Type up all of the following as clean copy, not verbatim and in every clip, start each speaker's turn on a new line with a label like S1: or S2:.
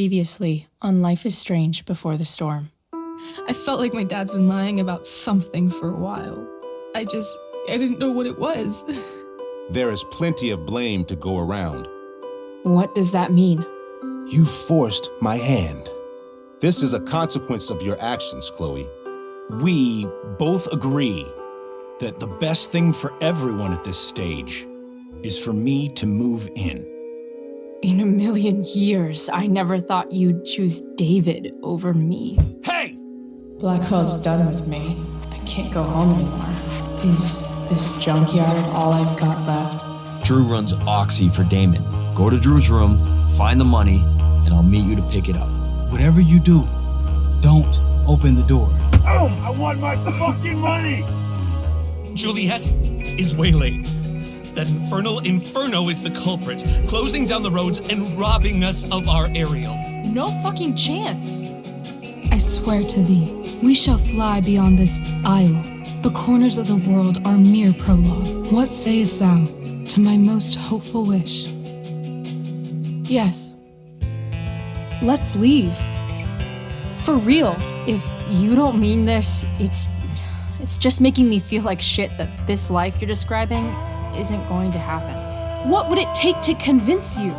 S1: Previously on Life is Strange Before the Storm.
S2: I felt like my dad's been lying about something for a while. I didn't know what it was.
S3: There is plenty of blame to go around.
S1: What does that mean?
S3: You forced my hand. This is a consequence of your actions, Chloe.
S4: We both agree that the best thing for everyone at this stage is for me to move in.
S1: In a million years, I never thought you'd choose David over me.
S4: Hey!
S1: Blackwell's done with me. I can't go home anymore. Is this junkyard all I've got left?
S5: Drew runs Oxy for Damon. Go to Drew's room, find the money, and I'll meet you to pick it up.
S6: Whatever you do, don't open the door.
S7: Oh, I want my fucking money!
S8: Juliet is waylaid. That infernal inferno is the culprit, closing down the roads and robbing us of our Ariel.
S1: No fucking chance.
S2: I swear to thee, we shall fly beyond this isle. The corners of the world are mere prologue. What sayest thou to my most hopeful wish?
S1: Yes. Let's leave. For real. If you don't mean this, it's just making me feel like shit that this life you're describing isn't going to happen.
S2: What would it take to convince you?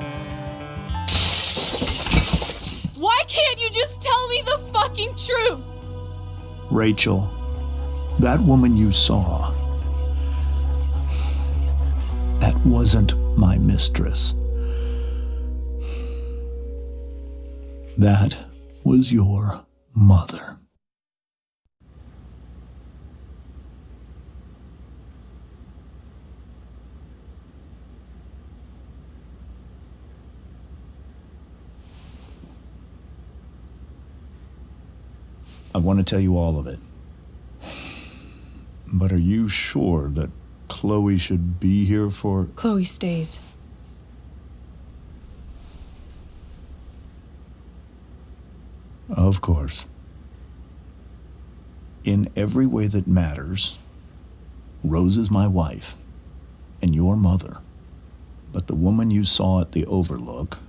S2: Why can't you just tell me the fucking truth?
S6: Rachel, that woman you saw, that wasn't my mistress. That was your mother. I want to tell you all of it. But are you sure that Chloe should be here for...
S2: Chloe stays.
S6: Of course. In every way that matters, Rose is my wife and your mother. But the woman you saw at the Overlook,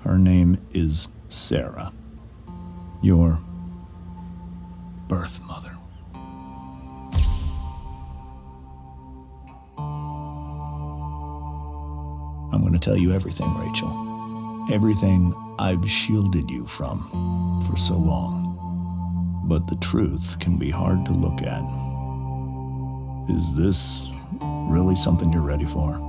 S6: her name is Sarah. Your birth mother. I'm going to tell you everything, Rachel. Everything I've shielded you from for so long. But the truth can be hard to look at. Is this really something you're ready for?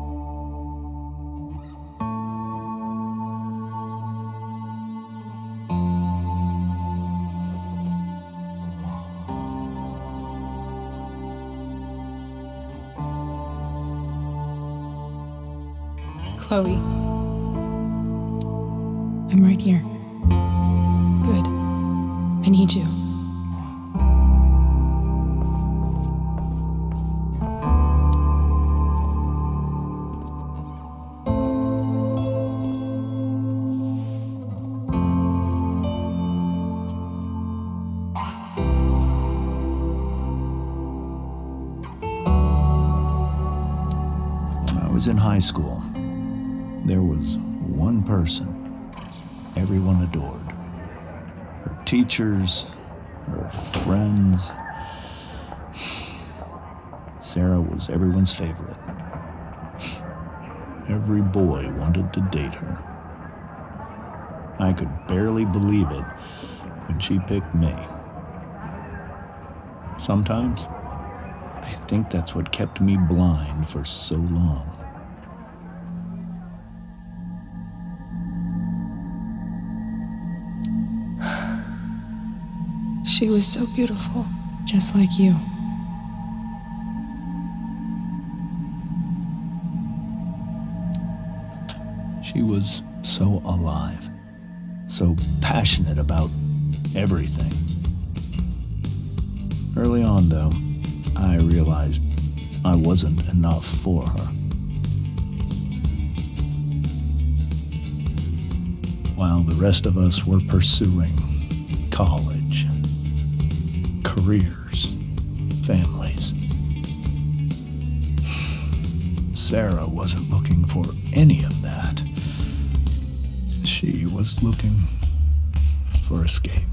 S2: Chloe. I'm right here. Good. I need you.
S6: When I was in high school, there was one person everyone adored. Her teachers, her friends. Sarah was everyone's favorite. Every boy wanted to date her. I could barely believe it when she picked me. Sometimes, I think that's what kept me blind for so long.
S2: She was so beautiful, just like you.
S6: She was so alive, so passionate about everything. Early on, though, I realized I wasn't enough for her. While the rest of us were pursuing college, careers, families, Sarah wasn't looking for any of that. She was looking for escape.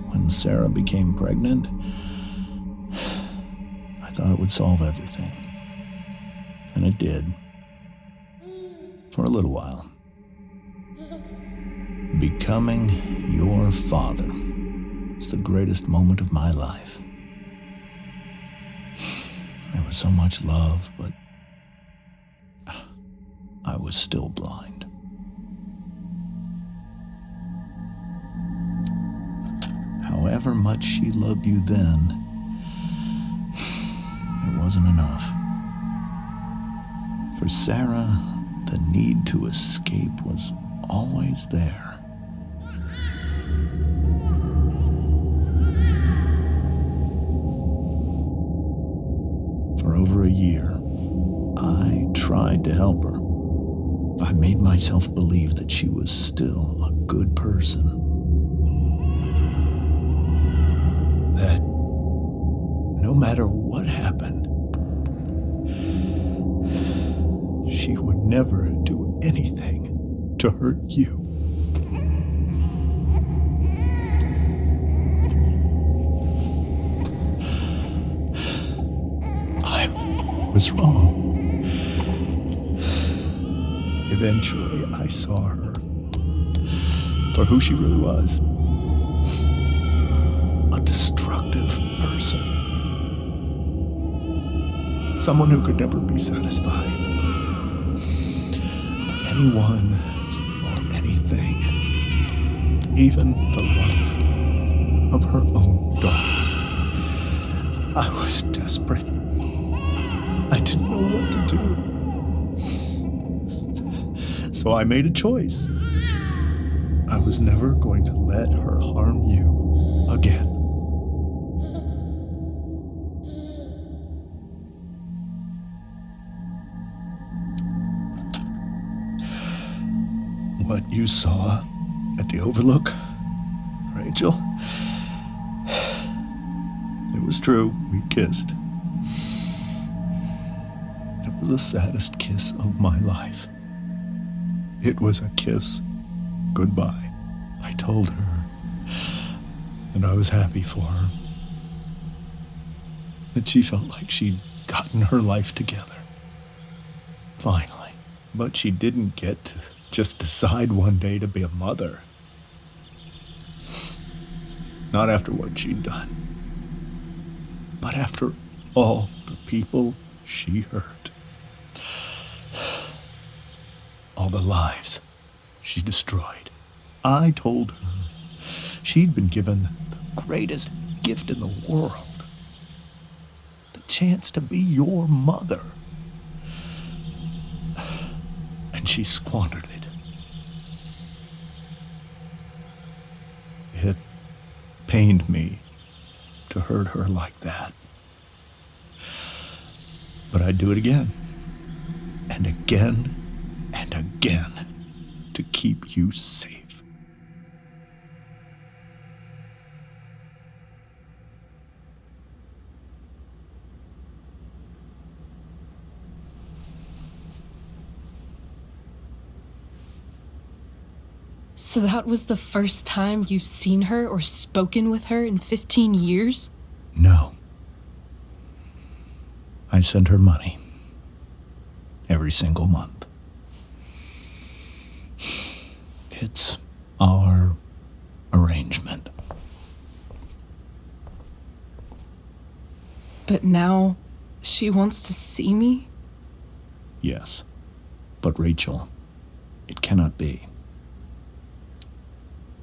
S6: When Sarah became pregnant, I thought it would solve everything. And it did. For a little while. Becoming your father was the greatest moment of my life. There was so much love, but I was still blind. However much she loved you then, it wasn't enough. For Sarah, the need to escape was always there. For over a year, I tried to help her. I made myself believe that she was still a good person. That no matter what happened, she would never do anything to hurt you. I was wrong. Eventually, I saw her for who she really was. A destructive person. Someone who could never be satisfied. Anyone or anything. Even the life of her own daughter. I was desperate. I didn't know what to do. So I made a choice. I was never going to let her harm you again. What you saw at the Overlook, Rachel, it was true. We kissed. It was the saddest kiss of my life. It was a kiss goodbye. I told her that I was happy for her. That she felt like she'd gotten her life together. Finally. But she didn't get to just decide one day to be a mother. Not after what she'd done. But after all the people she hurt. All the lives she destroyed. I told her she'd been given the greatest gift in the world. The chance to be your mother. And she squandered it. It pained me to hurt her like that. But I'd do it again. And again. And again, to keep you safe.
S2: So that was the first time you've seen her or spoken with her in 15 years?
S6: No. I sent her money. Every single month. It's our arrangement.
S2: But now she wants to see me?
S6: Yes. But Rachel, it cannot be.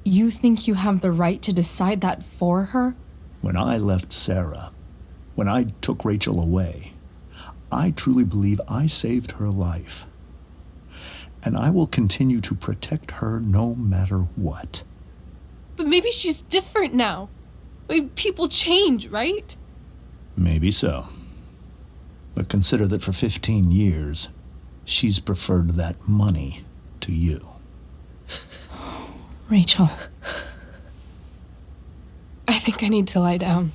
S2: You think you have the right to decide that for her?
S6: When I left Sarah, when I took Rachel away, I truly believe I saved her life. And I will continue to protect her no matter what.
S2: But maybe she's different now. I mean, people change, right?
S6: Maybe so. But consider that for 15 years, she's preferred that money to you.
S2: Rachel, I think I need to lie down.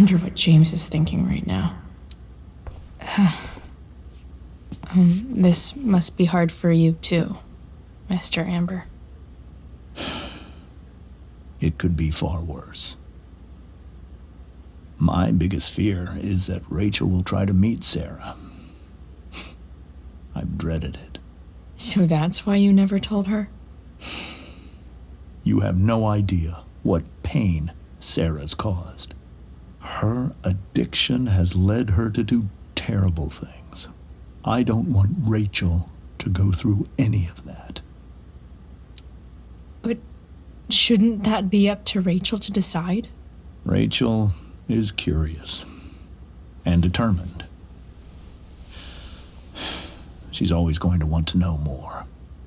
S1: Wonder what James is thinking right now. This must be hard for you too, Mr. Amber.
S6: It could be far worse. My biggest fear is that Rachel will try to meet Sarah. I've dreaded it.
S1: So that's why you never told her?
S6: You have no idea what pain Sarah's caused. Her addiction has led her to do terrible things. I don't want Rachel to go through any of that.
S1: But shouldn't that be up to Rachel to decide?
S6: Rachel is curious and determined. She's always going to want to know more.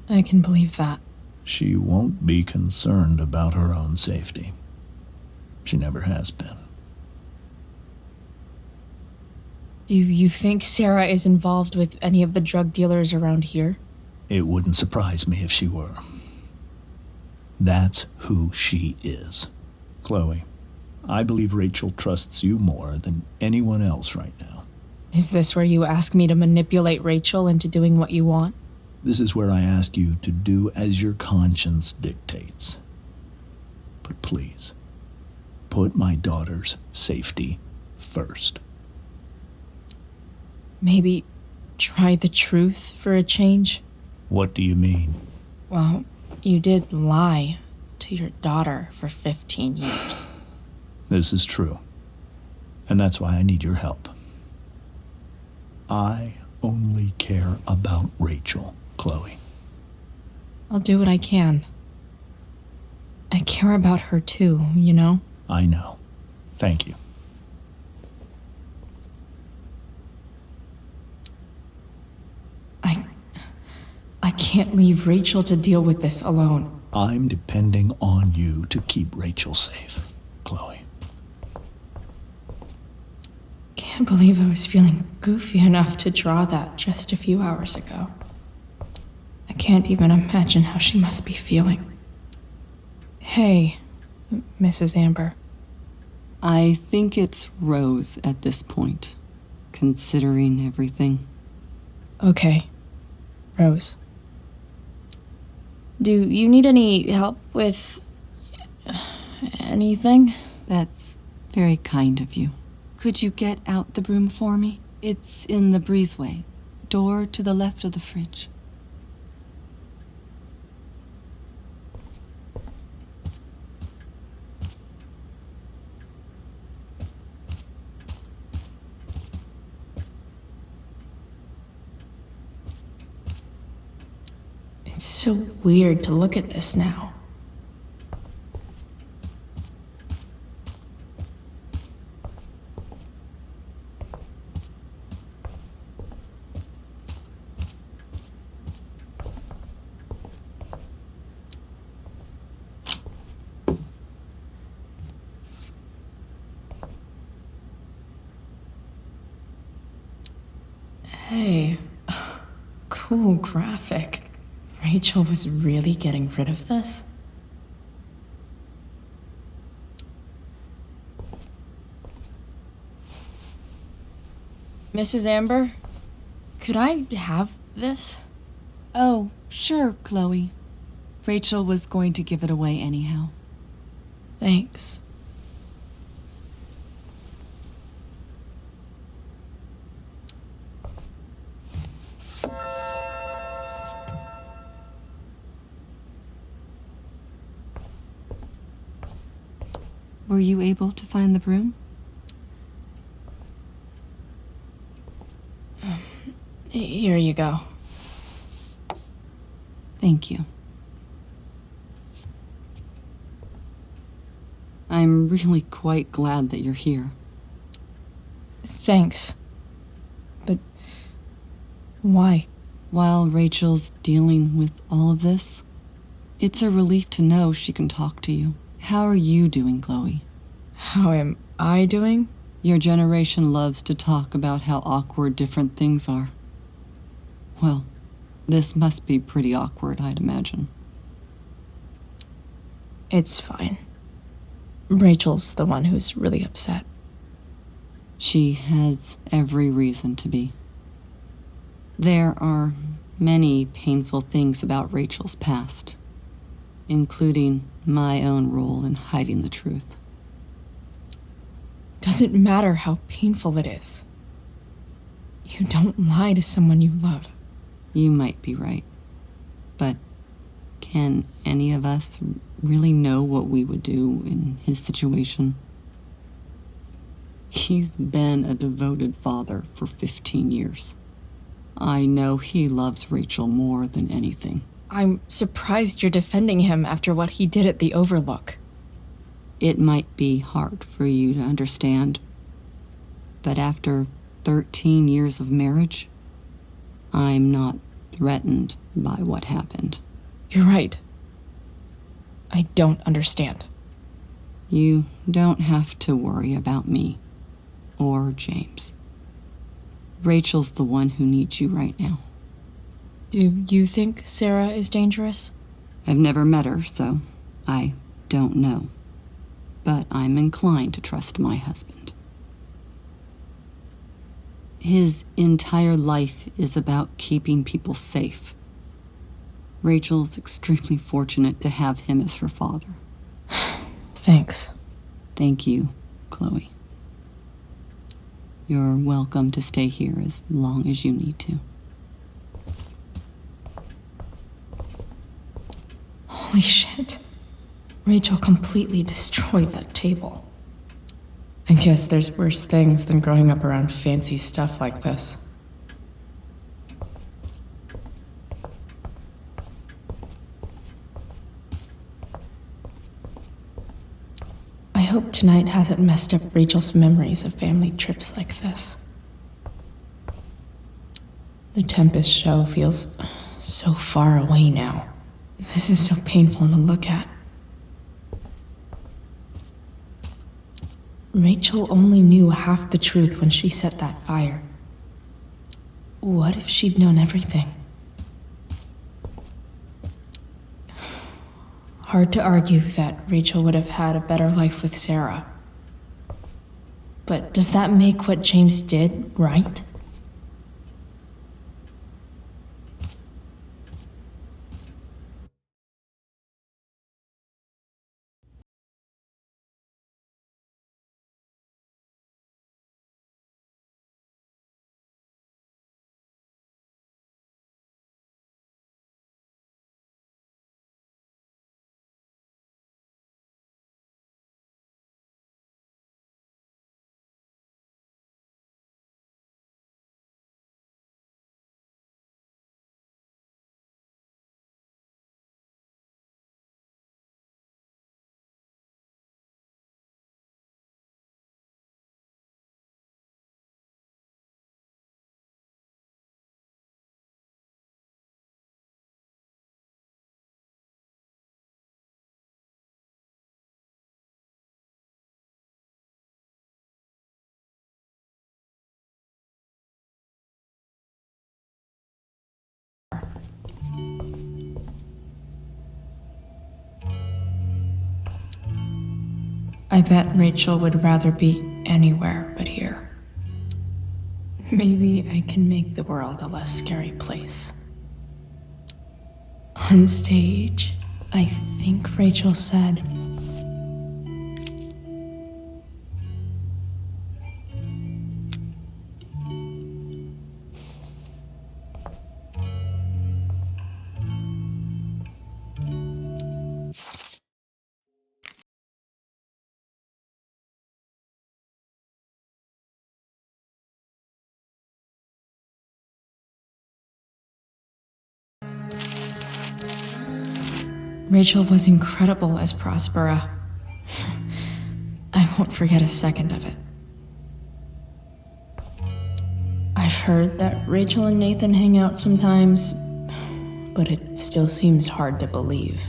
S1: I can believe that.
S6: She won't be concerned about her own safety. She never has been.
S1: Do you think Sarah is involved with any of the drug dealers around here?
S6: It wouldn't surprise me if she were. That's who she is. Chloe, I believe Rachel trusts you more than anyone else right now.
S1: Is this where you ask me to manipulate Rachel into doing what you want?
S6: This is where I ask you to do as your conscience dictates. But please, put my daughter's safety first.
S1: Maybe try the truth for a change?
S6: What do you mean?
S1: Well, you did lie to your daughter for 15 years.
S6: This is true. And that's why I need your help. I only care about Rachel, Chloe.
S1: I'll do what I can. I care about her too, you know?
S6: I know. Thank you.
S1: I can't leave Rachel to deal with this alone.
S6: I'm depending on you to keep Rachel safe, Chloe.
S1: Can't believe I was feeling goofy enough to draw that just a few hours ago. I can't even imagine how she must be feeling. Hey, Mrs. Amber.
S9: I think it's Rose at this point, considering everything.
S1: Okay, Rose. Do you need any help with anything?
S9: That's very kind of you. Could you get out the broom for me? It's in the breezeway, door to the left of the fridge.
S1: It's so weird to look at this now. Hey, cool graphic. Rachel was really getting rid of this? Mrs. Amber, could I have this?
S9: Oh, sure, Chloe. Rachel was going to give it away anyhow.
S2: Thanks.
S9: Were you able to find the broom?
S1: Here you go.
S9: Thank you. I'm really quite glad that you're here.
S1: Thanks. But why?
S9: While Rachel's dealing with all of this, it's a relief to know she can talk to you. How are you doing, Chloe?
S1: How am I doing?
S9: Your generation loves to talk about how awkward different things are. Well, this must be pretty awkward, I'd imagine.
S1: It's fine. Rachel's the one who's really upset.
S9: She has every reason to be. There are many painful things about Rachel's past, including my own role in hiding the truth.
S1: Doesn't matter how painful it is. You don't lie to someone you love.
S9: You might be right, but can any of us really know what we would do in his situation? He's been a devoted father for 15 years. I know he loves Rachel more than anything.
S1: I'm surprised you're defending him after what he did at the Overlook.
S9: It might be hard for you to understand, but after 13 years of marriage, I'm not threatened by what happened.
S1: You're right. I don't understand.
S9: You don't have to worry about me or James. Rachel's the one who needs you right now.
S1: Do you think Sarah is dangerous?
S9: I've never met her, so I don't know. But I'm inclined to trust my husband. His entire life is about keeping people safe. Rachel's extremely fortunate to have him as her father.
S1: Thanks.
S9: Thank you, Chloe. You're welcome to stay here as long as you need to.
S1: Holy shit. Rachel completely destroyed that table. I guess there's worse things than growing up around fancy stuff like this. I hope tonight hasn't messed up Rachel's memories of family trips like this. The Tempest show feels so far away now. This is so painful to look at. Rachel only knew half the truth when she set that fire. What if she'd known everything? Hard to argue that Rachel would have had a better life with Sarah. But does that make what James did right? I bet Rachel would rather be anywhere but here.
S2: Maybe I can make the world a less scary place. On stage, I think Rachel said, Rachel was incredible as Prospera. I won't forget a second of it. I've heard that Rachel and Nathan hang out sometimes, but it still seems hard to believe.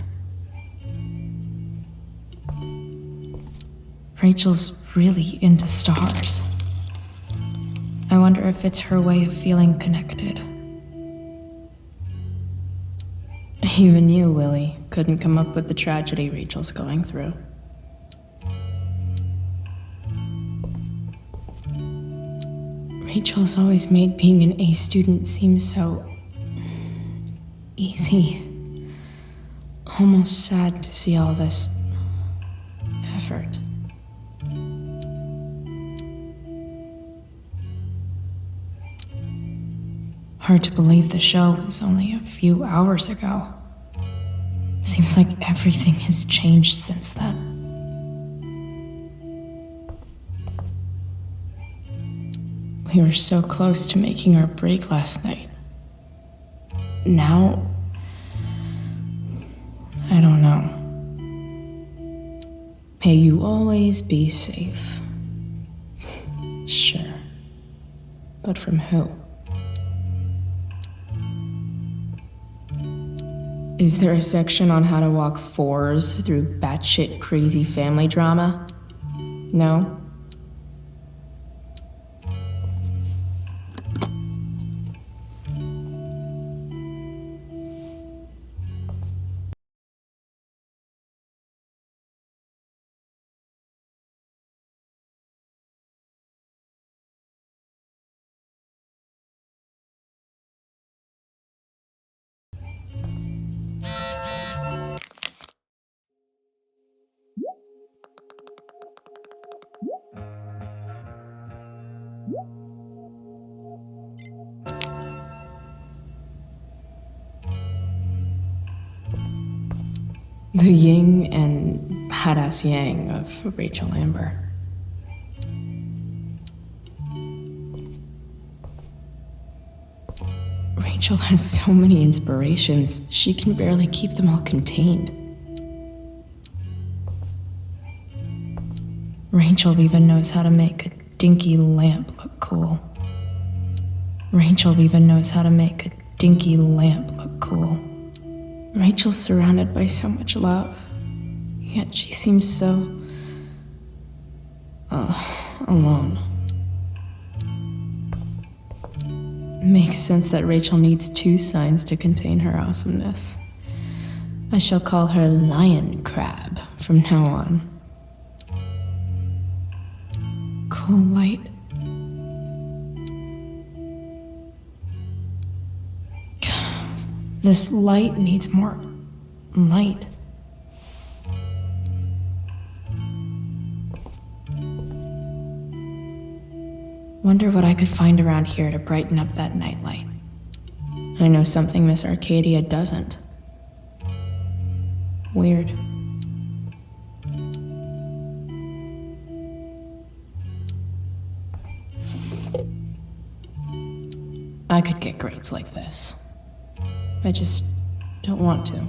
S2: Rachel's really into stars. I wonder if it's her way of feeling connected. Even you, Willie, couldn't come up with the tragedy Rachel's going through. Rachel's always made being an A student seem so easy. Almost sad to see all this effort. Hard to believe the show was only a few hours ago. Seems like everything has changed since then. We were so close to making our break last night. Now, I don't know. May you always be safe. Sure. But from who? Is there a section on how to walk fours through batshit crazy family drama? No? The yin and badass yang of Rachel Amber. Rachel has so many inspirations, she can barely keep them all contained. Rachel even knows how to make a dinky lamp look cool. Rachel even knows how to make a dinky lamp look cool. Rachel's surrounded by so much love, yet she seems so alone. Makes sense that Rachel needs two signs to contain her awesomeness. I shall call her Lion Crab from now on. Cool light. This light needs more light. Wonder what I could find around here to brighten up that nightlight. I know something Miss Arcadia doesn't. Weird. I could get grades like this. I just don't want to.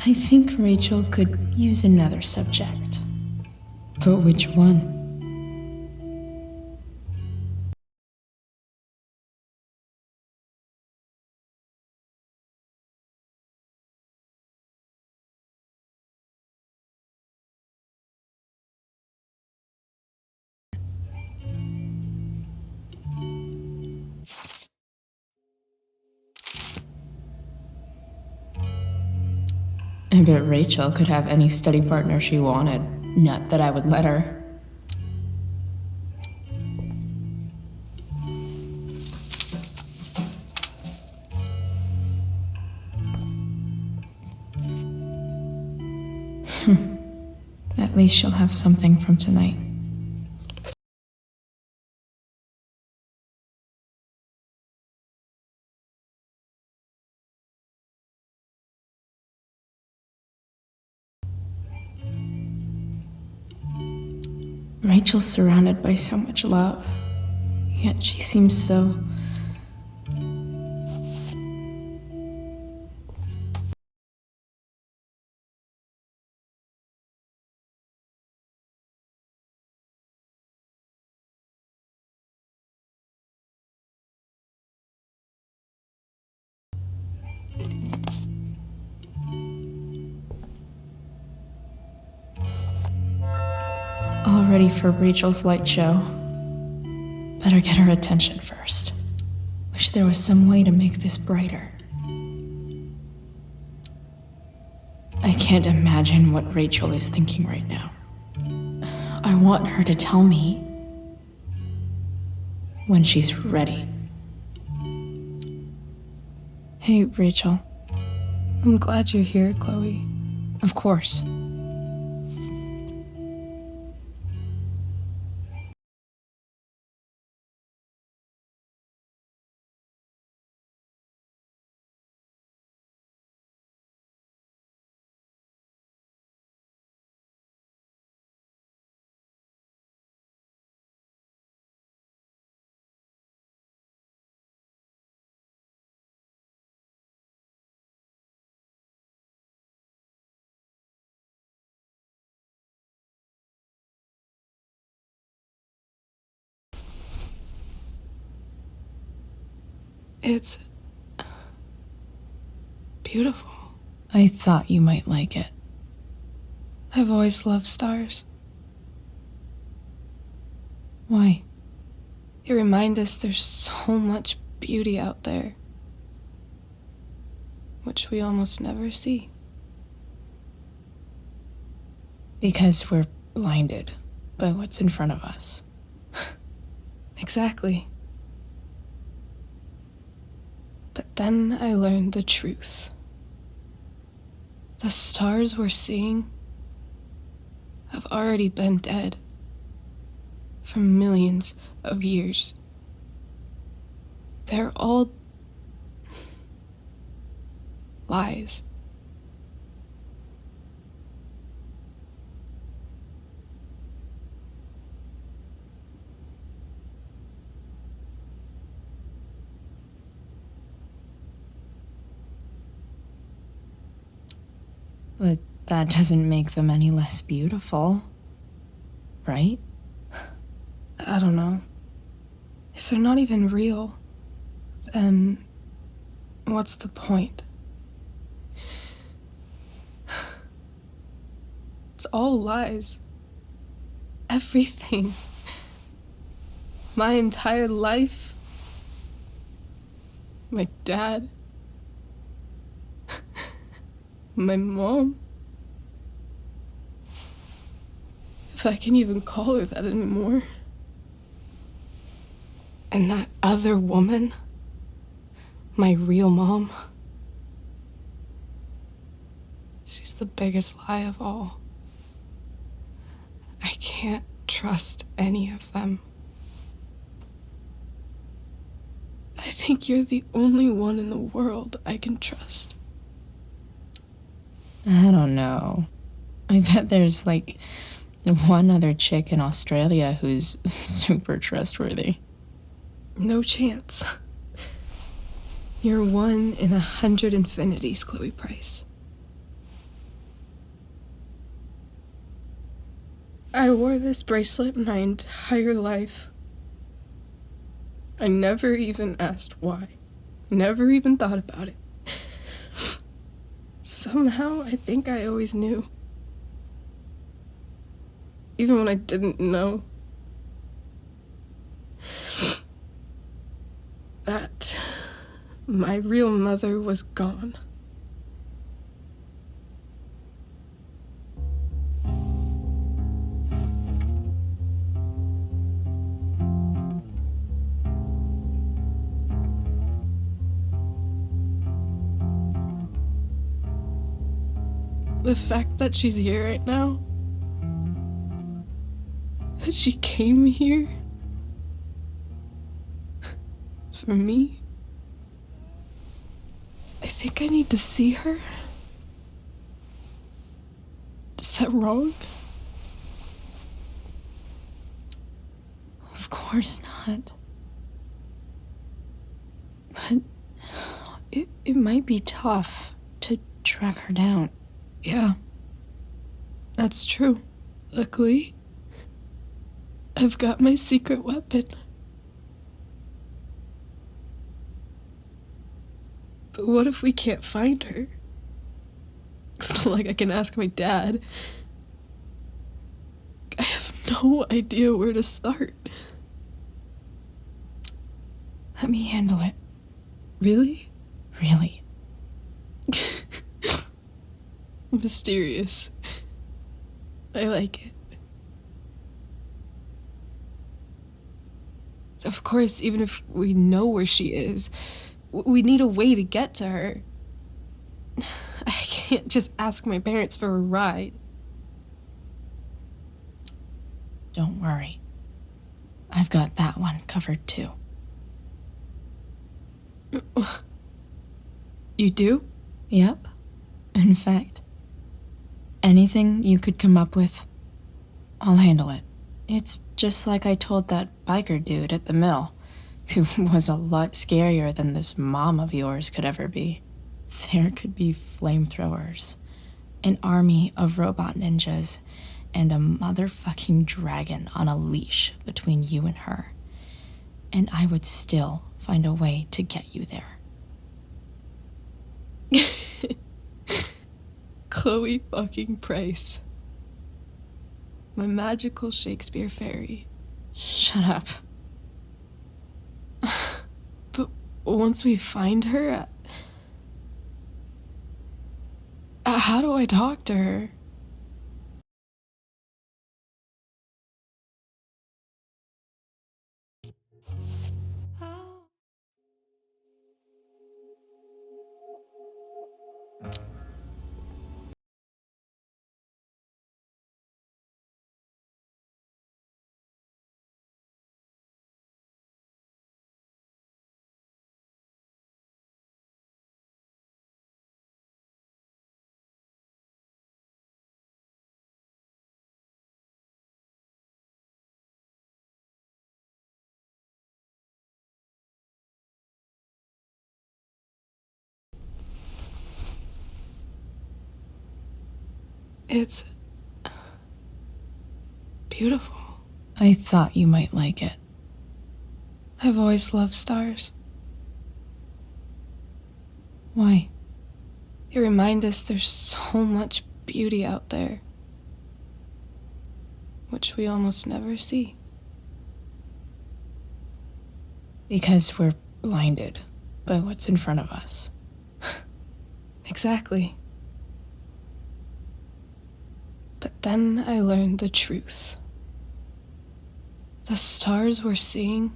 S2: I think Rachel could use another subject. But which one? I bet Rachel could have any study partner she wanted. Not that I would let her. At least she'll have something from tonight. Rachel's surrounded by so much love, yet she seems so... All ready for Rachel's light show. Better get her attention first. Wish there was some way to make this brighter. I can't imagine what Rachel is thinking right now. I want her to tell me when she's ready. Hey, Rachel.
S10: I'm glad you're here, Chloe.
S2: Of course.
S10: It's beautiful.
S2: I thought you might like it.
S10: I've always loved stars.
S2: Why?
S10: They remind us there's so much beauty out there, which we almost never see.
S2: Because we're blinded by what's in front of us.
S10: Exactly. But then I learned the truth. The stars we're seeing have already been dead for millions of years. They're all lies.
S2: But that doesn't make them any less beautiful, right?
S10: I don't know. If they're not even real, then what's the point? It's all lies. Everything. My entire life. My dad. My mom. If I can even call her that anymore. And that other woman, my real mom, she's the biggest lie of all. I can't trust any of them. I think you're the only one in the world I can trust.
S2: I don't know. I bet there's like one other chick in Australia who's super trustworthy.
S10: No chance. You're 1 in 100 infinities, Chloe Price. I wore this bracelet my entire life. I never even asked why. Never even thought about it. Somehow, I think I always knew. Even when I didn't know. That my real mother was gone. The fact that she's here right now, that she came here for me, I think I need to see her. Is that wrong?
S2: Of course not. But it might be tough to track her down.
S10: Yeah, that's true. Luckily, I've got my secret weapon. But what if we can't find her? It's not like I can ask my dad. I have no idea where to start.
S2: Let me handle it.
S10: Really?
S2: Really.
S10: Mysterious. I like it. Of course, even if we know where she is, we need a way to get to her. I can't just ask my parents for a ride.
S2: Don't worry. I've got that one covered too.
S10: You do?
S2: Yep. In fact, anything you could come up with, I'll handle it. It's just like I told that biker dude at the mill, who was a lot scarier than this mom of yours could ever be. There could be flamethrowers, an army of robot ninjas, and a motherfucking dragon on a leash between you and her. And I would still find a way to get you there.
S10: Chloe fucking Price. My magical Shakespeare fairy.
S2: Shut up.
S10: But once we find her, how do I talk to her? It's beautiful.
S2: I thought you might like it.
S10: I've always loved stars.
S2: Why?
S10: They remind us there's so much beauty out there, which we almost never see.
S2: Because we're blinded by what's in front of us.
S10: Exactly. But then I learned the truth. The stars we're seeing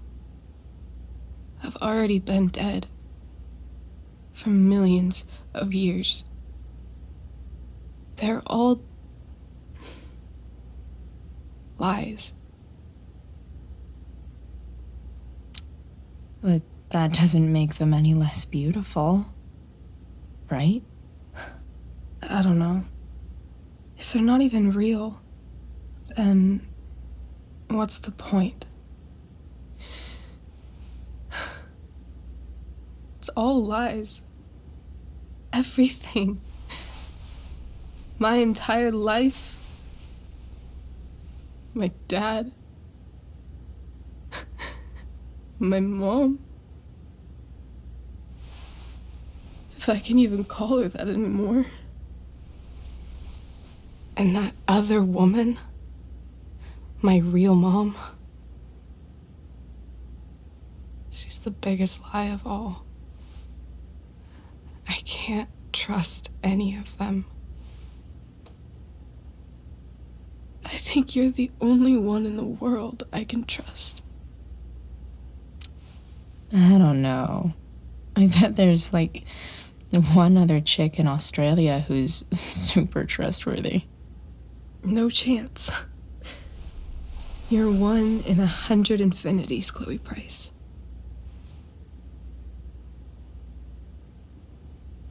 S10: have already been dead for millions of years. They're all lies.
S2: But that doesn't make them any less beautiful, right?
S10: I don't know. If they're not even real, then what's the point? It's all lies. Everything. My entire life. My dad. My mom. If I can even call her that anymore. And that other woman, my real mom, she's the biggest lie of all. I can't trust any of them. I think you're the only one in the world I can trust.
S2: I don't know. I bet there's like One other chick in Australia who's super trustworthy.
S10: No chance. You're 1 in 100 infinities, Chloe Price.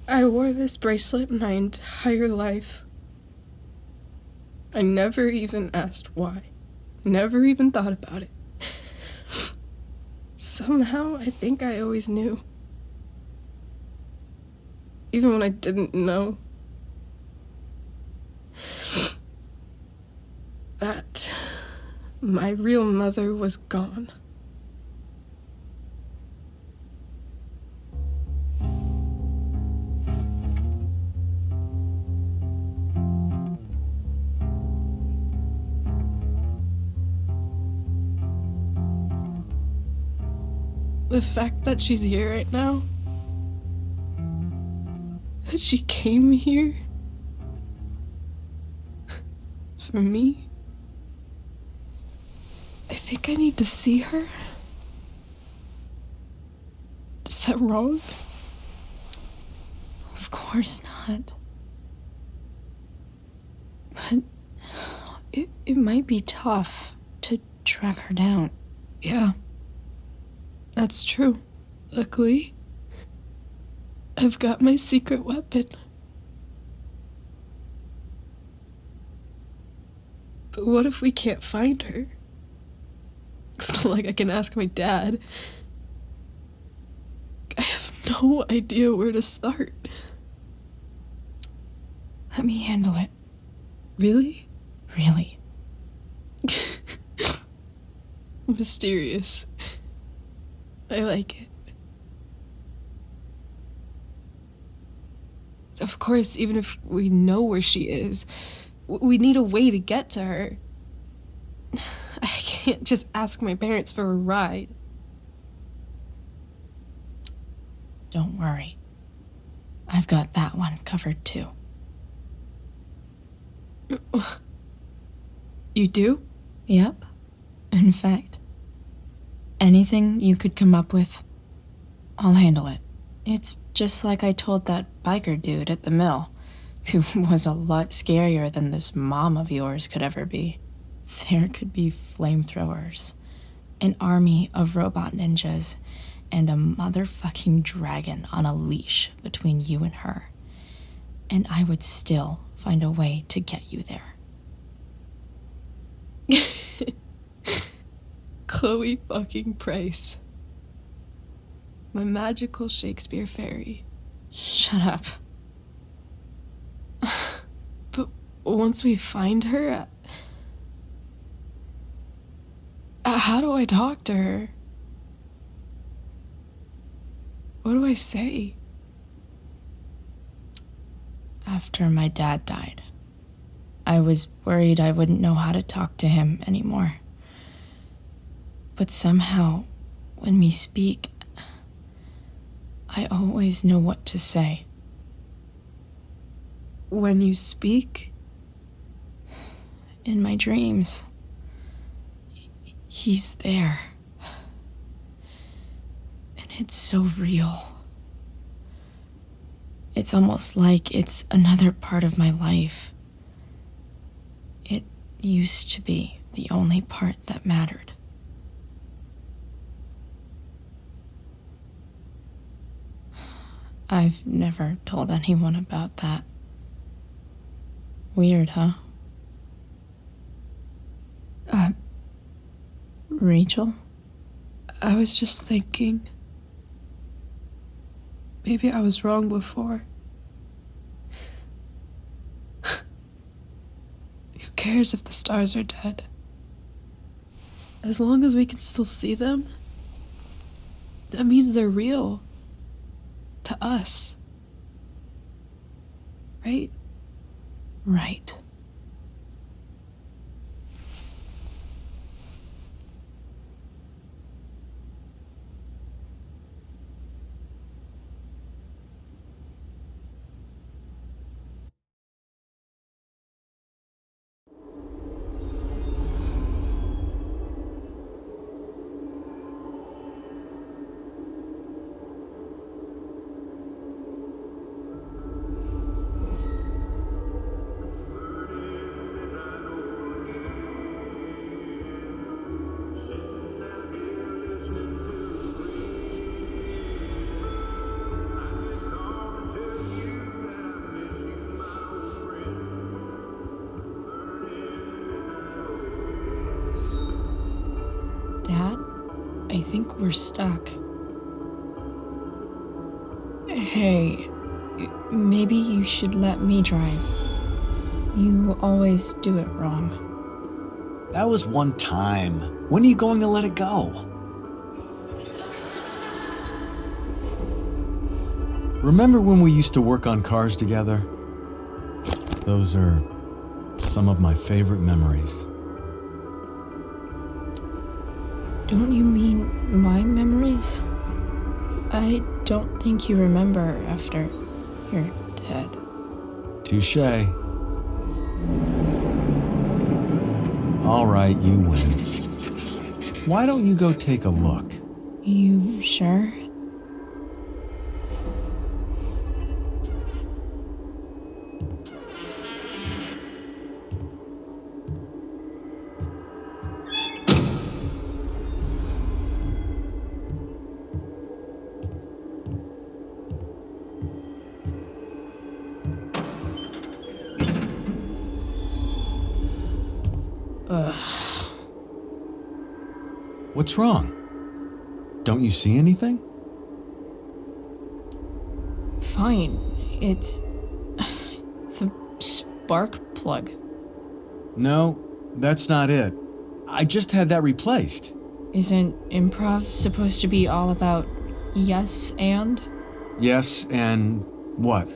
S10: I wore this bracelet my entire life. I never even asked why. Never even thought about it. Somehow, I think I always knew. Even when I didn't know. That my real mother was gone. The fact that she's here right now, that she came here for me, I think I need to see her. Is that wrong?
S2: Of course not. But it might be tough to track her down.
S10: Yeah, that's true. Luckily, I've got my secret weapon. But what if we can't find her? It's not like I can ask my dad. I have no idea where to start.
S2: Let me handle it.
S10: Really?
S2: Really.
S10: Mysterious. I like it. Of course, even if we know where she is, we need a way to get to her. I can't just ask my parents for a ride.
S2: Don't worry. I've got that one covered too.
S10: You do?
S2: Yep. In fact, anything you could come up with, I'll handle it. It's just like I told that biker dude at the mill, who was a lot scarier than this mom of yours could ever be. There could be flamethrowers, an army of robot ninjas, and a motherfucking dragon on a leash between you and her. And I would still find a way to get you there.
S10: Chloe fucking Price. My magical Shakespeare fairy.
S2: Shut up.
S10: But once we find her, how do I talk to her? What do I say?
S2: After my dad died, I was worried I wouldn't know how to talk to him anymore. But somehow, when we speak, I always know what to say.
S10: When you speak?
S2: In my dreams. He's there. And it's so real. It's almost like it's another part of my life. It used to be the only part that mattered. I've never told anyone about that. Weird, huh? Rachel?
S10: I was just thinking. Maybe I was wrong before. Who cares if the stars are dead? As long as we can still see them, that means they're real. To us. Right?
S2: Right. think we're stuck. Hey, maybe you should let me drive. You always do it wrong.
S11: That was one time. When are you going to let it go?
S12: Remember when we used to work on cars together? Those are some of my favorite memories.
S2: Don't you mean my memories? I don't think you remember after you're dead.
S12: Touché. All right, you win. Why don't you go take a look?
S2: You sure?
S12: What's wrong? Don't you see anything?
S2: Fine. It's the spark plug.
S12: No, that's not it. I just had that replaced.
S2: Isn't improv supposed to be all about yes and?
S12: Yes, and what?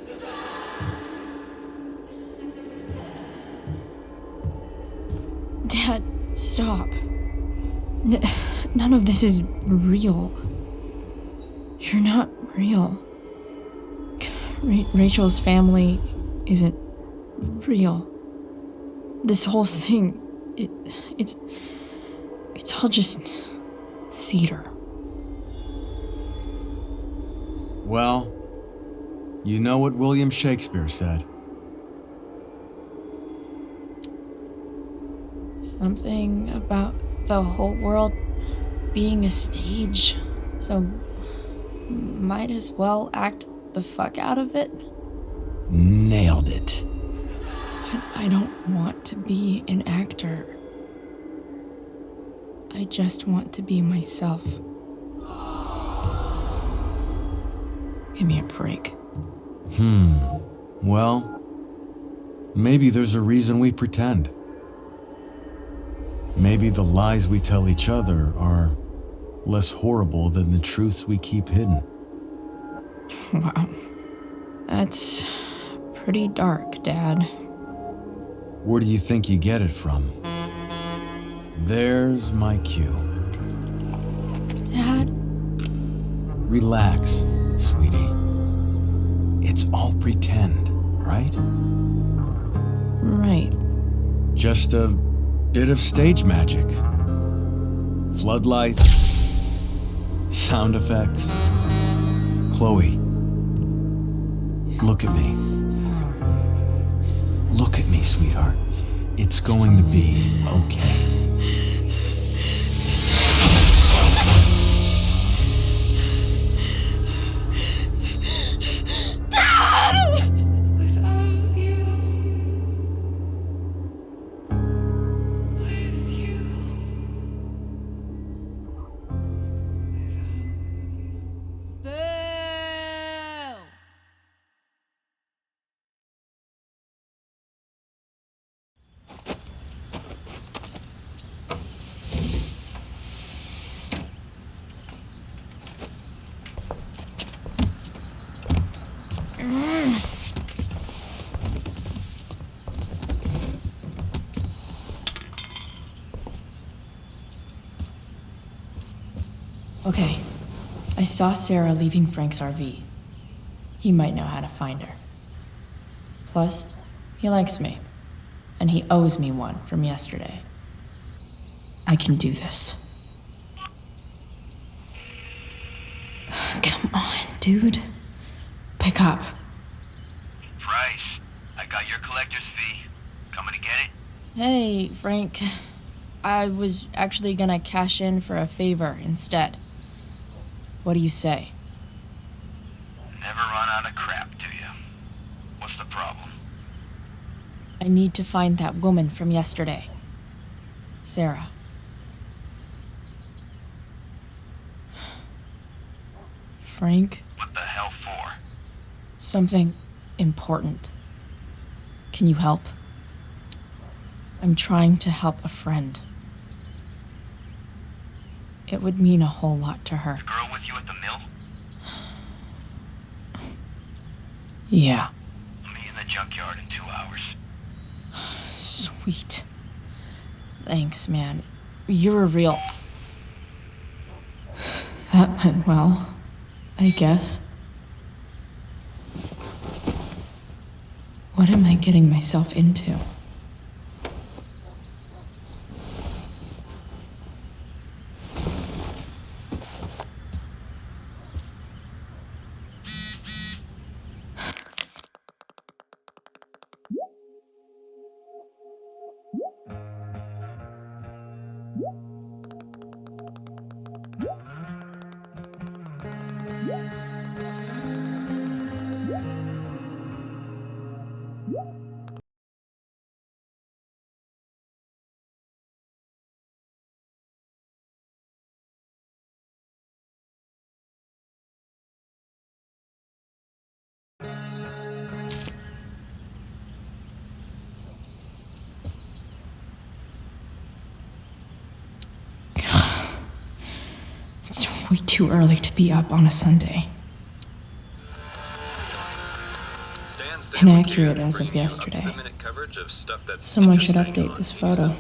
S2: Dad, stop. None of this is real. You're not real. Rachel's family isn't real. This whole thing, it's all just theater.
S12: Well, you know what William Shakespeare said.
S2: Something about the whole world being a stage, so might as well act the fuck out of it.
S11: Nailed it.
S2: But I don't want to be an actor. I just want to be myself. Give me a break.
S12: Well, maybe there's a reason we pretend. Maybe the lies we tell each other are less horrible than the truths we keep hidden.
S2: Wow. That's pretty dark, Dad.
S12: Where do you think you get it from? There's my cue.
S2: Dad?
S12: Relax, sweetie. It's all pretend, right?
S2: Right.
S12: Just a bit of stage magic. Floodlights, sound effects. Chloe, look at me. Look at me, sweetheart. It's going to be okay.
S2: Okay, I saw Sarah leaving Frank's RV. He might know how to find her. Plus, he likes me, and he owes me one from yesterday. I can do this. Come on, dude. Pick up.
S13: Price, I got your collector's fee. Coming to get it?
S2: Hey, Frank. I was actually gonna cash in for a favor instead. What do you say?
S13: Never run out of crap, do you? What's the problem?
S2: I need to find that woman from yesterday. Sarah. Frank.
S13: What the hell for?
S2: Something important. Can you help? I'm trying to help a friend. It would mean a whole lot to her.
S13: The girl with you at the mill?
S2: Yeah.
S13: I'll meet you in the junkyard in 2 hours.
S2: Sweet. Thanks, man. You're a real... That went well, I guess. What am I getting myself into? It's way too early to be up on a Sunday. Inaccurate as of yesterday. Someone should update this photo.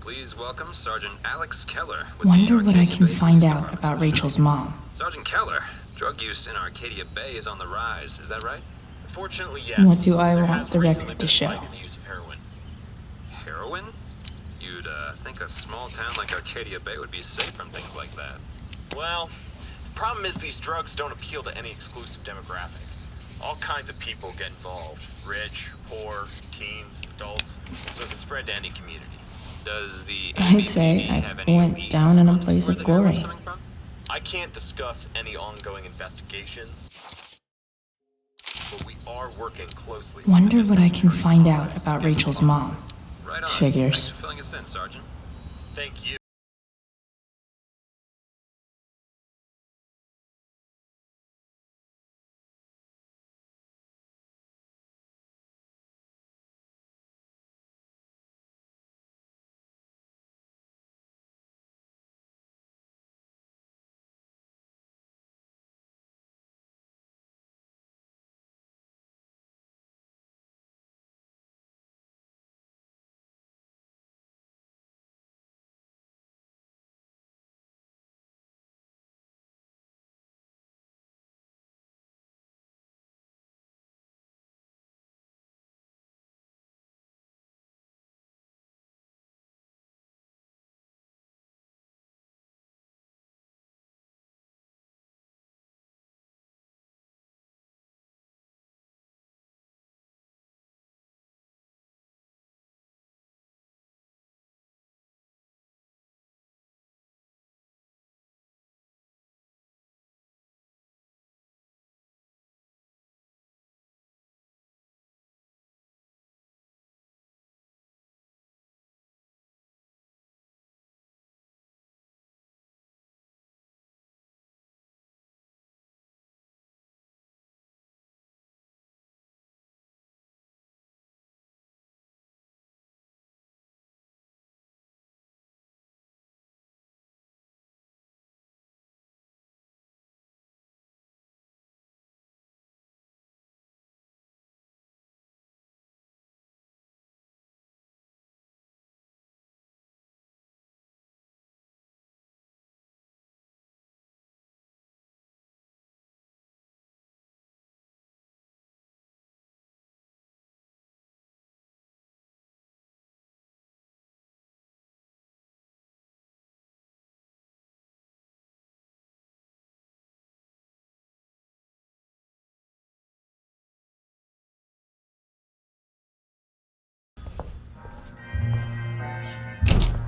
S14: Please welcome Sergeant Alex Keller.
S2: Wonder what I can find out about Rachel's mom.
S14: Sergeant Keller, drug use in Arcadia Bay is on the rise. Is that right? Fortunately, yes.
S2: What do I want the record to show?
S14: The use of heroin. Heroin? You'd think a small town like Arcadia Bay would be safe from things like that.
S15: Well, the problem is these drugs don't appeal to any exclusive demographic. All kinds of people get involved. Rich, poor, teens, adults, so it can spread to any community.
S14: Does the
S2: I'd say I went down in a blaze of glory.
S15: I can't discuss any ongoing investigations, but we are working closely.
S2: Wonder what I can find out about Rachel's mom.
S14: Right on.
S2: Figures.
S14: Thanks for filling us in, Sergeant.
S15: Thank you.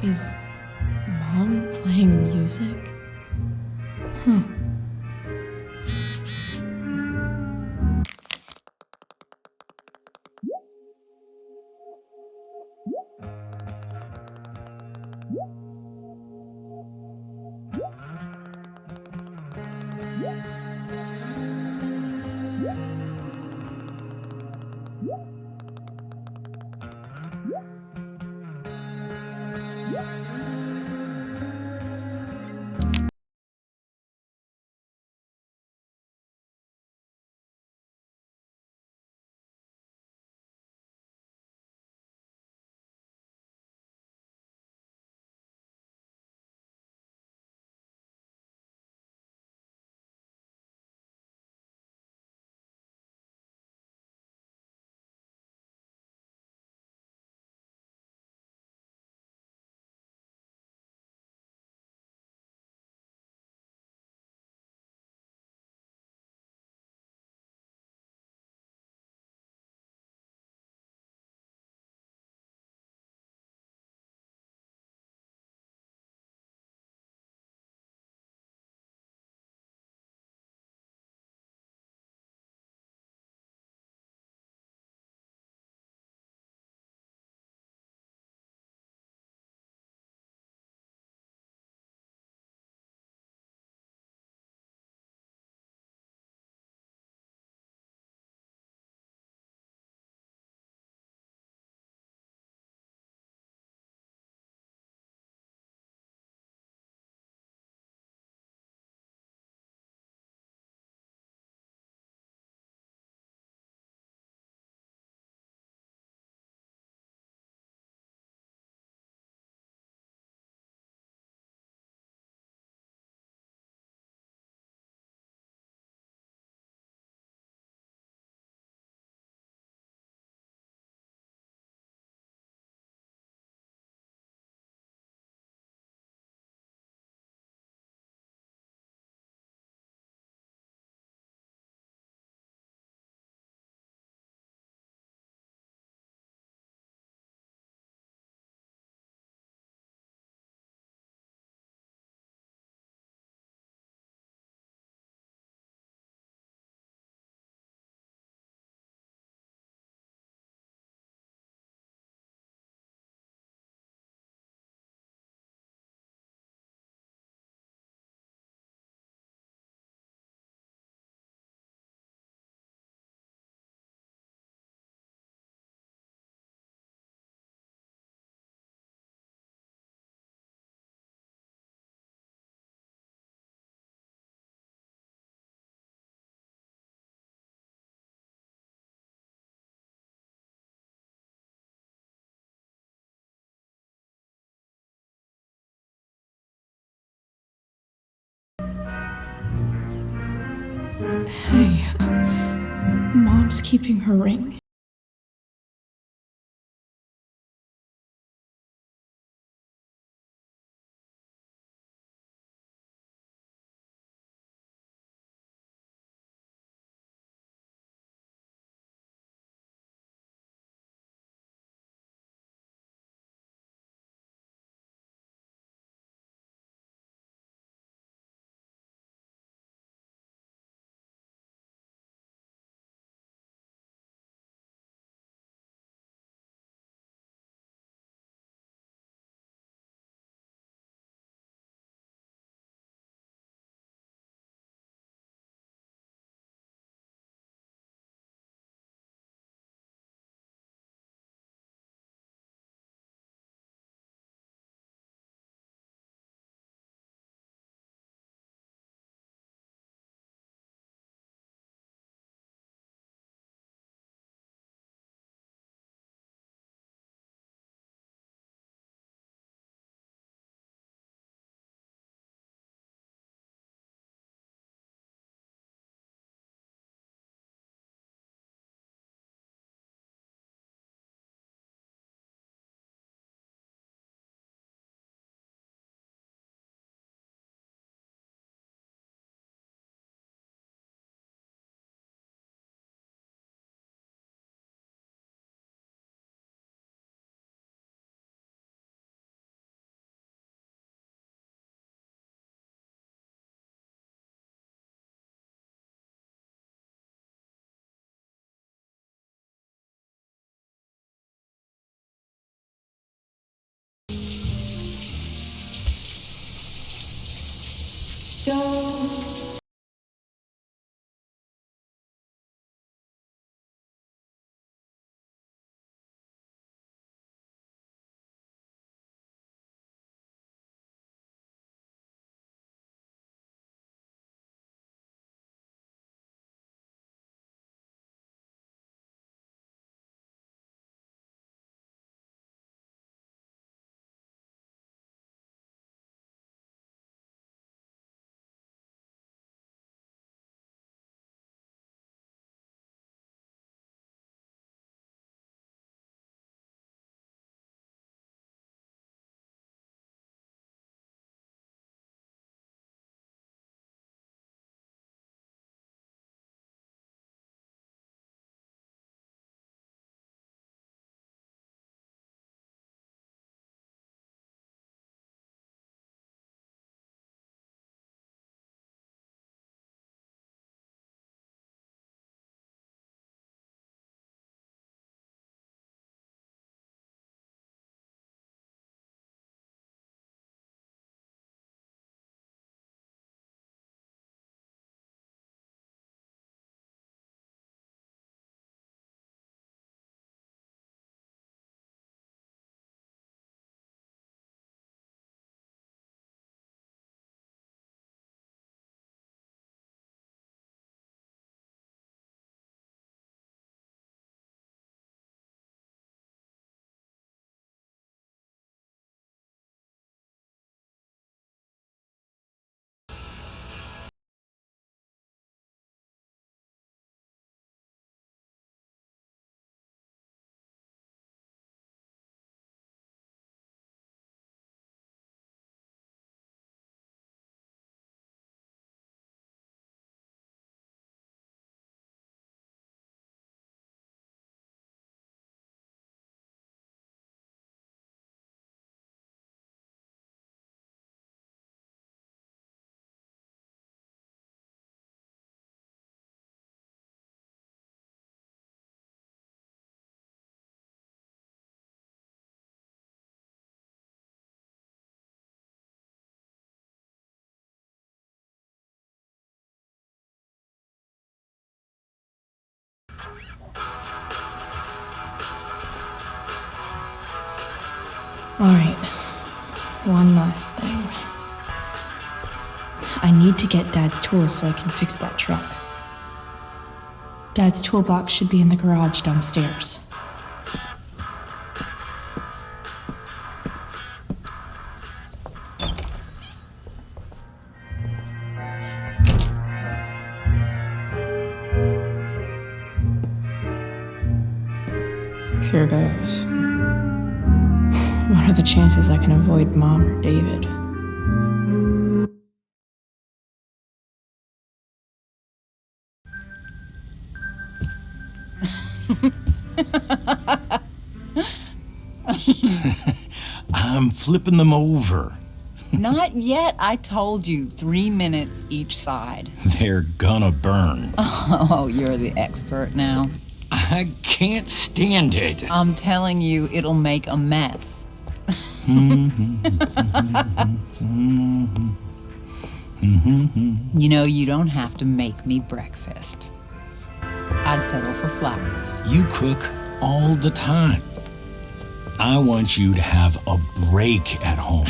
S2: Is Mom playing music? Hey, Mom's keeping her ring. Alright, one last thing. I need to get Dad's tools so I can fix that truck. Dad's toolbox should be in the garage downstairs. sugar goes. What are the chances I can avoid Mom or David?
S4: I'm flipping them over.
S16: Not yet. I told you, 3 minutes each side.
S4: They're gonna burn.
S16: Oh, you're the expert now.
S4: I can't stand it.
S16: I'm telling you, it'll make a mess. You know, you don't have to make me breakfast. I'd settle for flowers.
S4: You cook all the time. I want you to have a break at home.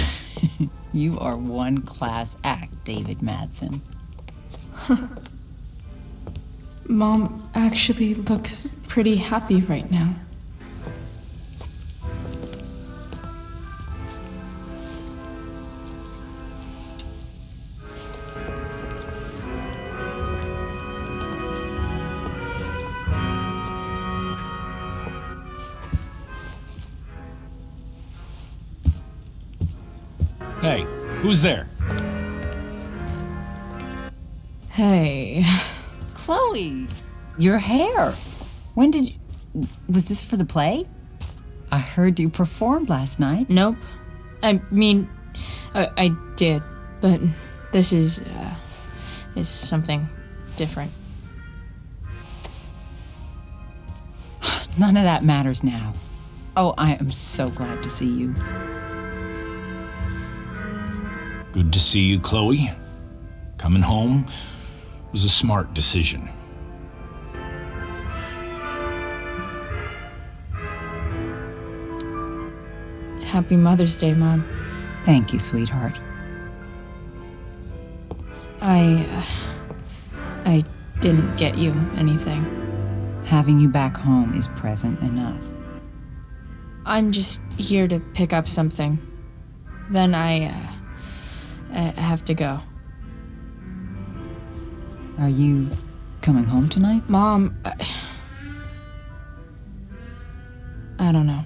S16: You are one class act, David Madsen.
S2: Mom actually looks pretty happy right now.
S4: Hey, who's there?
S2: Hey.
S16: Chloe, your hair. When did you... Was this for the play? I heard you performed last night.
S2: Nope. I mean, I did, but this is something different.
S16: None of that matters now. Oh, I am so glad to see you.
S4: Good to see you, Chloe. Coming home was a smart decision.
S2: Happy Mother's Day, Mom.
S16: Thank you, sweetheart.
S2: I didn't get you anything.
S16: Having you back home is present enough.
S2: I'm just here to pick up something. Then I have to go.
S16: Are you coming home tonight?
S2: Mom, I don't know.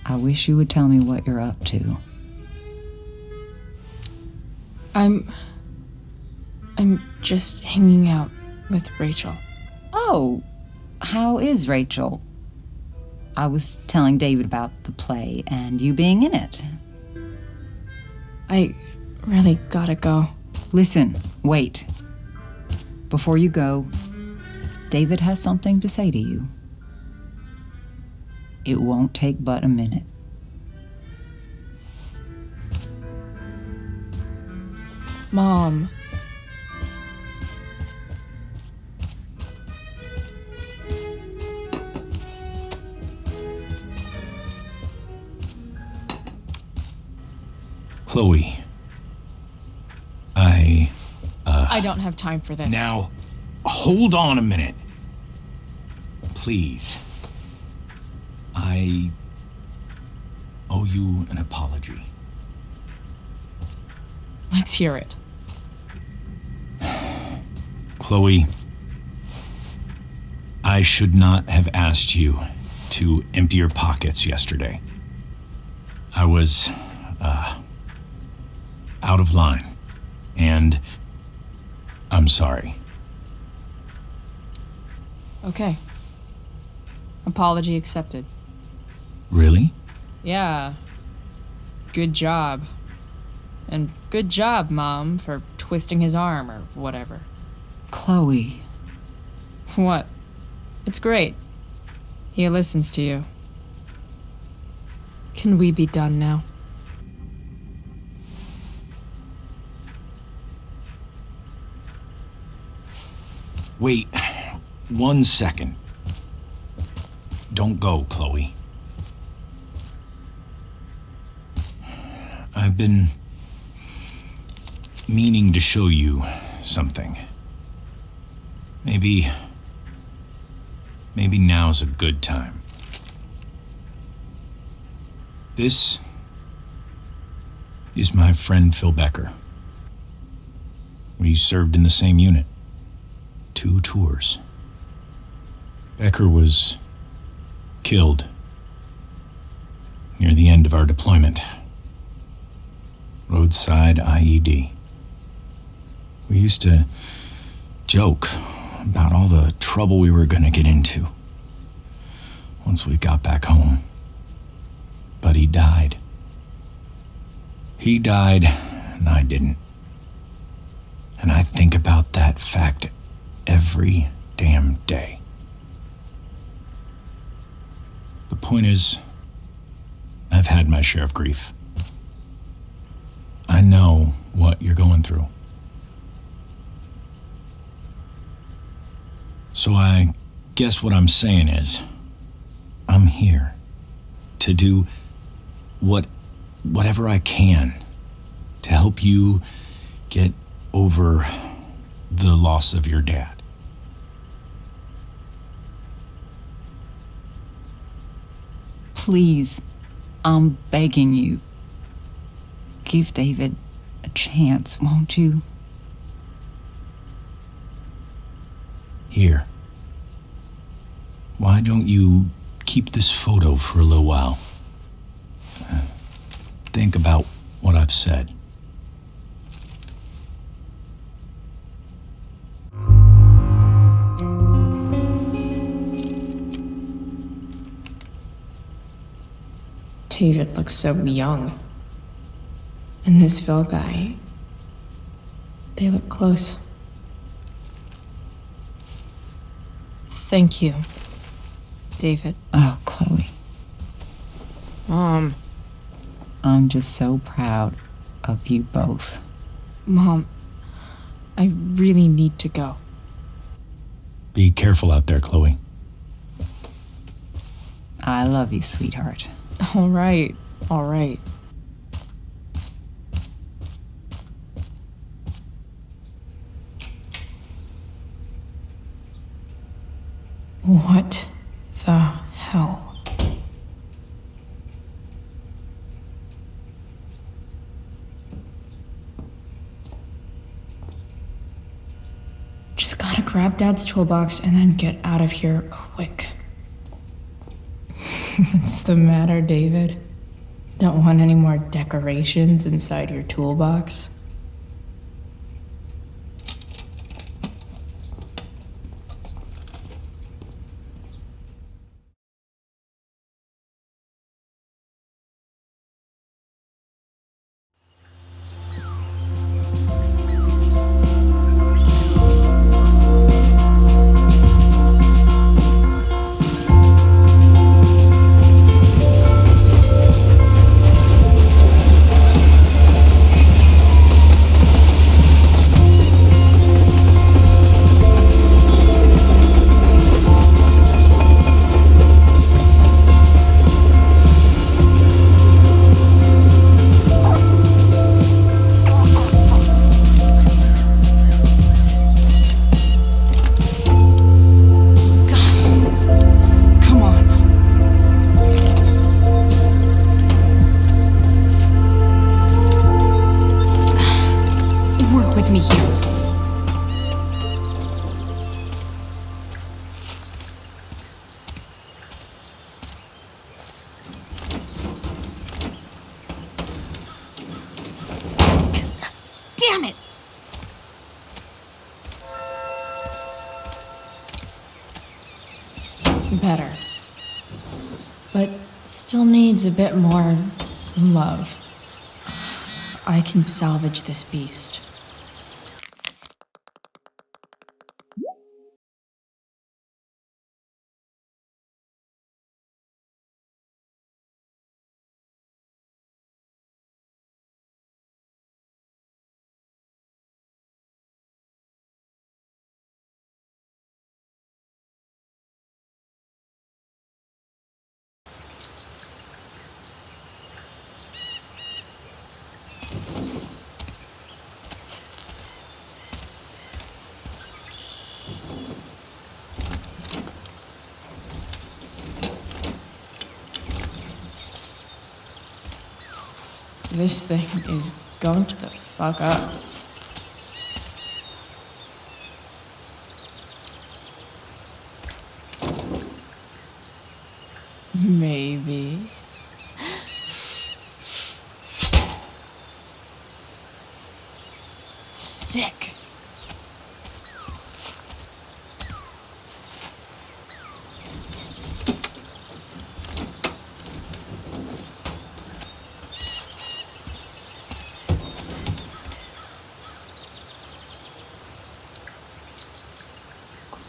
S16: I wish you would tell me what you're up to.
S2: I'm just hanging out with Rachel.
S16: Oh, how is Rachel? I was telling David about the play and you being in it.
S2: I really gotta go.
S16: Listen, wait. Before you go, David has something to say to you. It won't take but a minute.
S2: Mom.
S4: Chloe,
S1: I don't have time for this.
S4: Now, hold on a minute. Please. I owe you an apology.
S1: Let's hear it.
S4: Chloe, I should not have asked you to empty your pockets yesterday. I was, out of line, and I'm sorry.
S1: Okay. Apology accepted.
S4: Really?
S1: Yeah. Good job. And good job, Mom, for twisting his arm or whatever.
S16: Chloe.
S1: What? It's great. He listens to you. Can we be done now?
S4: Wait 1 second. Don't go, Chloe. I've been meaning to show you something. Maybe now's a good time. This is my friend Phil Becker. We served in the same unit. 2 tours. Becker was killed near the end of our deployment. Roadside IED. We used to joke about all the trouble we were gonna get into once we got back home. But he died. He died, and I didn't. And I think about that fact every damn day. The point is, I've had my share of grief. I know what you're going through. So I guess what I'm saying is, I'm here to do whatever I can to help you get over the loss of your dad.
S16: Please, I'm begging you. Give David a chance, won't you?
S4: Here. Why don't you keep this photo for a little while? Think about what I've said.
S2: David looks so young. And this Phil guy, they look close. Thank you, David.
S16: Oh, Chloe.
S2: Mom.
S16: I'm just so proud of you both.
S2: Mom, I really need to go.
S4: Be careful out there, Chloe.
S16: I love you, sweetheart.
S2: All right, all right. What the hell? Just gotta grab Dad's toolbox and then get out of here quick. What's the matter, David? Don't want any more decorations inside your toolbox? Damn it! Better. But still needs a bit more love. I can salvage this beast. This thing is going to the fuck up. Maybe.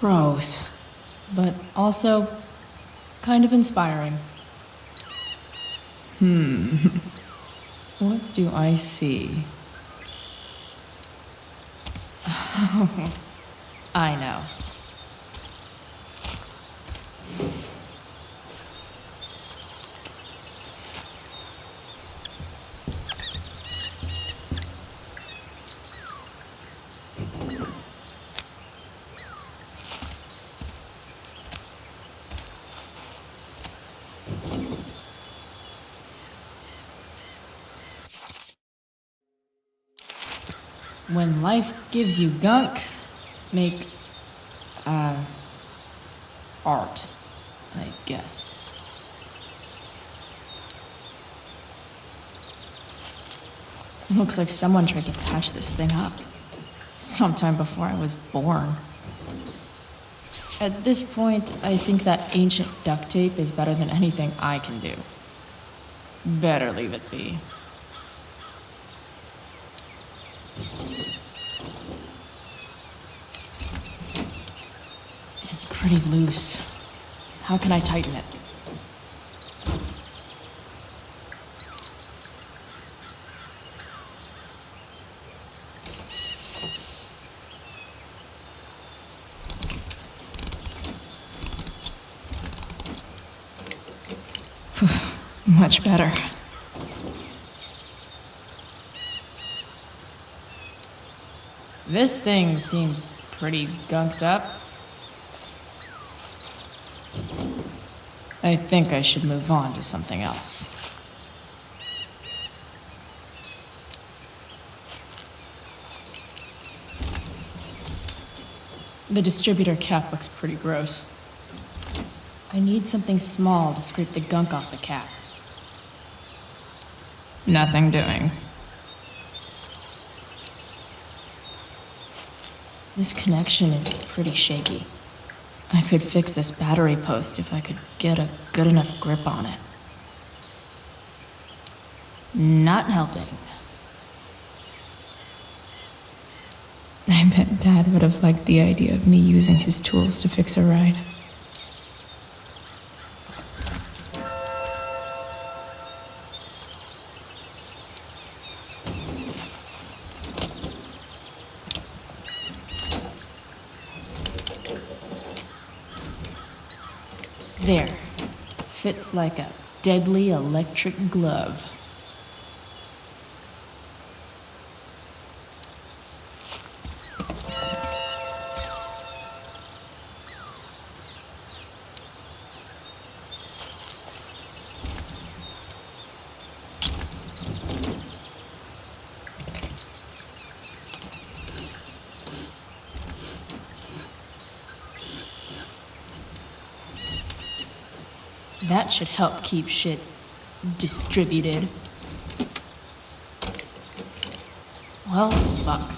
S2: gross, but also kind of inspiring. What do I see? I know. When life gives you gunk, make, art, I guess. Looks like someone tried to patch this thing up. Sometime before I was born. At this point, I think that ancient duct tape is better than anything I can do. Better leave it be. It's pretty loose. How can I tighten it? Much better. This thing seems pretty gunked up. I think I should move on to something else. The distributor cap looks pretty gross. I need something small to scrape the gunk off the cap. Nothing doing. This connection is pretty shaky. I could fix this battery post if I could get a good enough grip on it. Not helping. I bet Dad would have liked the idea of me using his tools to fix a ride. There. Fits like a deadly electric glove. That should help keep shit distributed. Well, fuck.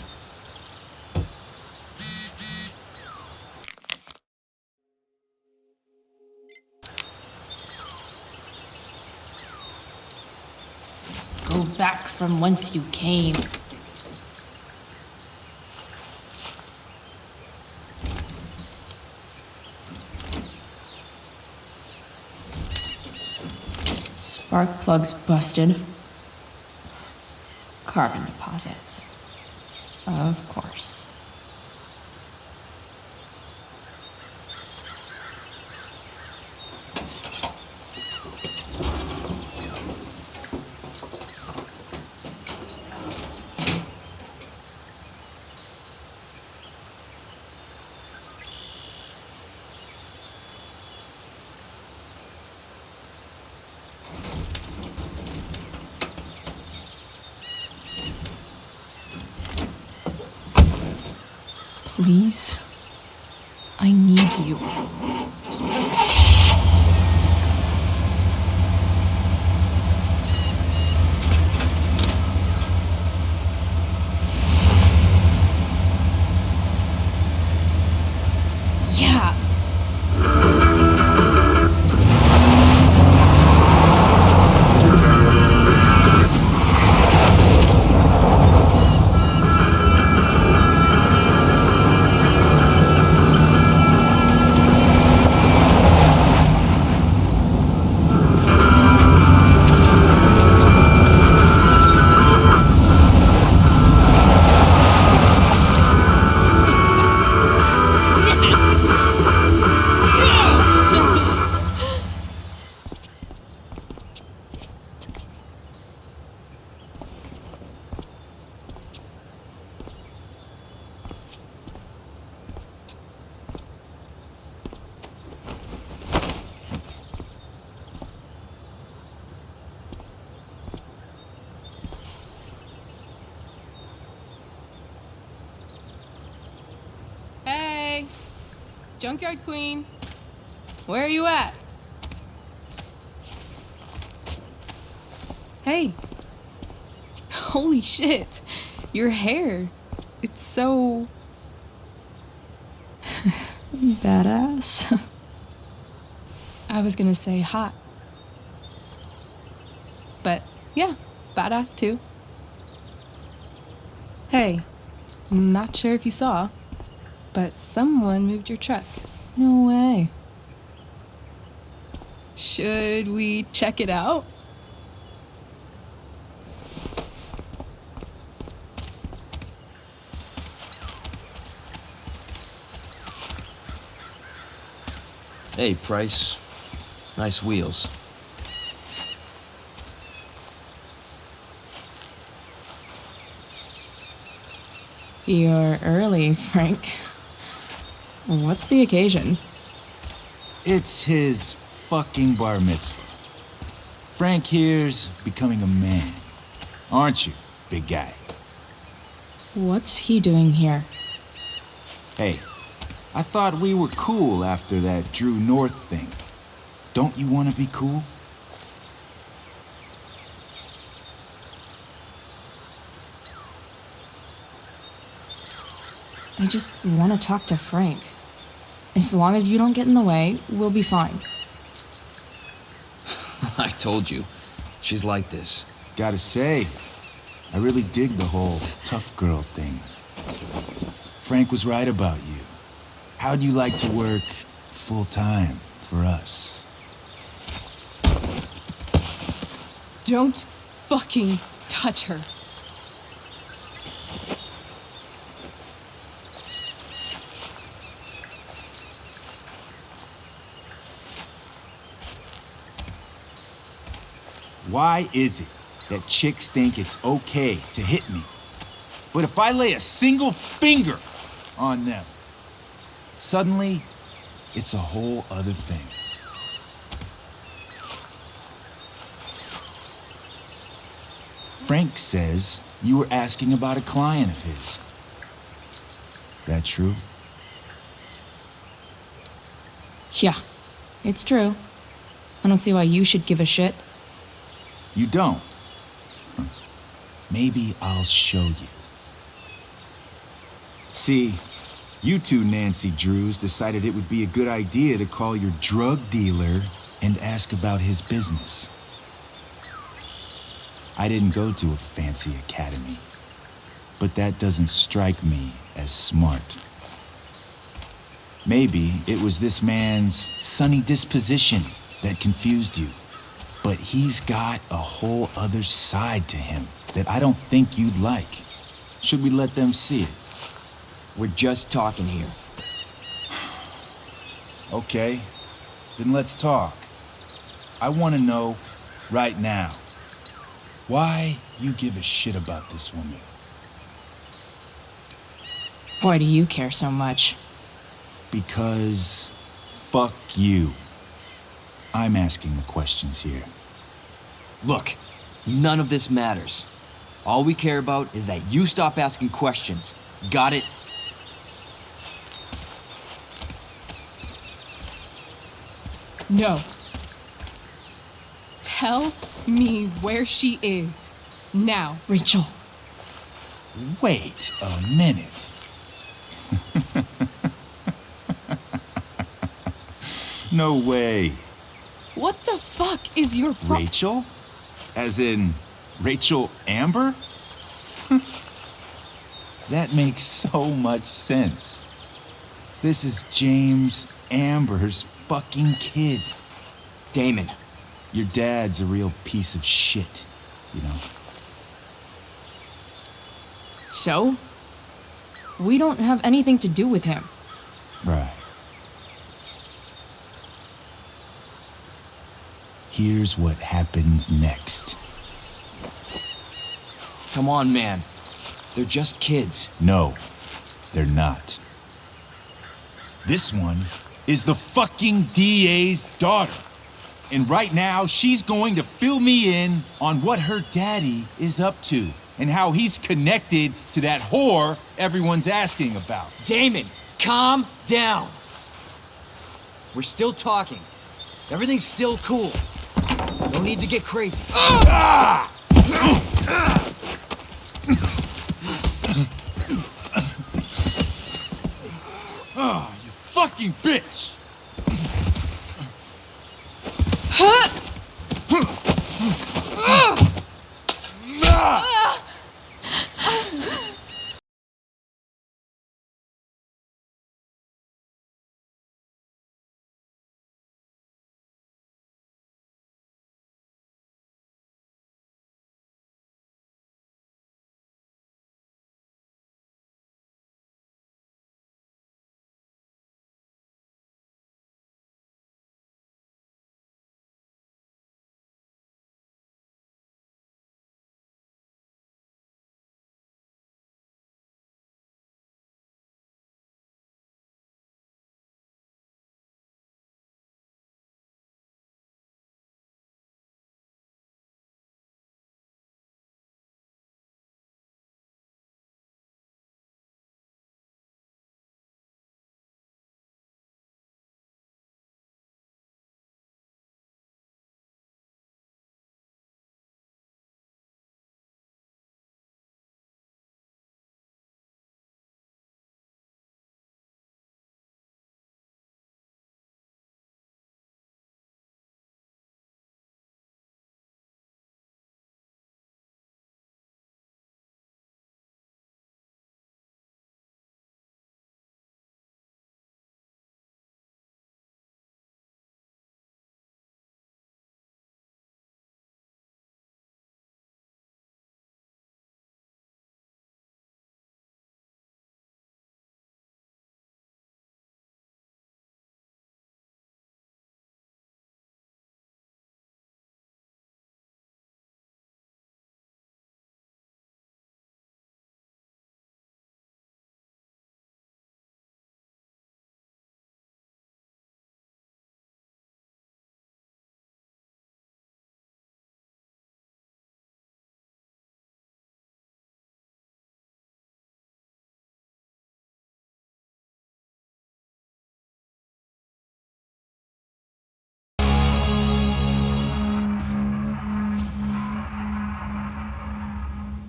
S2: Go back from whence you came. Spark plugs busted. Carbon deposits. Of course. Please, I need you. Yeah.
S1: Junkyard Queen, where are you at? Hey. Holy shit. Your hair. It's so...
S2: Badass.
S1: I was gonna say hot. But yeah, badass too. Hey, not sure if you saw, but someone moved your truck.
S2: No way.
S1: Should we check it out?
S5: Hey, Price. Nice wheels.
S2: You're early, Frank. What's the occasion?
S3: It's his fucking bar mitzvah. Frank here's becoming a man. Aren't you, big guy?
S2: What's he doing here?
S3: Hey, I thought we were cool after that Drew North thing. Don't you want to be cool?
S2: I just want to talk to Frank. As long as you don't get in the way, we'll be fine.
S5: I told you. She's like this.
S3: Gotta say, I really dig the whole tough girl thing. Frank was right about you. How'd you like to work full time for us?
S1: Don't fucking touch her.
S3: Why is it that chicks think it's okay to hit me? But if I lay a single finger on them, suddenly it's a whole other thing. Frank says you were asking about a client of his. That true?
S2: Yeah, it's true. I don't see why you should give a shit.
S3: You don't? Maybe I'll show you. See, you two Nancy Drews decided it would be a good idea to call your drug dealer and ask about his business. I didn't go to a fancy academy, but that doesn't strike me as smart. Maybe it was this man's sunny disposition that confused you. But he's got a whole other side to him that I don't think you'd like. Should we let them see it?
S5: We're just talking here.
S3: Okay, then let's talk. I want to know right now why you give a shit about this woman.
S2: Why do you care so much?
S3: Because fuck you. I'm asking the questions here.
S5: Look, none of this matters. All we care about is that you stop asking questions. Got it?
S1: No. Tell me where she is. Now.
S2: Rachel.
S3: Wait a minute. No way.
S1: What the fuck is your
S3: Rachel? As in, Rachel Amber? That makes so much sense. This is James Amber's fucking kid.
S5: Damon.
S3: Your dad's a real piece of shit, you know?
S2: So? We don't have anything to do with him.
S3: Right. Here's what happens next.
S5: Come on, man. They're just kids.
S3: No, they're not. This one is the fucking DA's daughter. And right now, she's going to fill me in on what her daddy is up to and how he's connected to that whore everyone's asking about.
S5: Damon, calm down. We're still talking. Everything's still cool. No need to get crazy.
S3: Oh, you fucking bitch!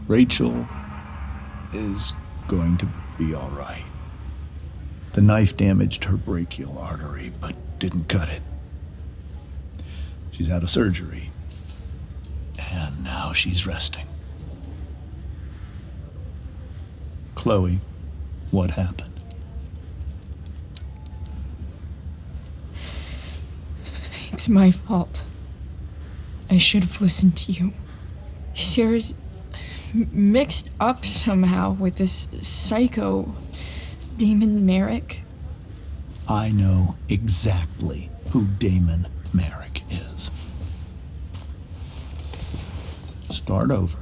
S6: Rachel is going to be all right. The knife damaged her brachial artery, but didn't cut it. She's out of surgery, and now she's resting. Chloe, what happened?
S2: It's my fault. I should have listened to you. Sarah's mixed up somehow with this psycho Damon Merrick.
S6: I know exactly who Damon Merrick is. Start over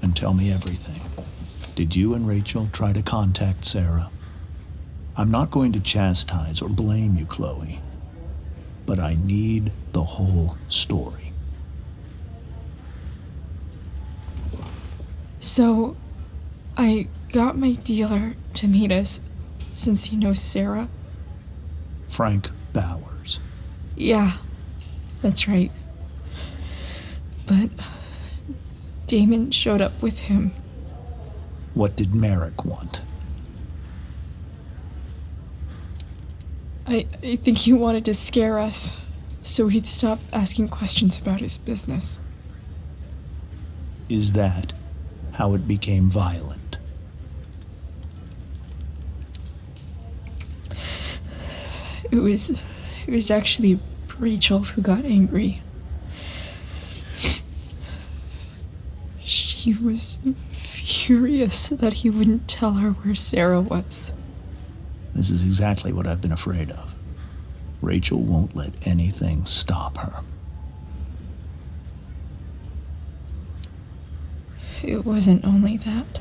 S6: and tell me everything. Did you and Rachel try to contact Sarah? I'm not going to chastise or blame you, Chloe, but I need the whole story.
S2: So, I got my dealer to meet us, since he knows Sarah.
S6: Frank Bowers.
S2: Yeah, that's right. But Damon showed up with him.
S6: What did Merrick want?
S2: I think he wanted to scare us, so he'd stop asking questions about his business.
S6: Is that how it became violent?
S2: It was actually Rachel who got angry. She was furious that he wouldn't tell her where Sarah was.
S6: This is exactly what I've been afraid of. Rachel won't let anything stop her.
S2: It wasn't only that.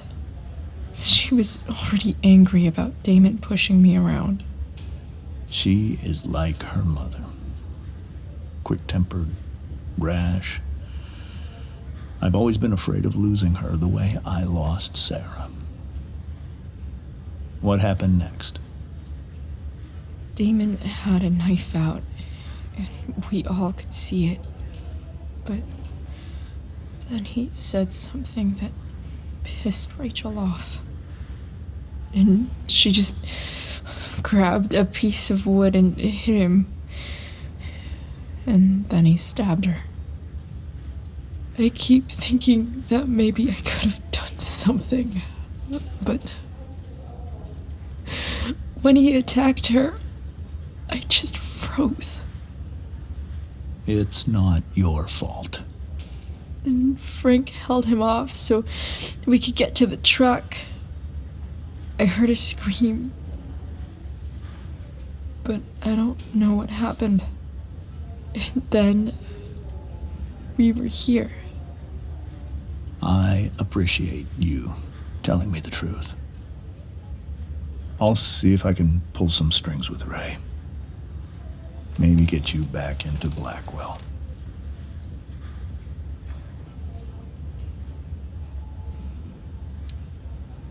S2: She was already angry about Damon pushing me around.
S6: She is like her mother. Quick-tempered, rash. I've always been afraid of losing her the way I lost Sarah. What happened next?
S2: Damon had a knife out, and we all could see it. But then he said something that pissed Rachel off. And she just grabbed a piece of wood and hit him. And then he stabbed her. I keep thinking that maybe I could have done something, but when he attacked her, I just froze.
S6: It's not your fault.
S2: And Frank held him off so we could get to the truck. I heard a scream, but I don't know what happened. And then we were here.
S6: I appreciate you telling me the truth. I'll see if I can pull some strings with Ray. Maybe get you back into Blackwell.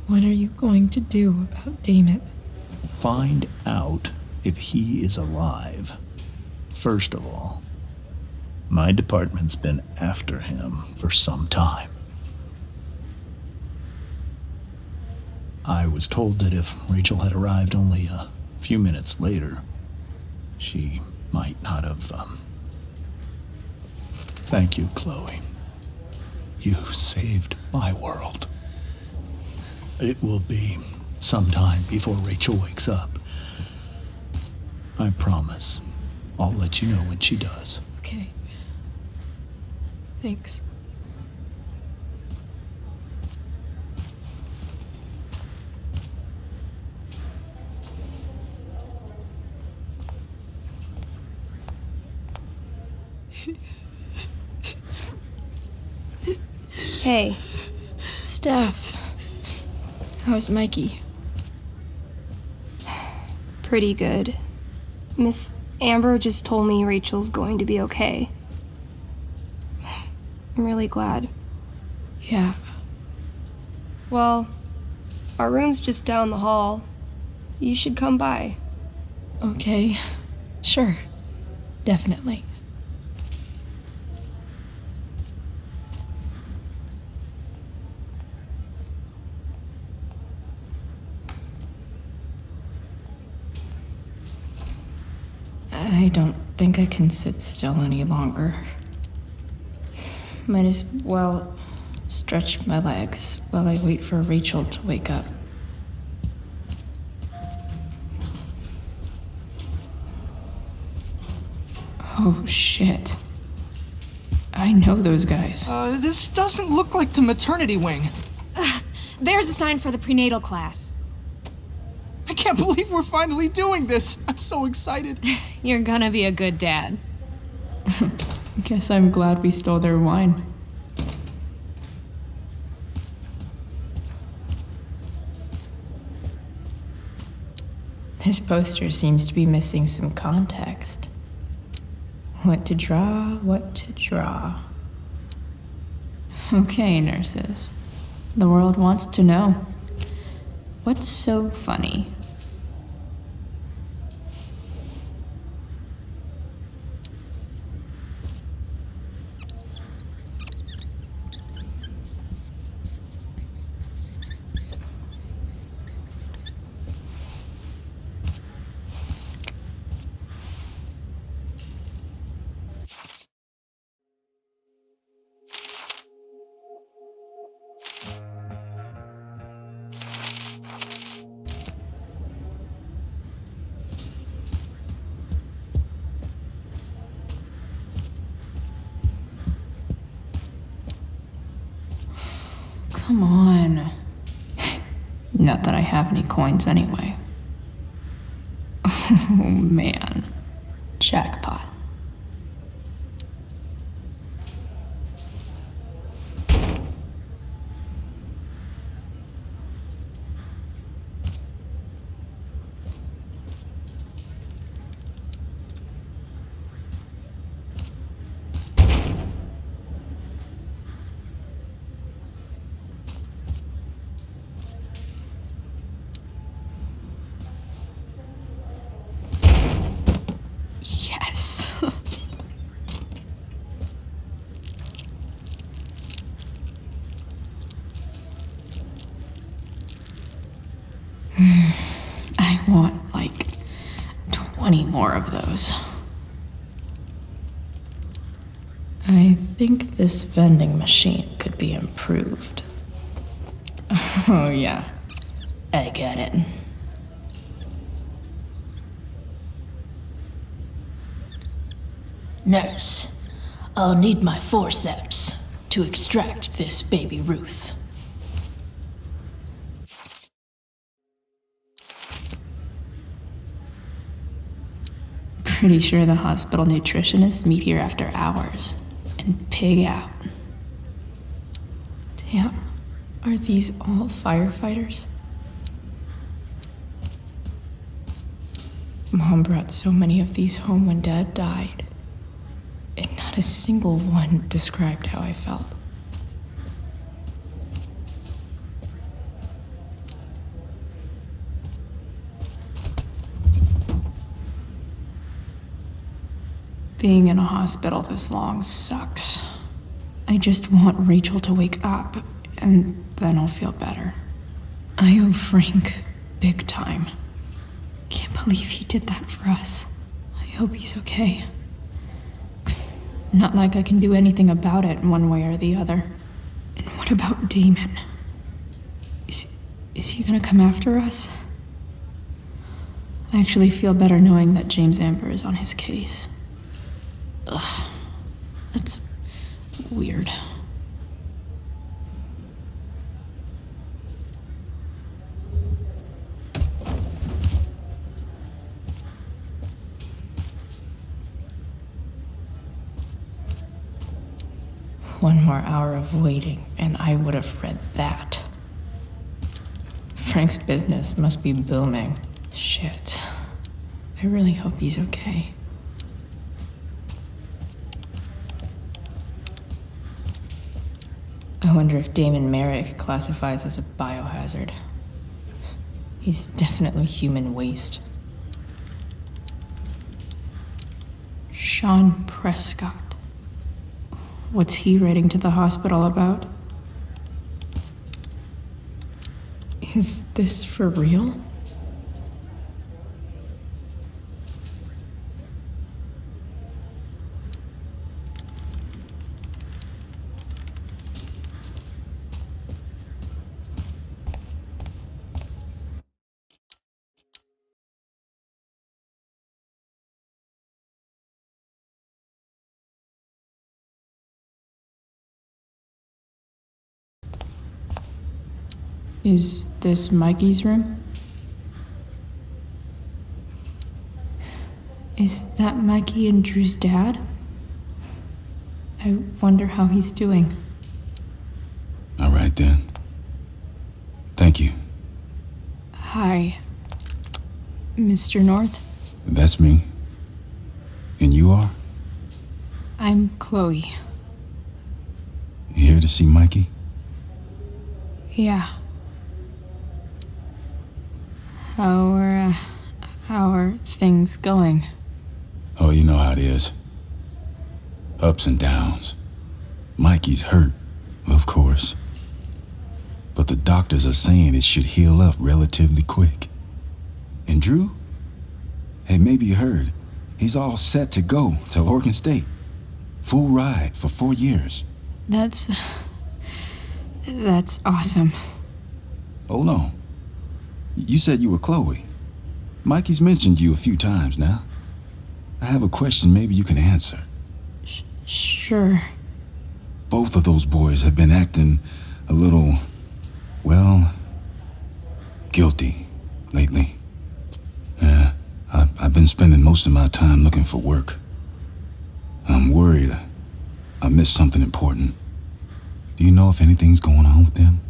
S2: What are you going to do about Damon?
S6: Find out if he is alive. First of all, my department's been after him for some time. I was told that if Rachel had arrived only a few minutes later, she might not have, Thank you, Chloe. You saved my world. It will be some time before Rachel wakes up. I promise. I'll let you know when she does.
S2: Okay. Thanks.
S17: Hey.
S2: Steph. How's Mikey?
S17: Pretty good. Miss Amber just told me Rachel's going to be okay. I'm really glad.
S2: Yeah.
S17: Well, our room's just down the hall. You should come by.
S2: Okay. Sure. Definitely. I don't think I can sit still any longer. Might as well stretch my legs while I wait for Rachel to wake up. Oh, shit. I know those guys.
S18: This doesn't look like the maternity wing.
S1: There's a sign for the prenatal class.
S18: I can't believe we're finally doing this. I'm so excited.
S1: You're gonna be a good dad.
S2: Guess I'm glad we stole their wine. This poster seems to be missing some context. What to draw, what to draw. Okay, nurses. The world wants to know. What's so funny? Come on. Not that I have any coins anyway. Oh man. Jackpot. want like 20 more of those. I think this vending machine could be improved. Oh yeah, I get it.
S19: Nurse, I'll need my forceps to extract this baby Ruth.
S2: Pretty sure the hospital nutritionists meet here after hours and pig out. Damn, are these all firefighters? Mom brought so many of these home when Dad died, and not a single one described how I felt. Being in a hospital this long sucks. I just want Rachel to wake up, and then I'll feel better. I owe Frank big time. Can't believe he did that for us. I hope he's okay. Not like I can do anything about it one way or the other. And what about Damon? Is he gonna come after us? I actually feel better knowing that James Amber is on his case. Ugh, that's weird. One more hour of waiting, and I would have read that. Frank's business must be booming. Shit. I really hope he's okay. I wonder if Damon Merrick classifies as a biohazard. He's definitely human waste. Sean Prescott. What's he writing to the hospital about? Is this for real? Is this Mikey's room? Is that Mikey and Drew's dad? I wonder how he's doing.
S4: All right then. Thank you.
S2: Hi, Mr. North.
S4: That's me. And you are?
S2: I'm Chloe.
S4: You here to see Mikey?
S2: Yeah. How are things going?
S4: Oh, you know how it is. Ups and downs. Mikey's hurt, of course. But the doctors are saying it should heal up relatively quick. And Drew? Hey, maybe you heard. He's all set to go to Oregon State. Full ride for 4 years.
S2: That's awesome.
S4: Oh, no. You said you were Chloe. Mikey's mentioned you a few times now. I have a question maybe you can answer.
S2: Sure.
S4: Both of those boys have been acting a little, well, guilty lately. Yeah, I've been spending most of my time looking for work. I'm worried I missed something important. Do you know if anything's going on with them?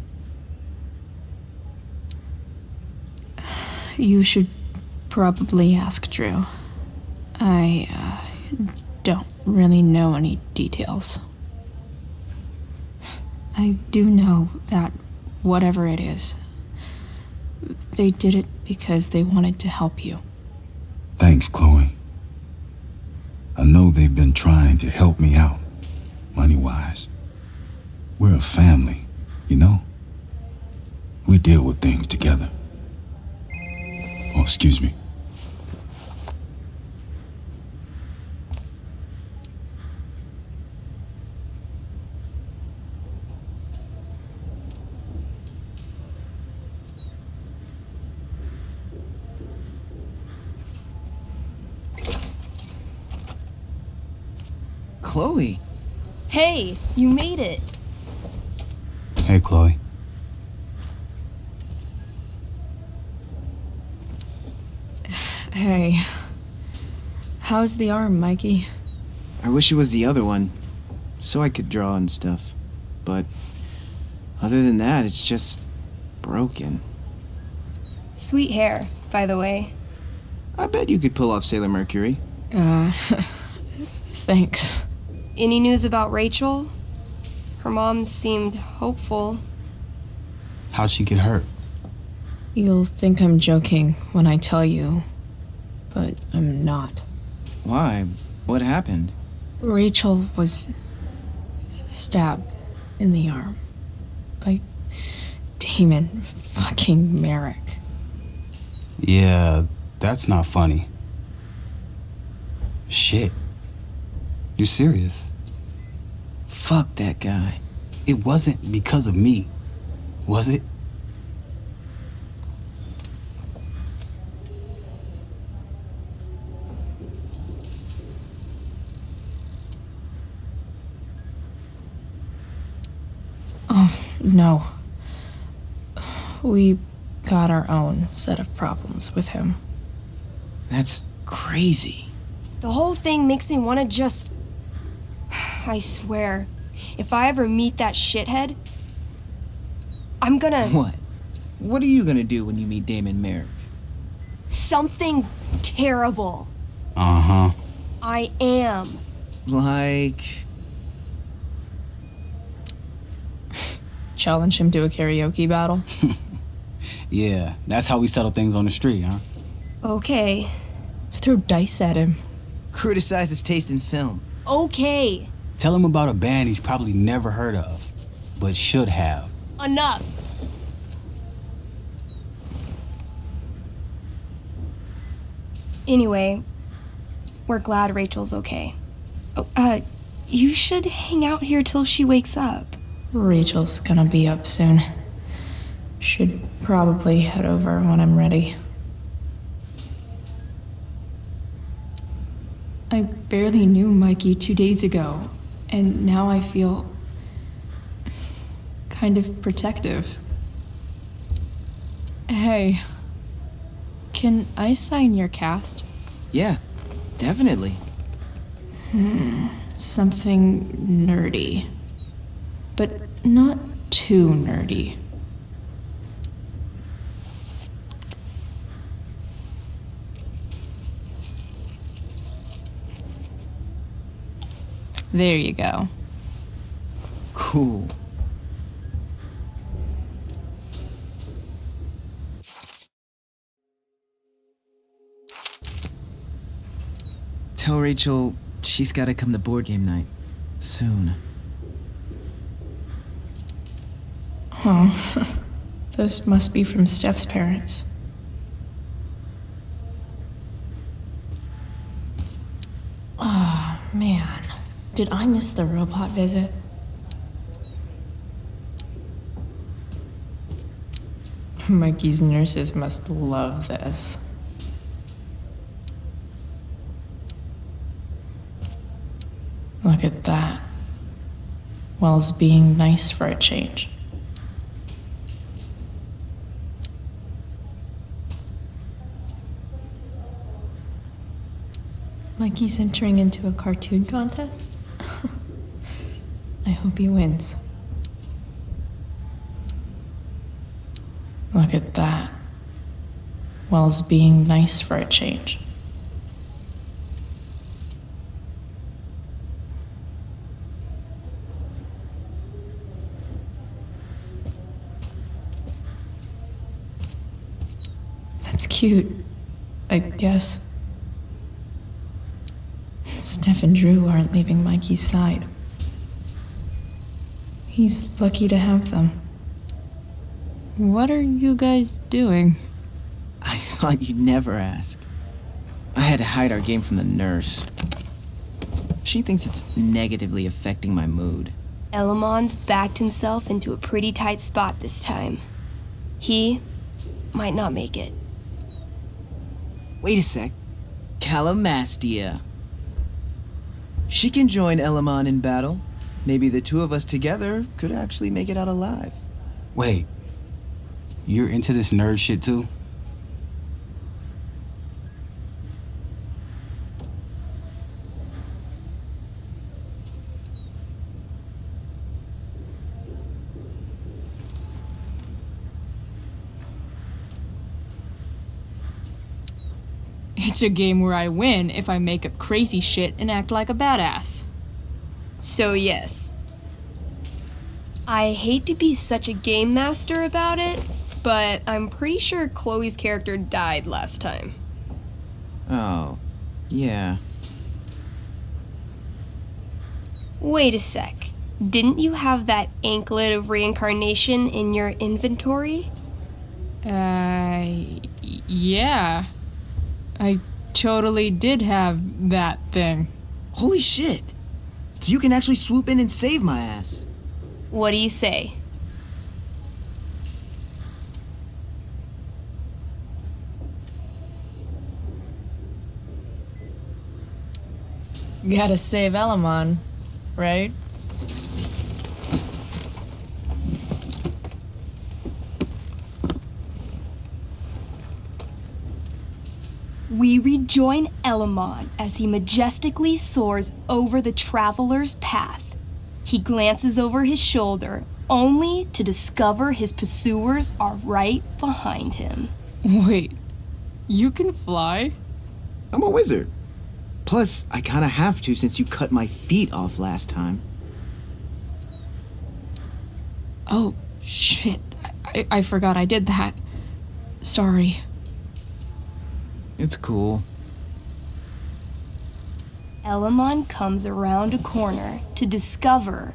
S2: You should probably ask Drew. I don't really know any details. I do know that whatever it is, they did it because they wanted to help you.
S4: Thanks, Chloe. I know they've been trying to help me out, money-wise. We're a family, you know? We deal with things together. Oh, excuse me.
S20: Chloe.
S17: Hey, you made it.
S4: Hey, Chloe.
S2: Hey. How's the arm, Mikey?
S20: I wish it was the other one, so I could draw and stuff. But other than that, it's just broken.
S17: Sweet hair, by the way.
S20: I bet you could pull off Sailor Mercury.
S2: Thanks.
S17: Any news about Rachel? Her mom seemed hopeful.
S4: How'd she get hurt?
S2: You'll think I'm joking when I tell you, but I'm not.
S20: Why? What happened?
S2: Rachel was stabbed in the arm by Damon fucking Merrick.
S4: Yeah, that's not funny. Shit. You serious?
S20: Fuck that guy.
S4: It wasn't because of me, was it?
S2: Oh, no. We got our own set of problems with him.
S20: That's crazy.
S17: The whole thing makes me want to just... I swear, if I ever meet that shithead, I'm gonna...
S20: What? What are you gonna do when you meet Damon Merrick?
S17: Something terrible.
S4: Uh-huh.
S17: I am.
S20: Like...
S2: Challenge him to a karaoke battle?
S4: Yeah, that's how we settle things on the street, huh?
S17: Okay.
S2: Throw dice at him.
S20: Criticize his taste in film.
S17: Okay.
S4: Tell him about a band he's probably never heard of, but should have.
S17: Enough. Anyway, we're glad Rachel's okay. Oh, you should hang out here till she wakes up.
S2: Rachel's gonna be up soon. Should probably head over when I'm ready. I barely knew Mikey 2 days ago, and now I feel kind of protective. Hey, can I sign your cast?
S20: Yeah, definitely.
S2: Something nerdy, but not too nerdy. There you go.
S20: Cool. Tell Rachel she's gotta come to board game night. Soon.
S2: Oh, those must be from Steph's parents. Oh, man. Did I miss the robot visit? Mikey's nurses must love this. Look at that. Wells being nice for a change. Mikey's entering into a cartoon contest? I hope he wins. Look at that. Wells being nice for a change. That's cute, I guess. Steph and Drew aren't leaving Mikey's side. He's lucky to have them. What are you guys doing?
S20: I thought you'd never ask. I had to hide our game from the nurse. She thinks it's negatively affecting my mood.
S17: Elamon's backed himself into a pretty tight spot this time. He might not make it.
S20: Wait a sec. Calamastia. She can join Elamon in battle. Maybe the two of us together could actually make it out alive.
S21: Wait, you're into this nerd shit too?
S1: It's a game where I win if I make up crazy shit and act like a badass.
S17: So yes. I hate to be such a game master about it, but I'm pretty sure Chloe's character died last time.
S20: Oh, yeah.
S17: Wait a sec. Didn't you have that anklet of reincarnation in your inventory?
S1: Yeah. I totally did have that thing.
S20: Holy shit! So you can actually swoop in and save my ass.
S17: What do you say?
S2: Gotta save Elamon, right?
S17: We rejoin Elamon as he majestically soars over the traveler's path. He glances over his shoulder, only to discover his pursuers are right behind him.
S1: Wait, you can fly?
S20: I'm a wizard. Plus, I kinda have to since you cut my feet off last time.
S1: Oh, shit. I forgot I did that. Sorry.
S20: It's cool.
S17: Elamon comes around a corner to discover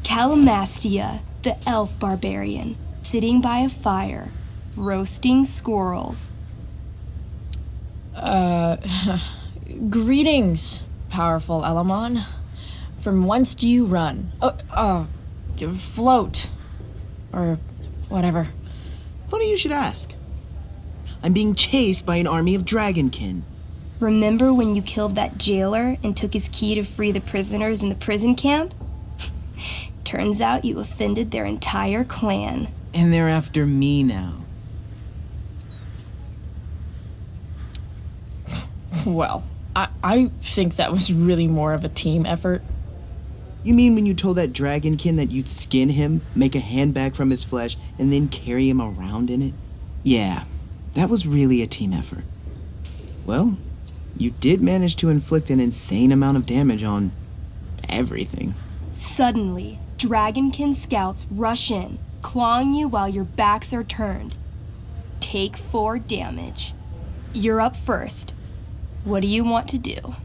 S17: Calamastia, the elf barbarian, sitting by a fire, roasting squirrels.
S2: Greetings, powerful Elamon. From whence do you run? Float. Or whatever.
S20: Funny you should ask. I'm being chased by an army of dragonkin.
S17: Remember when you killed that jailer and took his key to free the prisoners in the prison camp? Turns out you offended their entire clan.
S20: And they're after me now.
S2: Well, I think that was really more of a team effort.
S20: You mean when you told that dragonkin that you'd skin him, make a handbag from his flesh, and then carry him around in it? Yeah, that was really a team effort. Well, you did manage to inflict an insane amount of damage on everything.
S17: Suddenly, dragonkin scouts rush in, clawing you while your backs are turned. Take 4 damage. You're up first. What do you want to do?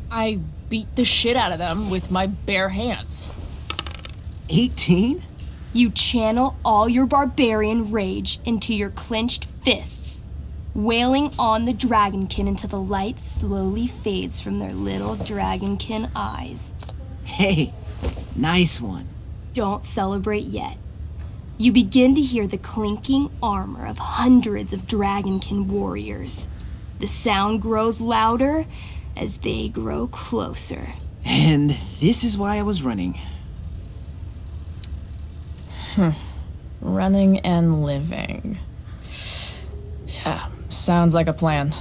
S2: I beat the shit out of them with my bare hands.
S20: 18?
S17: You channel all your barbarian rage into your clenched fists, wailing on the dragonkin until the light slowly fades from their little dragonkin eyes.
S20: Hey, nice one.
S17: Don't celebrate yet. You begin to hear the clinking armor of hundreds of dragonkin warriors. The sound grows louder as they grow closer.
S20: And this is why I was running.
S2: Running and living. Yeah, sounds like a plan.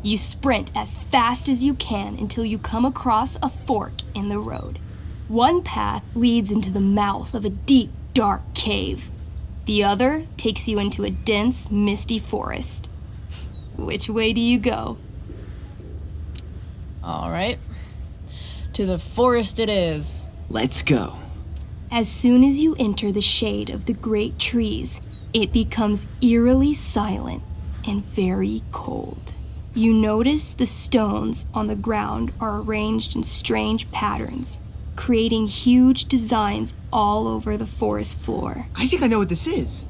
S17: You sprint as fast as you can until you come across a fork in the road. One path leads into the mouth of a deep, dark cave. The other takes you into a dense, misty forest. Which way do you go?
S2: All right. To the forest it is.
S20: Let's go.
S17: As soon as you enter the shade of the great trees, it becomes eerily silent and very cold. You notice the stones on the ground are arranged in strange patterns, creating huge designs all over the forest floor.
S20: I think I know what this is.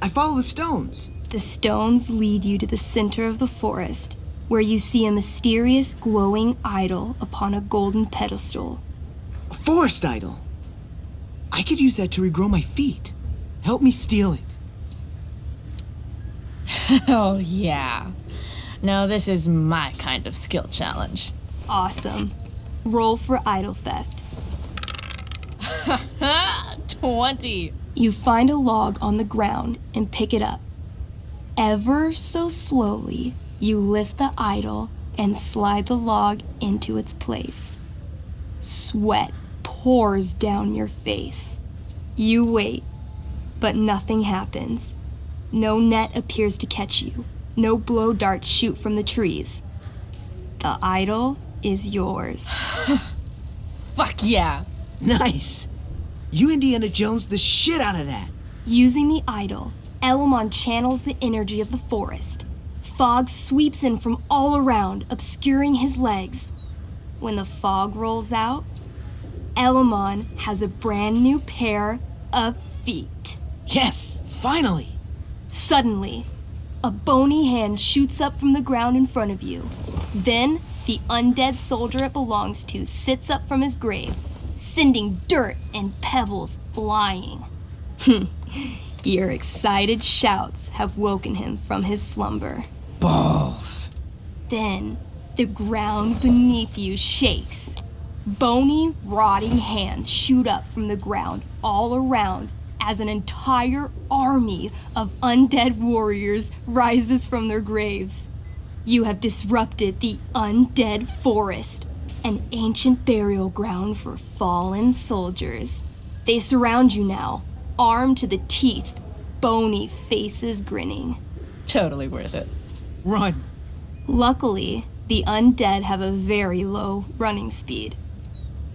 S20: I follow the stones.
S17: The stones lead you to the center of the forest, where you see a mysterious glowing idol upon a golden pedestal.
S20: A forest idol. I could use that to regrow my feet. Help me steal it.
S1: Oh, yeah. Now this is my kind of skill challenge.
S17: Awesome. Roll for idol theft.
S1: 20.
S17: You find a log on the ground and pick it up. Ever so slowly, you lift the idol and slide the log into its place. Sweat pours down your face. You wait, but nothing happens. No net appears to catch you. No blow darts shoot from the trees. The idol is yours.
S1: Fuck yeah.
S20: Nice. You Indiana Jones the shit out of that.
S17: Using the idol, Elamon channels the energy of the forest. Fog sweeps in from all around, obscuring his legs. When the fog rolls out, Elamon has a brand new pair of feet.
S20: Yes, finally.
S17: Suddenly, a bony hand shoots up from the ground in front of you. Then, the undead soldier it belongs to sits up from his grave, sending dirt and pebbles flying. Your excited shouts have woken him from his slumber.
S20: Balls.
S17: Then, the ground beneath you shakes. Bony, rotting hands shoot up from the ground all around as an entire army of undead warriors rises from their graves. You have disrupted the undead forest, an ancient burial ground for fallen soldiers. They surround you now, armed to the teeth, bony faces grinning.
S1: Totally worth it.
S20: Run.
S17: Luckily, the undead have a very low running speed.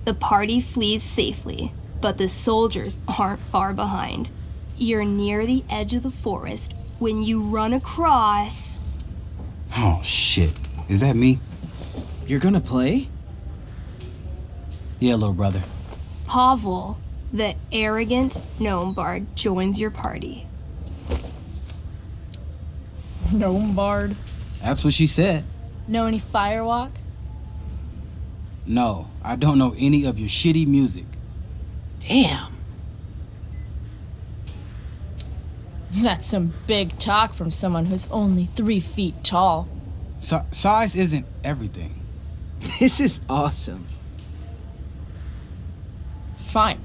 S17: The party flees safely, but the soldiers aren't far behind. You're near the edge of the forest when you run across...
S21: Oh, shit. Is that me?
S20: You're gonna play?
S21: Yeah, little brother.
S17: Pavel, the arrogant gnome bard, joins your party.
S1: Gnome bard?
S21: That's what she said.
S1: Know any firewalk?
S21: No, I don't know any of your shitty music.
S20: Damn.
S1: That's some big talk from someone who's only 3 feet tall.
S21: Size isn't everything.
S20: This is awesome.
S1: Fine,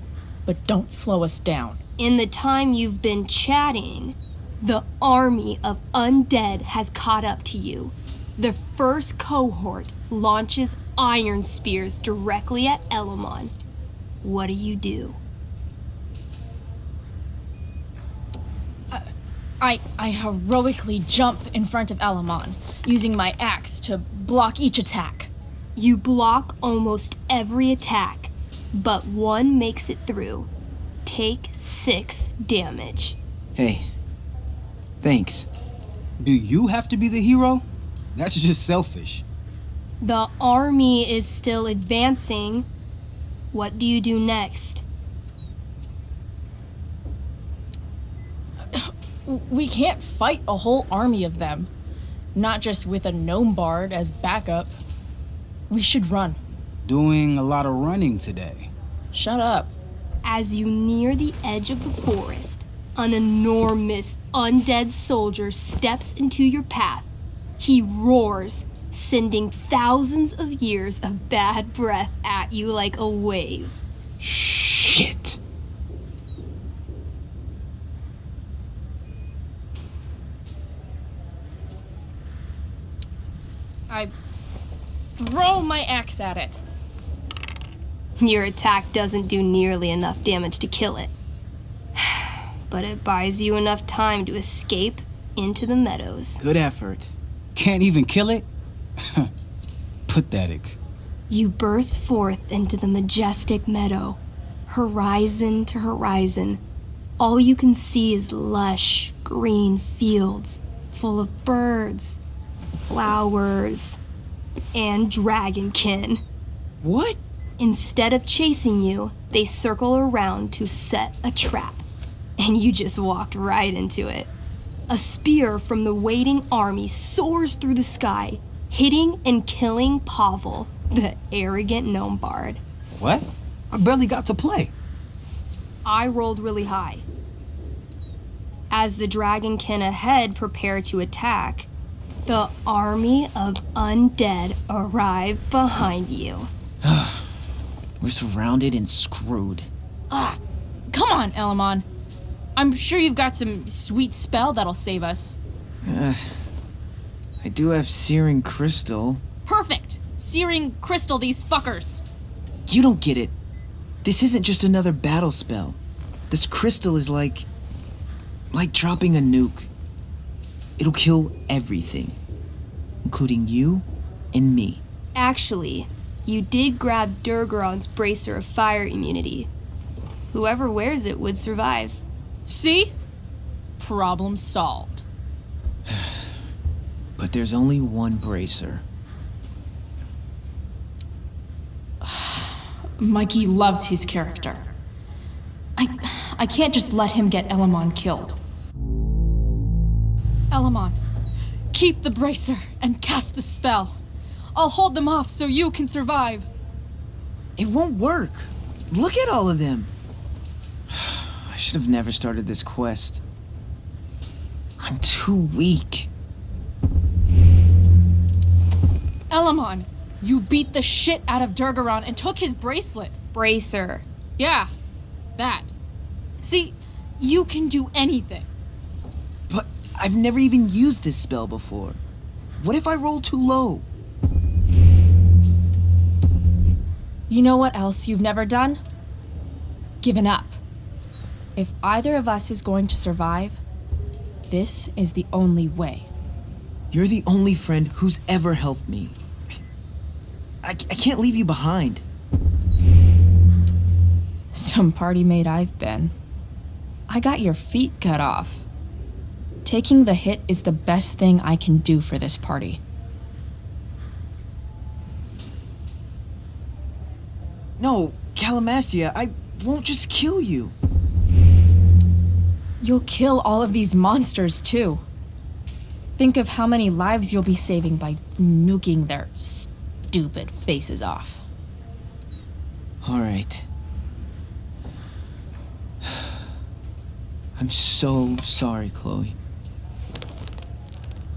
S1: but don't slow us down.
S17: In the time you've been chatting, the army of undead has caught up to you. The first cohort launches iron spears directly at Elamon. What do?
S1: I heroically jump in front of Elamon, using my axe to block each attack.
S17: You block almost every attack, but one makes it through. Take 6 damage.
S20: Hey, thanks.
S21: Do you have to be the hero? That's just selfish.
S17: The army is still advancing. What do you do next?
S1: We can't fight a whole army of them. Not just with a gnome bard as backup. We should run.
S21: Doing a lot of running today.
S1: Shut up.
S17: As you near the edge of the forest, an enormous undead soldier steps into your path. He roars, sending thousands of years of bad breath at you like a wave.
S20: Shit.
S1: I throw my axe at it.
S17: Your attack doesn't do nearly enough damage to kill it. But it buys you enough time to escape into the meadows.
S20: Good effort.
S21: Can't even kill it? Pathetic.
S17: You burst forth into the majestic meadow, horizon to horizon. All you can see is lush, green fields full of birds, flowers, and dragonkin.
S20: What?
S17: Instead of chasing you, they circle around to set a trap. and you just walked right into it. A spear from the waiting army soars through the sky, hitting and killing Pavel, the arrogant gnome bard.
S21: What? I barely got to play.
S17: I rolled really high. As the dragonkin ahead prepared to attack, the army of undead arrived behind you.
S20: We're surrounded and screwed.
S1: Come on, Elamon. I'm sure you've got some sweet spell that'll save us.
S20: I do have Searing Crystal.
S1: Perfect! Searing crystal these fuckers.
S20: You don't get it. This isn't just another battle spell. This crystal is like dropping a nuke. It'll kill everything, including you and me.
S17: Actually, you did grab Durgaron's bracer of fire immunity. Whoever wears it would survive.
S1: See? Problem solved.
S20: But there's only one bracer.
S2: Mikey loves his character. I can't just let him get Elamon killed.
S1: Elamon, keep the bracer and cast the spell. I'll hold them off so you can survive.
S20: It won't work. Look at all of them. I should have never started this quest. I'm too weak.
S1: Elamon, you beat the shit out of Durgaron and took his bracelet.
S17: Bracer.
S1: Yeah, that. See, you can do anything.
S20: But I've never even used this spell before. What if I roll too low?
S2: You know what else you've never done? Given up. If either of us is going to survive, this is the only way.
S20: You're the only friend who's ever helped me. I can't leave you behind.
S2: Some party mate I've been. I got your feet cut off. Taking the hit is the best thing I can do for this party.
S20: No, Calamastia, I won't just kill you.
S2: You'll kill all of these monsters, too. Think of how many lives you'll be saving by nuking their stupid faces off.
S20: All right. I'm so sorry, Chloe.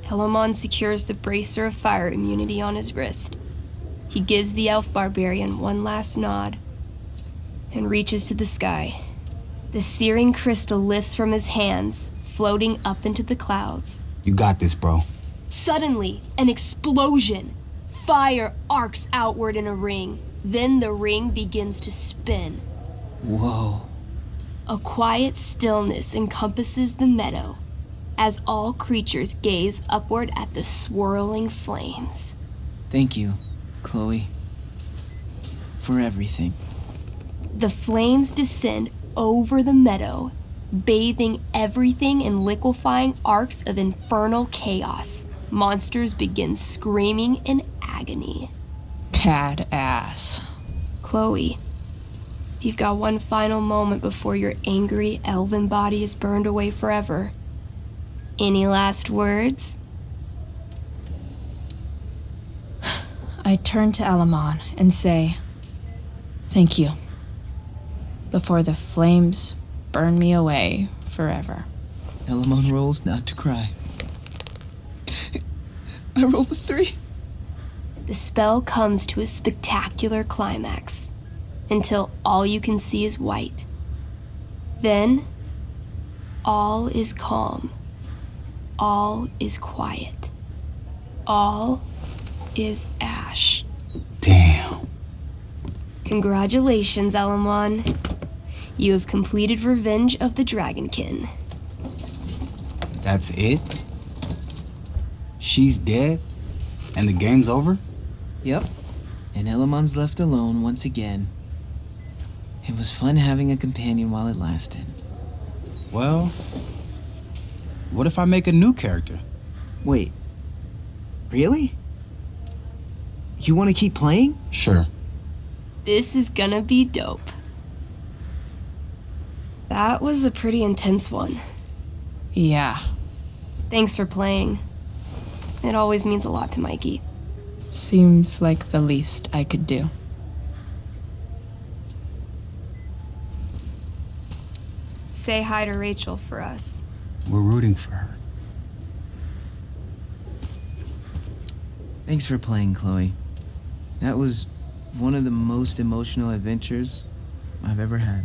S17: Elamon secures the bracer of fire immunity on his wrist. He gives the elf barbarian one last nod and reaches to the sky. The searing crystal lifts from his hands, floating up into the clouds.
S21: You got this, bro.
S17: Suddenly, an explosion. Fire arcs outward in a ring. Then the ring begins to spin.
S20: Whoa.
S17: A quiet stillness encompasses the meadow as all creatures gaze upward at the swirling flames.
S20: Thank you, Chloe, for everything.
S17: The flames descend over the meadow, bathing everything in liquefying arcs of infernal chaos. Monsters begin screaming in agony.
S2: Badass.
S17: Chloe, you've got one final moment before your angry elven body is burned away forever. Any last words?
S2: I turn to Elamon and say, thank you. Before the flames burn me away forever.
S20: Elamon rolls not to cry. I rolled a 3.
S17: The spell comes to a spectacular climax until all you can see is white. Then, all is calm. All is quiet. All is ash.
S21: Damn.
S17: Congratulations, Elamon. You have completed Revenge of the Dragonkin.
S21: That's it? She's dead? And the game's over?
S20: Yep. And Elamon's left alone once again. It was fun having a companion while it lasted.
S21: Well, what if I make a new character?
S20: Wait. Really? You want to keep playing?
S21: Sure.
S17: This is gonna be dope. That was a pretty intense one.
S2: Yeah.
S17: Thanks for playing. It always means a lot to Mikey.
S2: Seems like the least I could do.
S17: Say hi to Rachel for us.
S21: We're rooting for her.
S20: Thanks for playing, Chloe. That was one of the most emotional adventures I've ever had.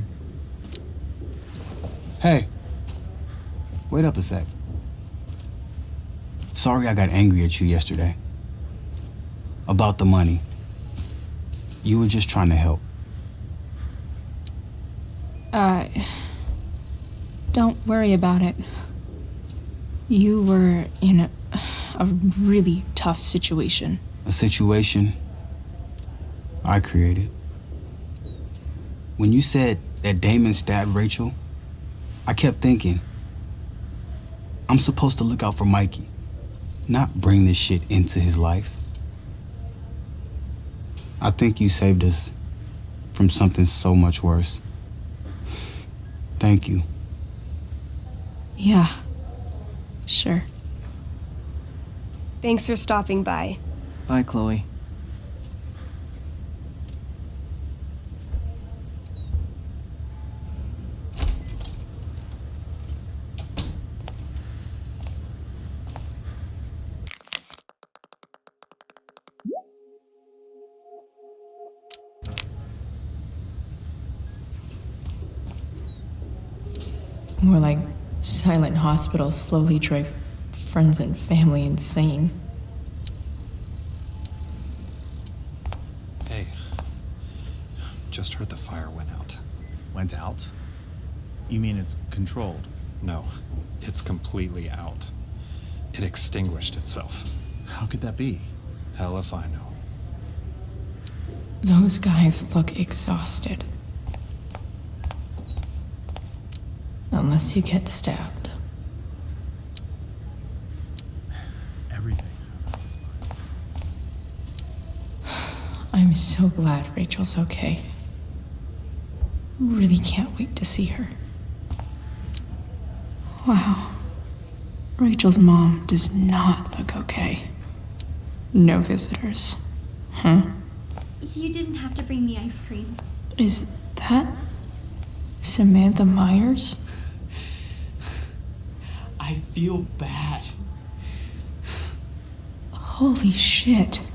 S21: Hey, wait up a sec. Sorry I got angry at you yesterday. About the money. You were just trying to help.
S2: Don't worry about it. You were in a really tough situation.
S21: A situation I created. When you said that Damon stabbed Rachel, I kept thinking, I'm supposed to look out for Mikey, not bring this shit into his life. I think you saved us from something so much worse. Thank you.
S2: Yeah, sure.
S17: Thanks for stopping by.
S20: Bye, Chloe.
S2: More like silent hospitals slowly drive friends and family insane.
S7: Hey, just heard the fire went out.
S6: Went out? You mean it's controlled?
S7: No, it's completely out. It extinguished itself.
S6: How could that be?
S7: Hell if I know.
S2: Those guys look exhausted. Unless you get stabbed.
S6: Everything.
S2: I'm so glad Rachel's okay. Really can't wait to see her. Wow. Rachel's mom does not look okay. No visitors. Huh?
S22: You didn't have to bring me ice cream.
S2: Is that Samantha Myers?
S23: I feel bad.
S2: Holy shit.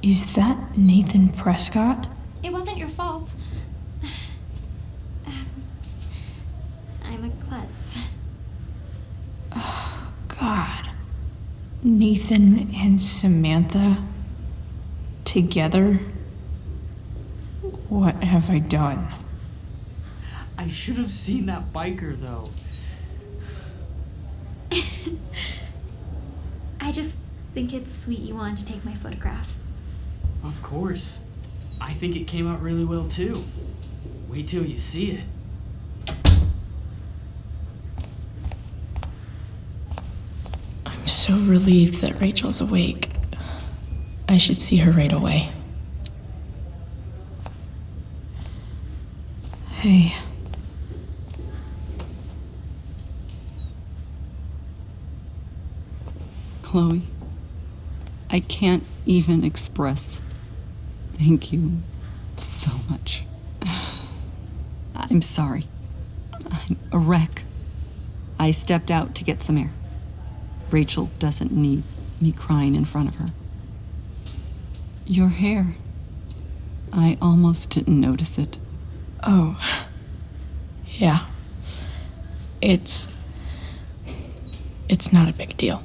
S2: Is that Nathan Prescott?
S22: It wasn't your fault. I'm a klutz.
S2: Oh, God. Nathan and Samantha together? What have I done?
S23: I should have seen that biker, though.
S22: I just think it's sweet you wanted to take my photograph.
S23: Of course. I think it came out really well, too. Wait till you see it.
S2: I'm so relieved that Rachel's awake. I should see her right away. Hey.
S9: Chloe, I can't even express thank you so much. I'm sorry. I'm a wreck. I stepped out to get some air. Rachel doesn't need me crying in front of her. Your hair. I almost didn't notice it.
S2: Oh. Yeah. It's not a big deal.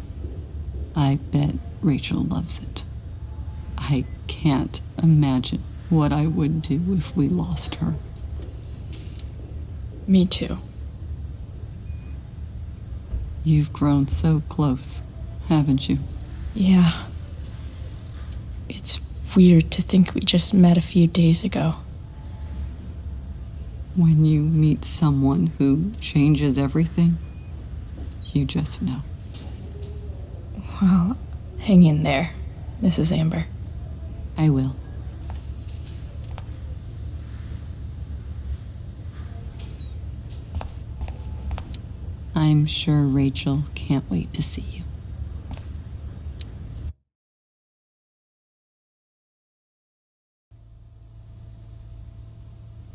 S9: I bet Rachel loves it. I can't imagine what I would do if we lost her.
S2: Me too.
S9: You've grown so close, haven't you?
S2: Yeah. It's weird to think we just met a few days ago.
S9: When you meet someone who changes everything, you just know.
S2: Well, hang in there, Mrs. Amber.
S9: I will. I'm sure Rachel can't wait to see you.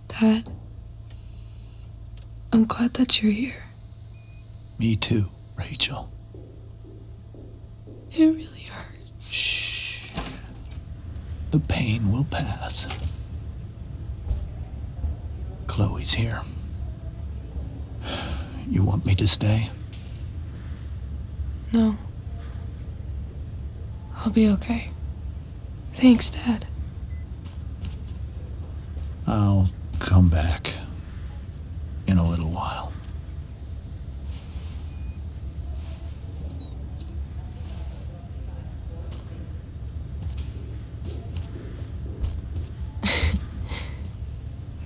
S2: Dad, I'm glad that you're here.
S6: Me too, Rachel.
S2: It really hurts.
S6: Shh. The pain will pass. Chloe's here. You want me to stay?
S2: No. I'll be okay. Thanks, Dad.
S6: I'll come back in a little while.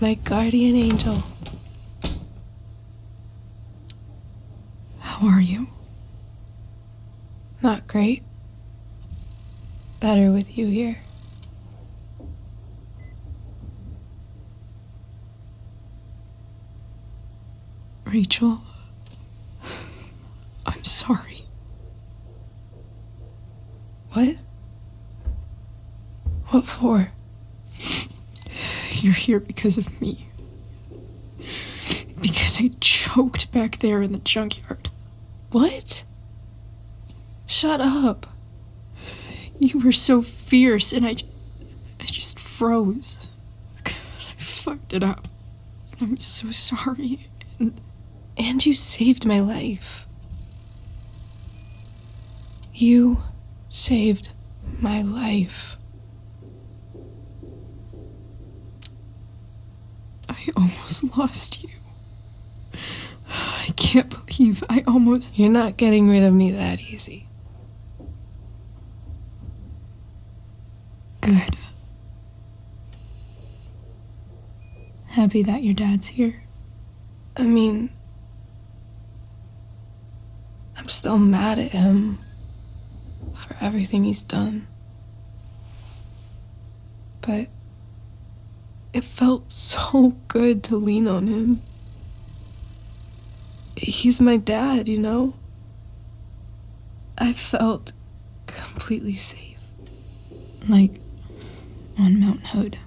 S2: My guardian angel. How are you? Not great. Better with you here. Rachel, I'm sorry. What? What for?
S1: You're here because of me. Because I choked back there in the junkyard.
S2: What? Shut up.
S1: You were so fierce and I just froze. God, I fucked it up. I'm so sorry.
S2: And you saved my life. You saved my life.
S1: I almost lost you. I can't believe I almost...
S2: You're not getting rid of me that easy.
S1: Good. Happy that your dad's here.
S2: I mean, I'm still mad at him for everything he's done. But it felt so good to lean on him. He's my dad, you know? I felt completely safe.
S1: Like on Mount Hood.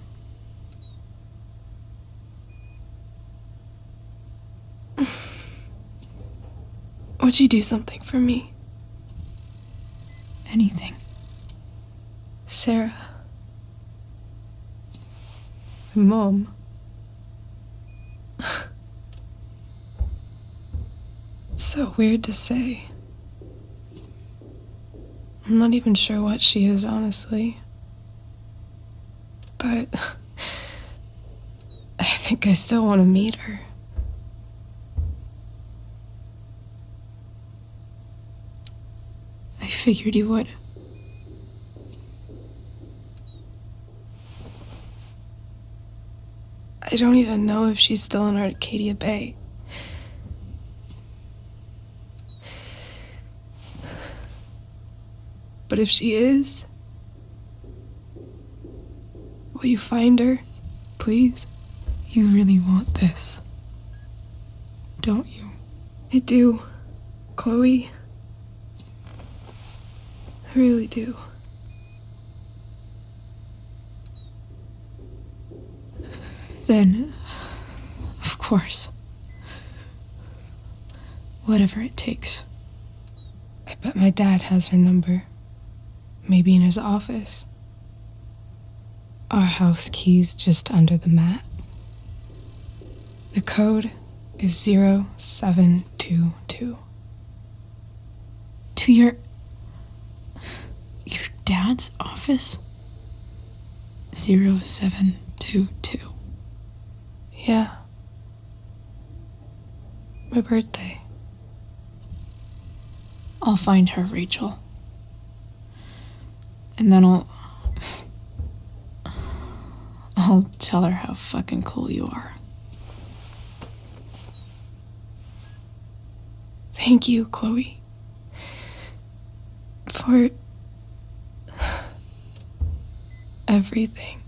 S2: Would you do something for me?
S1: Anything.
S2: Sarah. My mom. It's so weird to say. I'm not even sure what she is, honestly. But I think I still want to meet her.
S1: I figured you would.
S2: I don't even know if she's still in Arcadia Bay. But if she is, will you find her, please?
S1: You really want this, don't you?
S2: I do, Chloe. I really do.
S1: Then, of course, whatever it takes.
S2: I bet my dad has her number. Maybe in his office. Our house key's just under the mat. The code is 0722.
S1: To your dad's office? 0722.
S2: Yeah. My birthday.
S1: I'll find her, Rachel. And then I'll tell her how fucking cool you are.
S2: Thank you, Chloe. For everything.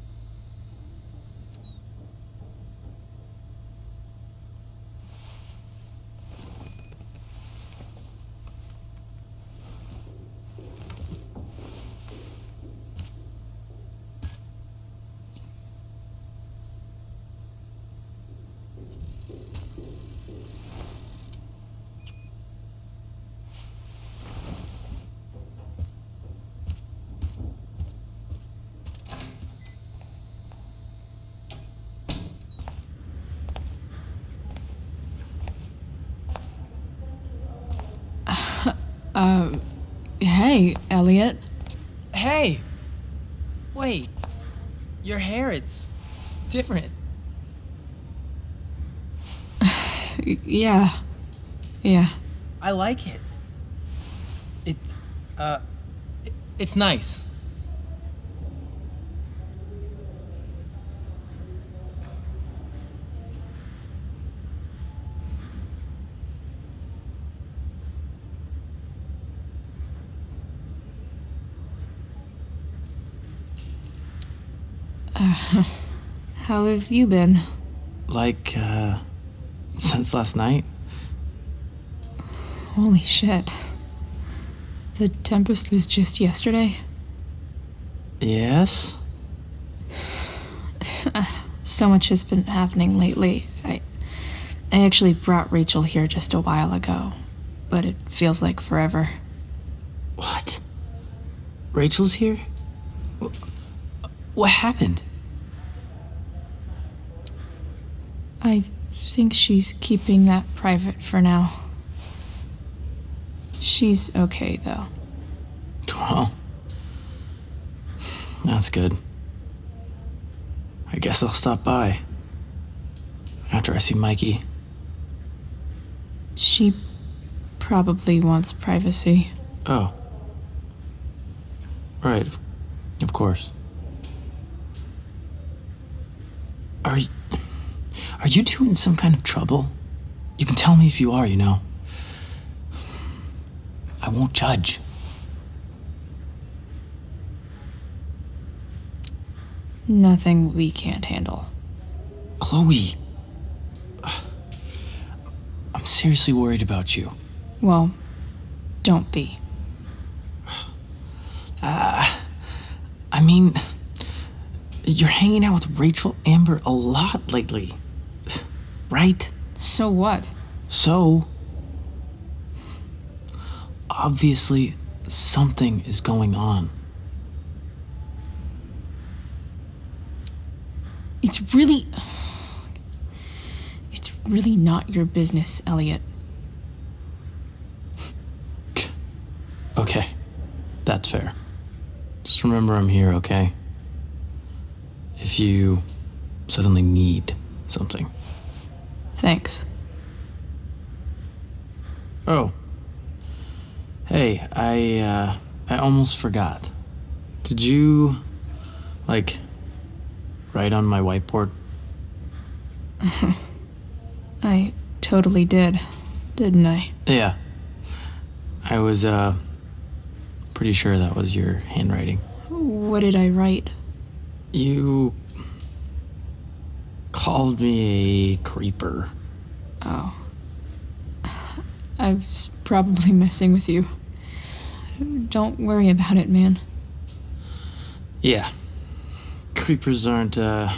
S2: Hey, Eliot.
S8: Hey! Wait. Your hair, it's different.
S2: Yeah.
S8: I like it. It's nice.
S2: How have you been?
S8: Like, since last night?
S2: Holy shit. The Tempest was just yesterday?
S8: Yes?
S2: So much has been happening lately. I actually brought Rachel here just a while ago, but it feels like forever.
S8: What? Rachel's here? What happened?
S2: I think she's keeping that private for now. She's okay, though.
S8: Well, that's good. I guess I'll stop by after I see Mikey.
S2: She probably wants privacy.
S8: Oh. Right, of course. Are you two in some kind of trouble? You can tell me if you are, you know. I won't judge.
S2: Nothing we can't handle.
S8: Chloe. I'm seriously worried about you.
S2: Well, don't be.
S8: I mean, you're hanging out with Rachel Amber a lot lately, right?
S2: So what?
S8: So, obviously, something is going on.
S2: It's really not your business, Eliot.
S8: Okay, that's fair. Just remember I'm here, okay? If you suddenly need something.
S2: Thanks.
S8: Oh. Hey, I almost forgot. Did you, write on my whiteboard?
S2: I totally did, didn't I?
S8: Yeah. I was, pretty sure that was your handwriting.
S2: What did I write?
S8: You called me a creeper.
S2: Oh. I was probably messing with you. Don't worry about it, man.
S8: Yeah. Creepers aren't, that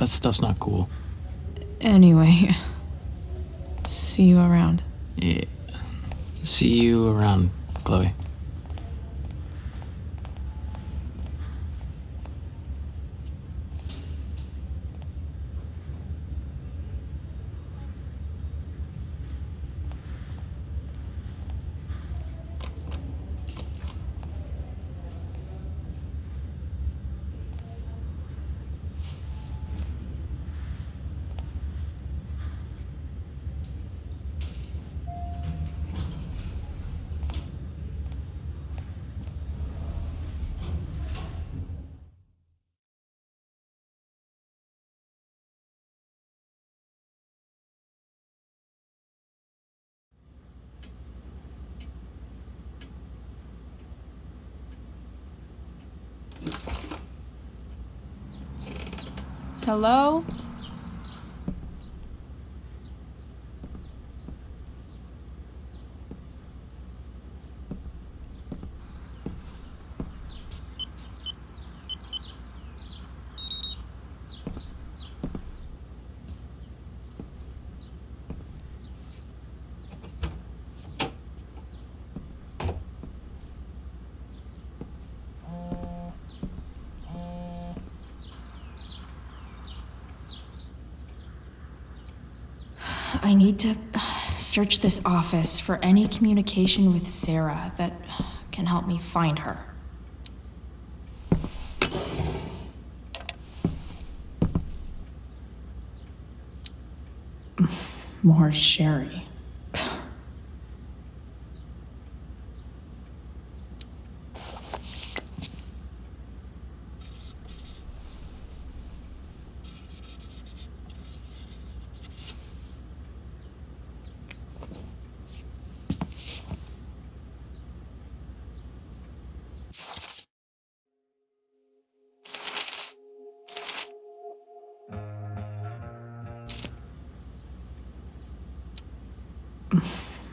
S8: stuff's not cool.
S2: Anyway, see you around.
S8: Yeah. See you around, Chloe.
S2: Hello? I need to search this office for any communication with Sarah that can help me find her. More sherry.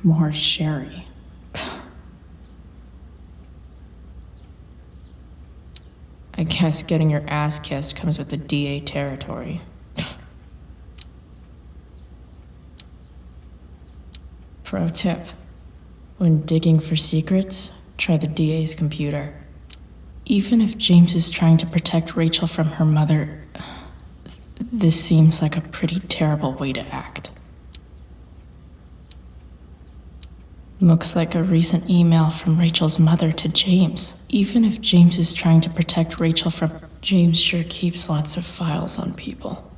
S2: More sherry. I guess getting your ass kissed comes with the DA territory. Pro tip: when digging for secrets, try the DA's computer. Even if James is trying to protect Rachel from her mother, this seems like a pretty terrible way to act. Looks like a recent email from Rachel's mother to James. Even if James is trying to protect Rachel from... James sure keeps lots of files on people.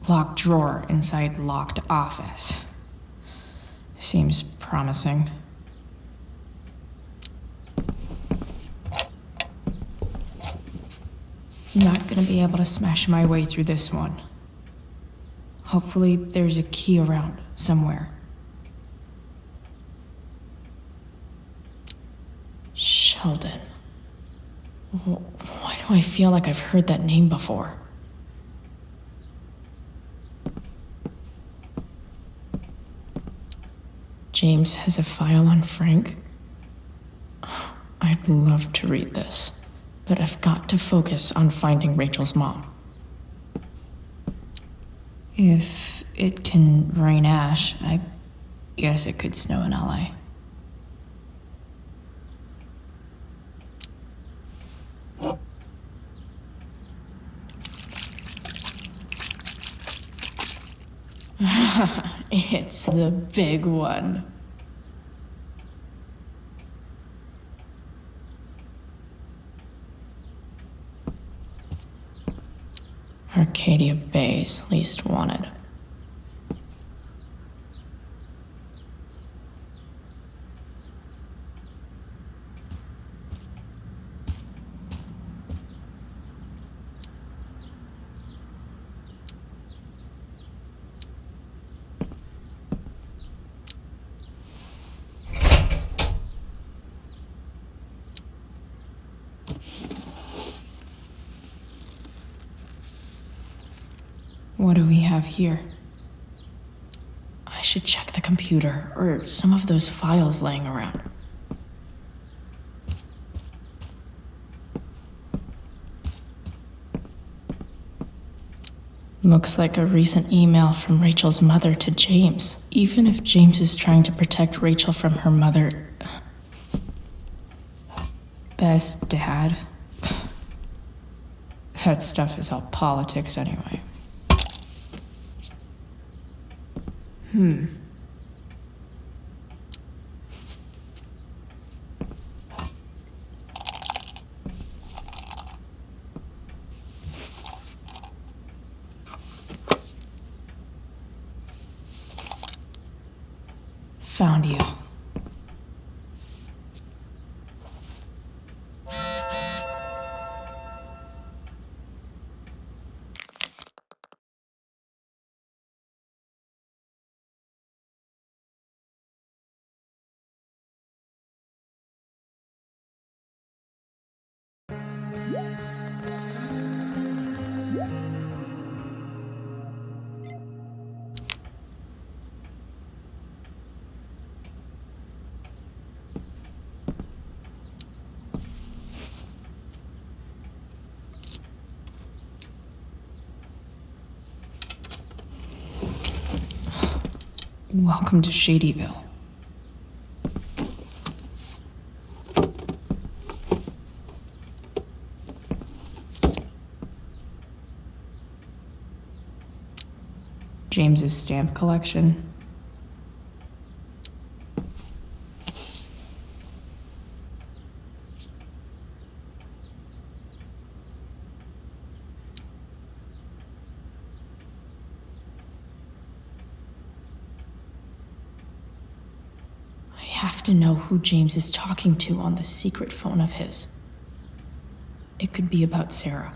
S2: Locked drawer inside locked office. Seems promising. Not gonna be able to smash my way through this one. Hopefully there's a key around somewhere. Sheldon. Why do I feel like I've heard that name before? James has a file on Frank? I'd love to read this, but I've got to focus on finding Rachel's mom. If it can rain ash, I guess it could snow in LA. It's the big one. Arcadia Bay's least wanted. What do we have here? I should check the computer or some of those files laying around. Looks like a recent email from Rachel's mother to James. Even if James is trying to protect Rachel from her mother... Best dad. That stuff is all politics anyway. Found you. Welcome to Shadyville. James's stamp collection. I have to know who James is talking to on the secret phone of his. It could be about Sarah.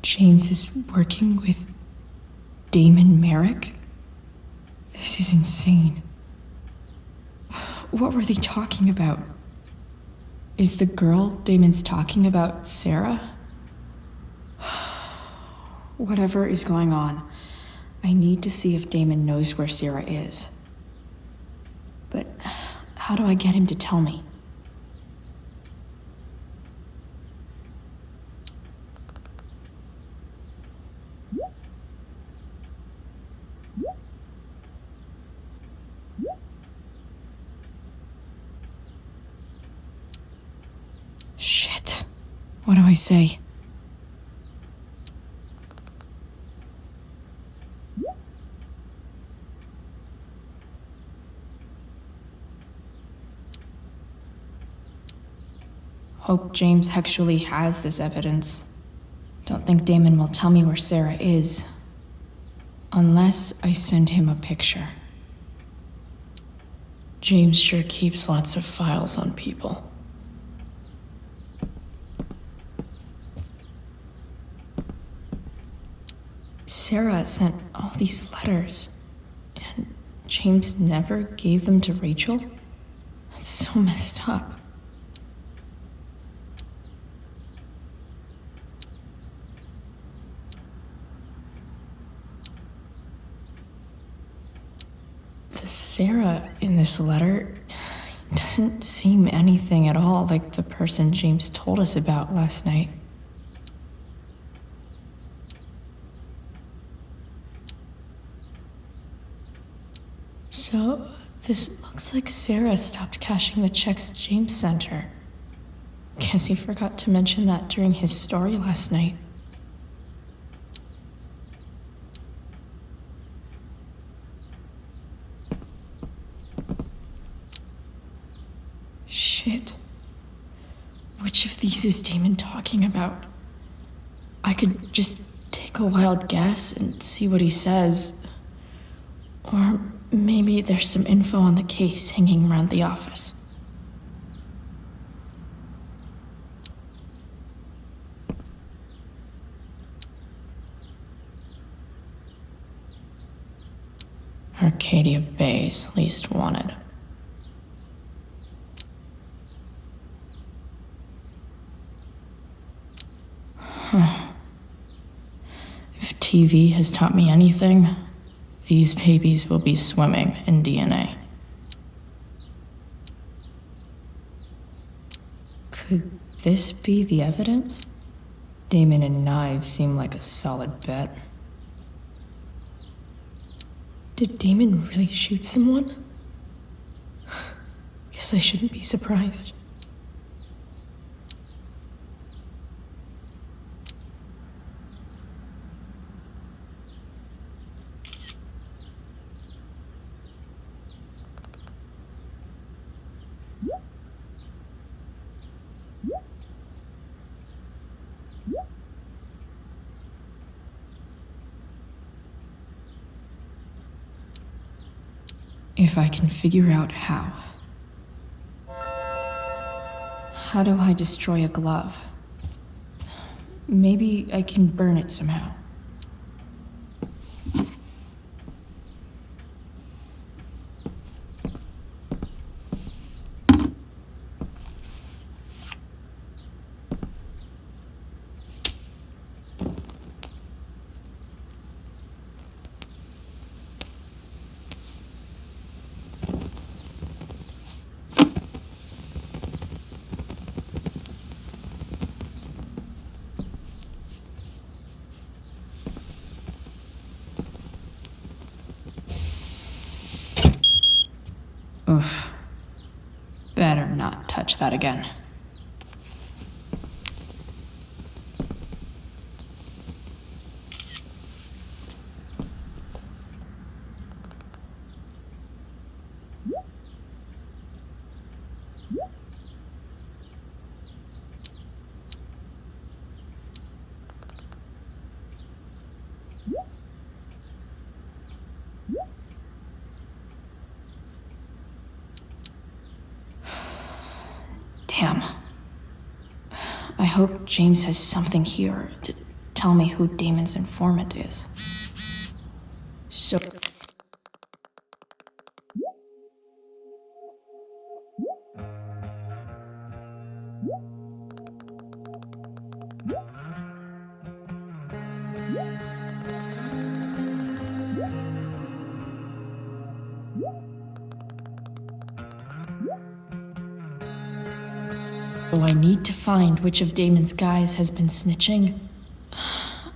S2: James is working with Damon Merrick? This is insane. What were they talking about? Is the girl Damon's talking about Sarah? Whatever is going on, I need to see if Damon knows where Sarah is. But how do I get him to tell me? Shit. What do I say? Hope James actually has this evidence. Don't think Damon will tell me where Sarah is. Unless I send him a picture. James sure keeps lots of files on people. Sarah sent all these letters, and James never gave them to Rachel? That's so messed up. The Sarah in this letter doesn't seem anything at all like the person James told us about last night. So, this looks like Sarah stopped cashing the checks James sent her. Guess he forgot to mention that during his story last night. Shit. Which of these is Damon talking about? I could just take a wild guess and see what he says. Or maybe there's some info on the case hanging around the office. Arcadia Bay's least wanted. If TV has taught me anything, these babies will be swimming in DNA. Could this be the evidence? Damon and knives seem like a solid bet. Did Damon really shoot someone? Guess I shouldn't be surprised. If I can figure out how. How do I destroy a glove? Maybe I can burn it somehow. Oof. Better not touch that again. Damn. I hope James has something here to tell me who Damon's informant is. So... So I need to find which of Damon's guys has been snitching.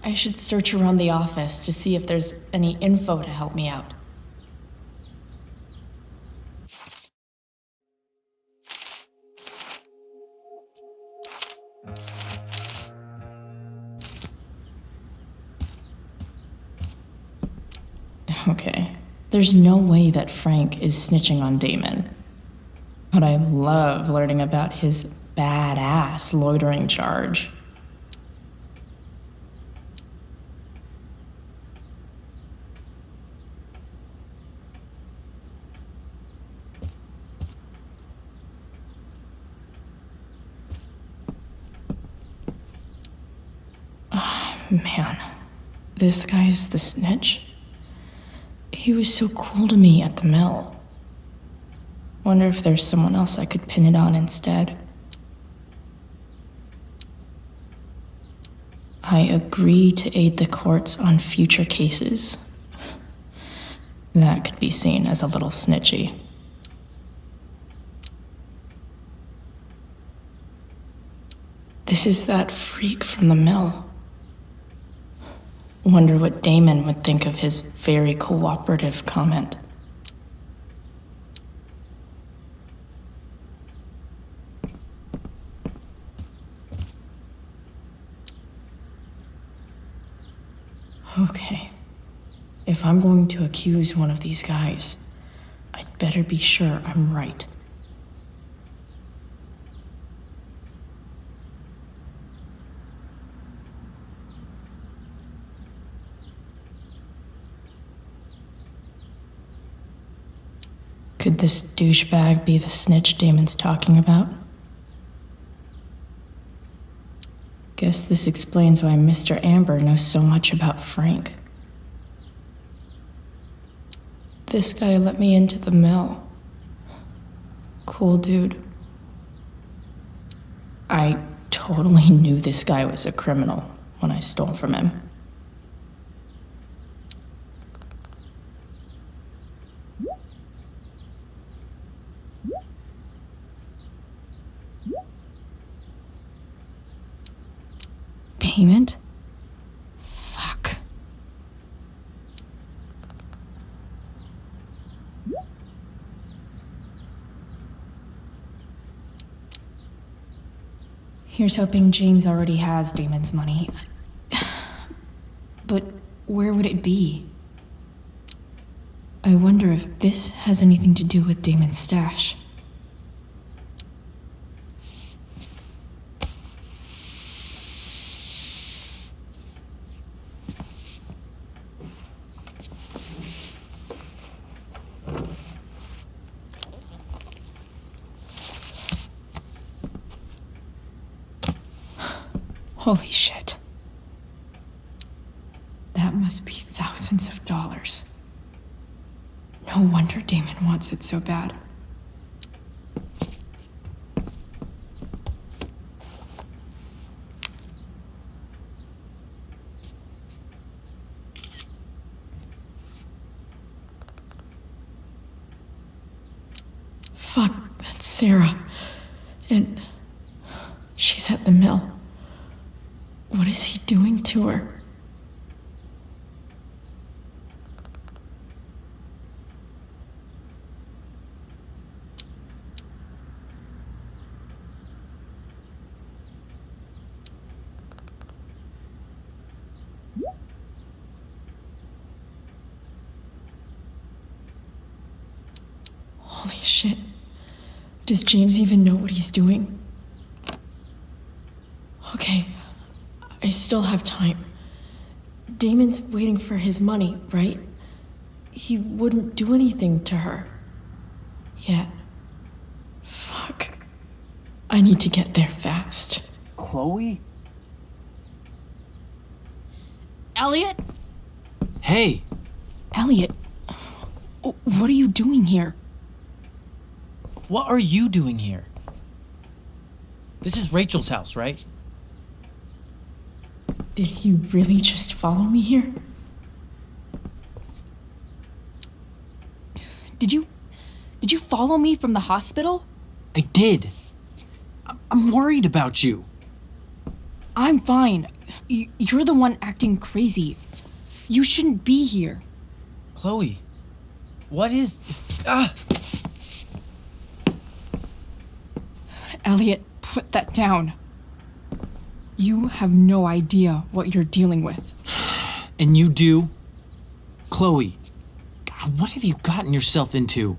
S2: I should search around the office to see if there's any info to help me out. Okay, there's no way that Frank is snitching on Damon. But I love learning about his badass loitering charge. Man, this guy's the snitch? He was so cool to me at the mill. Wonder if there's someone else I could pin it on instead. I agree to aid the courts on future cases. That could be seen as a little snitchy. This is that freak from the mill. Wonder what Damon would think of his very cooperative comment. Okay. If I'm going to accuse one of these guys, I'd better be sure I'm right. Could this douchebag be the snitch Damon's talking about? Guess this explains why Mr. Amber knows so much about Frank. This guy let me into the mill. Cool dude. I totally knew this guy was a criminal when I stole from him. Payment? Fuck. Here's hoping James already has Damon's money. But where would it be? I wonder if this has anything to do with Damon's stash. Holy shit. That must be thousands of dollars. No wonder Damon wants it so bad. Fuck, that's Sarah. And she's at the mill. What is he doing to her? Holy shit. Does James even know what he's doing? Okay, I still have time. Damon's waiting for his money, right? He wouldn't do anything to her. Yet. Fuck. I need to get there fast.
S23: Chloe?
S1: Eliot?
S8: Hey!
S2: Eliot, what are you doing here?
S10: What are you doing here? This is Rachel's house, right?
S2: Did he really just follow me here?
S1: Did you follow me from the hospital?
S10: I did. I'm worried about you.
S1: I'm fine. You're the one acting crazy. You shouldn't be here.
S10: Chloe, what is...
S1: Eliot, put that down. You have no idea what you're dealing with.
S10: And you do? Chloe, God, what have you gotten yourself into?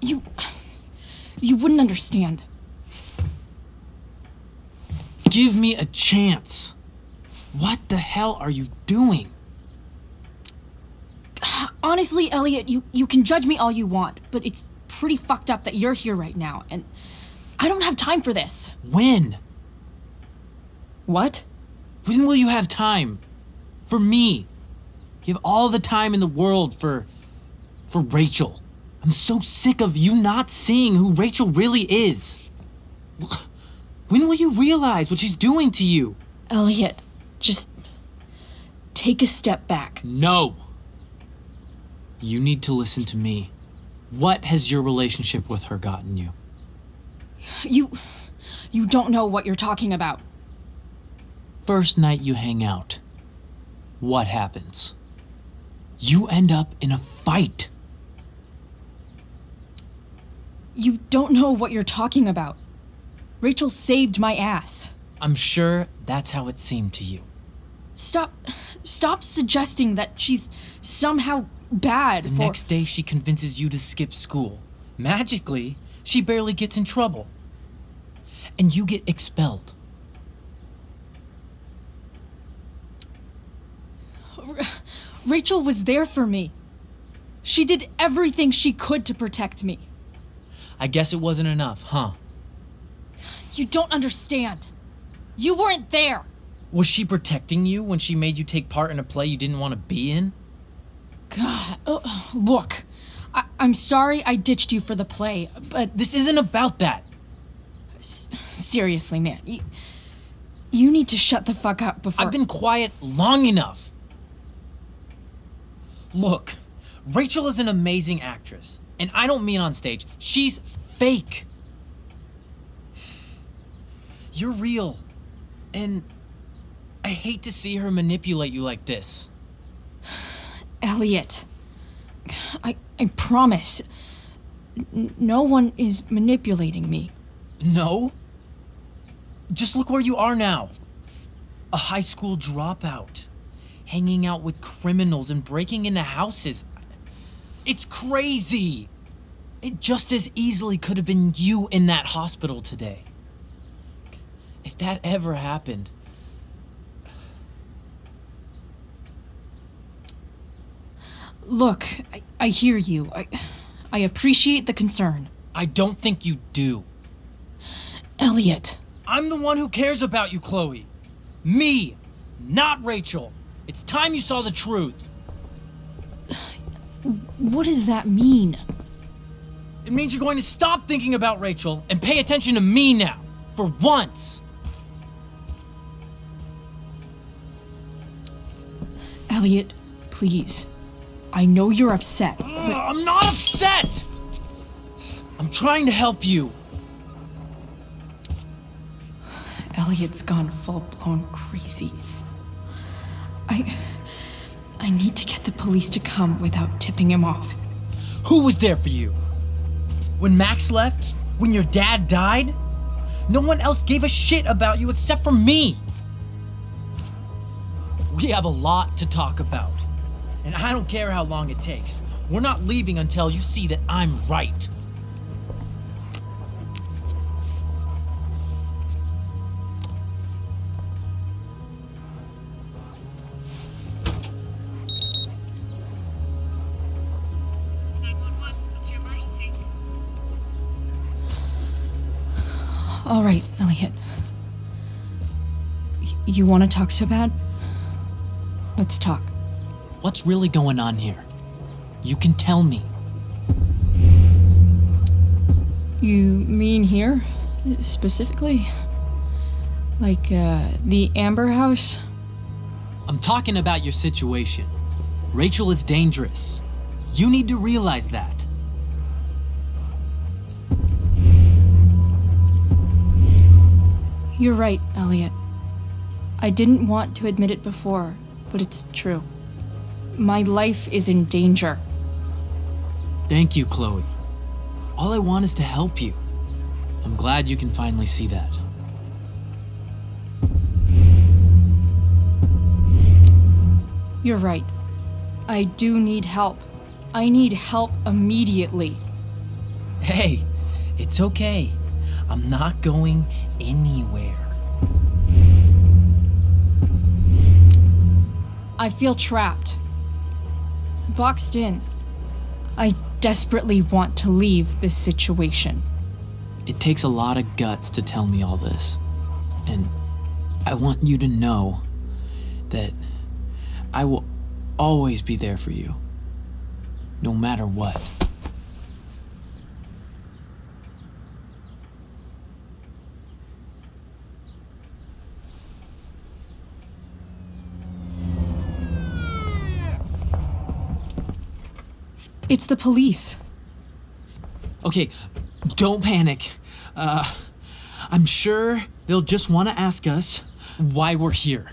S1: You wouldn't understand.
S10: Give me a chance. What the hell are you doing?
S1: Honestly, Eliot, you can judge me all you want, but it's pretty fucked up that you're here right now, and I don't have time for this.
S10: When?
S1: What?
S10: When will you have time? For me. You have all the time in the world for Rachel. I'm so sick of you not seeing who Rachel really is. When will you realize what she's doing to you?
S1: Eliot, just take a step back.
S10: No. You need to listen to me. What has your relationship with her gotten you?
S1: You don't know what you're talking about.
S10: First night you hang out, what happens? You end up in a fight.
S1: You don't know what you're talking about. Rachel saved my ass.
S10: I'm sure that's how it seemed to you.
S1: Stop suggesting that she's somehow bad.
S10: The next day she convinces you to skip school. Magically, she barely gets in trouble. And you get expelled.
S1: Rachel was there for me. She did everything she could to protect me.
S10: I guess it wasn't enough, huh?
S1: You don't understand. You weren't there.
S10: Was she protecting you when she made you take part in a play you didn't want to be in?
S1: God, look, I'm sorry I ditched you for the play, but...
S10: This isn't about that.
S1: Seriously, man, you need to shut the fuck up before...
S10: I've been quiet long enough. Look, Rachel is an amazing actress, and I don't mean on stage. She's fake. You're real, and I hate to see her manipulate you like this.
S1: Eliot, I promise, no one is manipulating me.
S10: No? Just look where you are now. A high school dropout. Hanging out with criminals and breaking into houses. It's crazy. It just as easily could have been you in that hospital today. If that ever happened...
S1: Look, I hear you. I appreciate the concern.
S10: I don't think you do.
S1: Eliot.
S10: I'm the one who cares about you, Chloe. Me, not Rachel. It's time you saw the truth.
S1: What does that mean?
S10: It means you're going to stop thinking about Rachel and pay attention to me now, for once.
S1: Eliot, please. I know you're upset, but...
S10: I'm not upset! I'm trying to help you.
S2: Eliot's gone full-blown crazy. I need to get the police to come without tipping him off.
S10: Who was there for you? When Max left? When your dad died? No one else gave a shit about you except for me. We have a lot to talk about. And I don't care how long it takes. We're not leaving until you see that I'm right.
S1: All right, Eliot. You want to talk so bad? Let's talk.
S10: What's really going on here? You can tell me.
S1: You mean here, specifically? Like, the Amber House?
S10: I'm talking about your situation. Rachel is dangerous. You need to realize that.
S1: You're right, Eliot. I didn't want to admit it before, but it's true. My life is in danger.
S10: Thank you, Chloe. All I want is to help you. I'm glad you can finally see that.
S1: You're right. I do need help. I need help immediately.
S10: Hey, it's okay. I'm not going anywhere.
S1: I feel trapped. Boxed in. I desperately want to leave this situation.
S10: It takes a lot of guts to tell me all this. And I want you to know that I will always be there for you, no matter what.
S1: It's the police.
S10: Okay, don't panic. I'm sure they'll just want to ask us why we're here.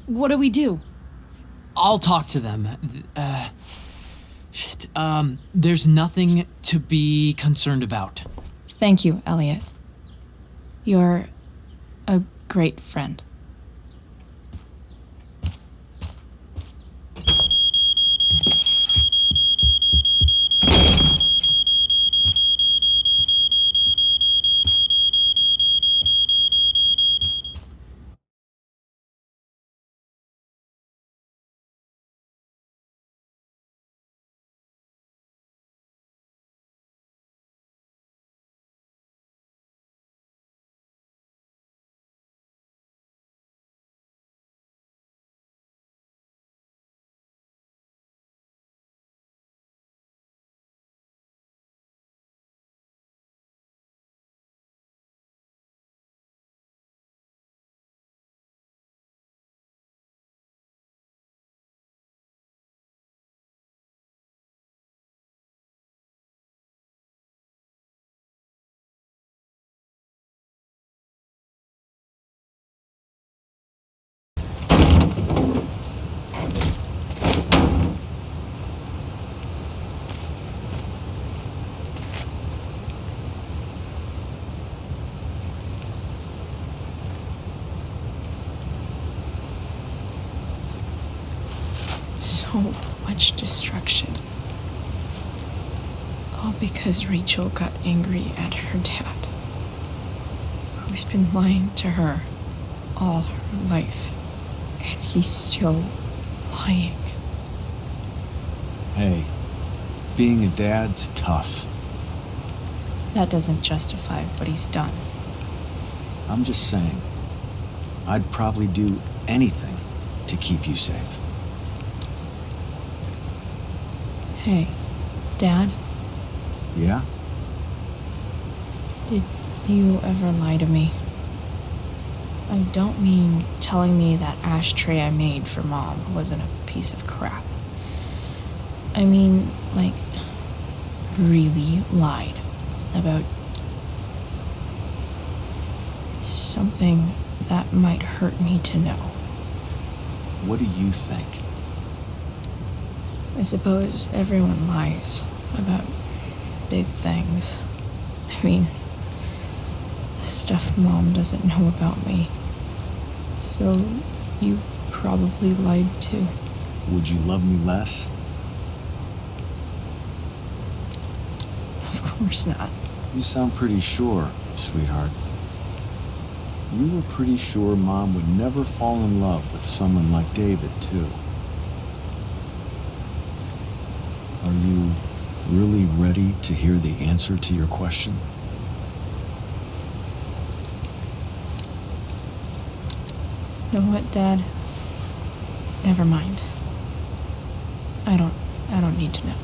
S1: What do we do?
S10: I'll talk to them. There's nothing to be concerned about.
S1: Thank you, Eliot. You're a great friend. So much destruction. All because Rachel got angry at her dad, who's been lying to her all her life, and he's still lying.
S6: Hey, being a dad's tough.
S1: That doesn't justify what he's done.
S6: I'm just saying, I'd probably do anything to keep you safe.
S1: Hey, Dad?
S6: Yeah?
S1: Did you ever lie to me? I don't mean telling me that ashtray I made for Mom wasn't a piece of crap. I mean, like, really lied about something that might hurt me to know.
S6: What do you think?
S1: I suppose everyone lies about big things. I mean, the stuff Mom doesn't know about me. So you probably lied too.
S6: Would you love me less?
S1: Of course not.
S6: You sound pretty sure, sweetheart. You were pretty sure Mom would never fall in love with someone like David, too. Are you really ready to hear the answer to your question?
S2: You know what, Dad? Never mind. I don't need to know.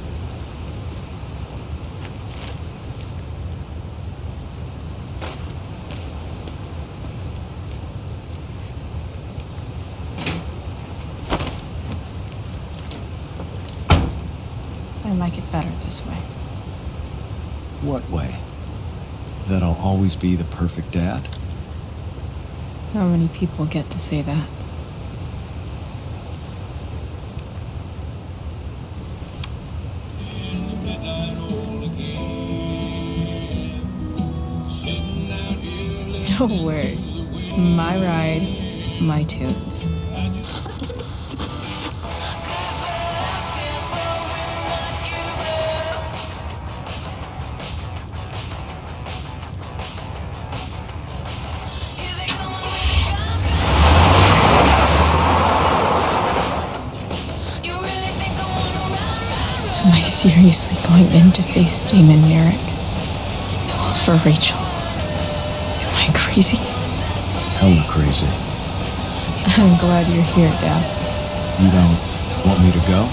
S2: I like it better this way.
S4: What way? That I'll always be the perfect dad?
S2: How many people get to say that? No word. My ride, my tunes. Am I seriously going in to face Damon Merrick? All for Rachel? Am I crazy?
S4: Hella crazy.
S2: I'm glad you're here, Dad.
S4: You don't want me to go?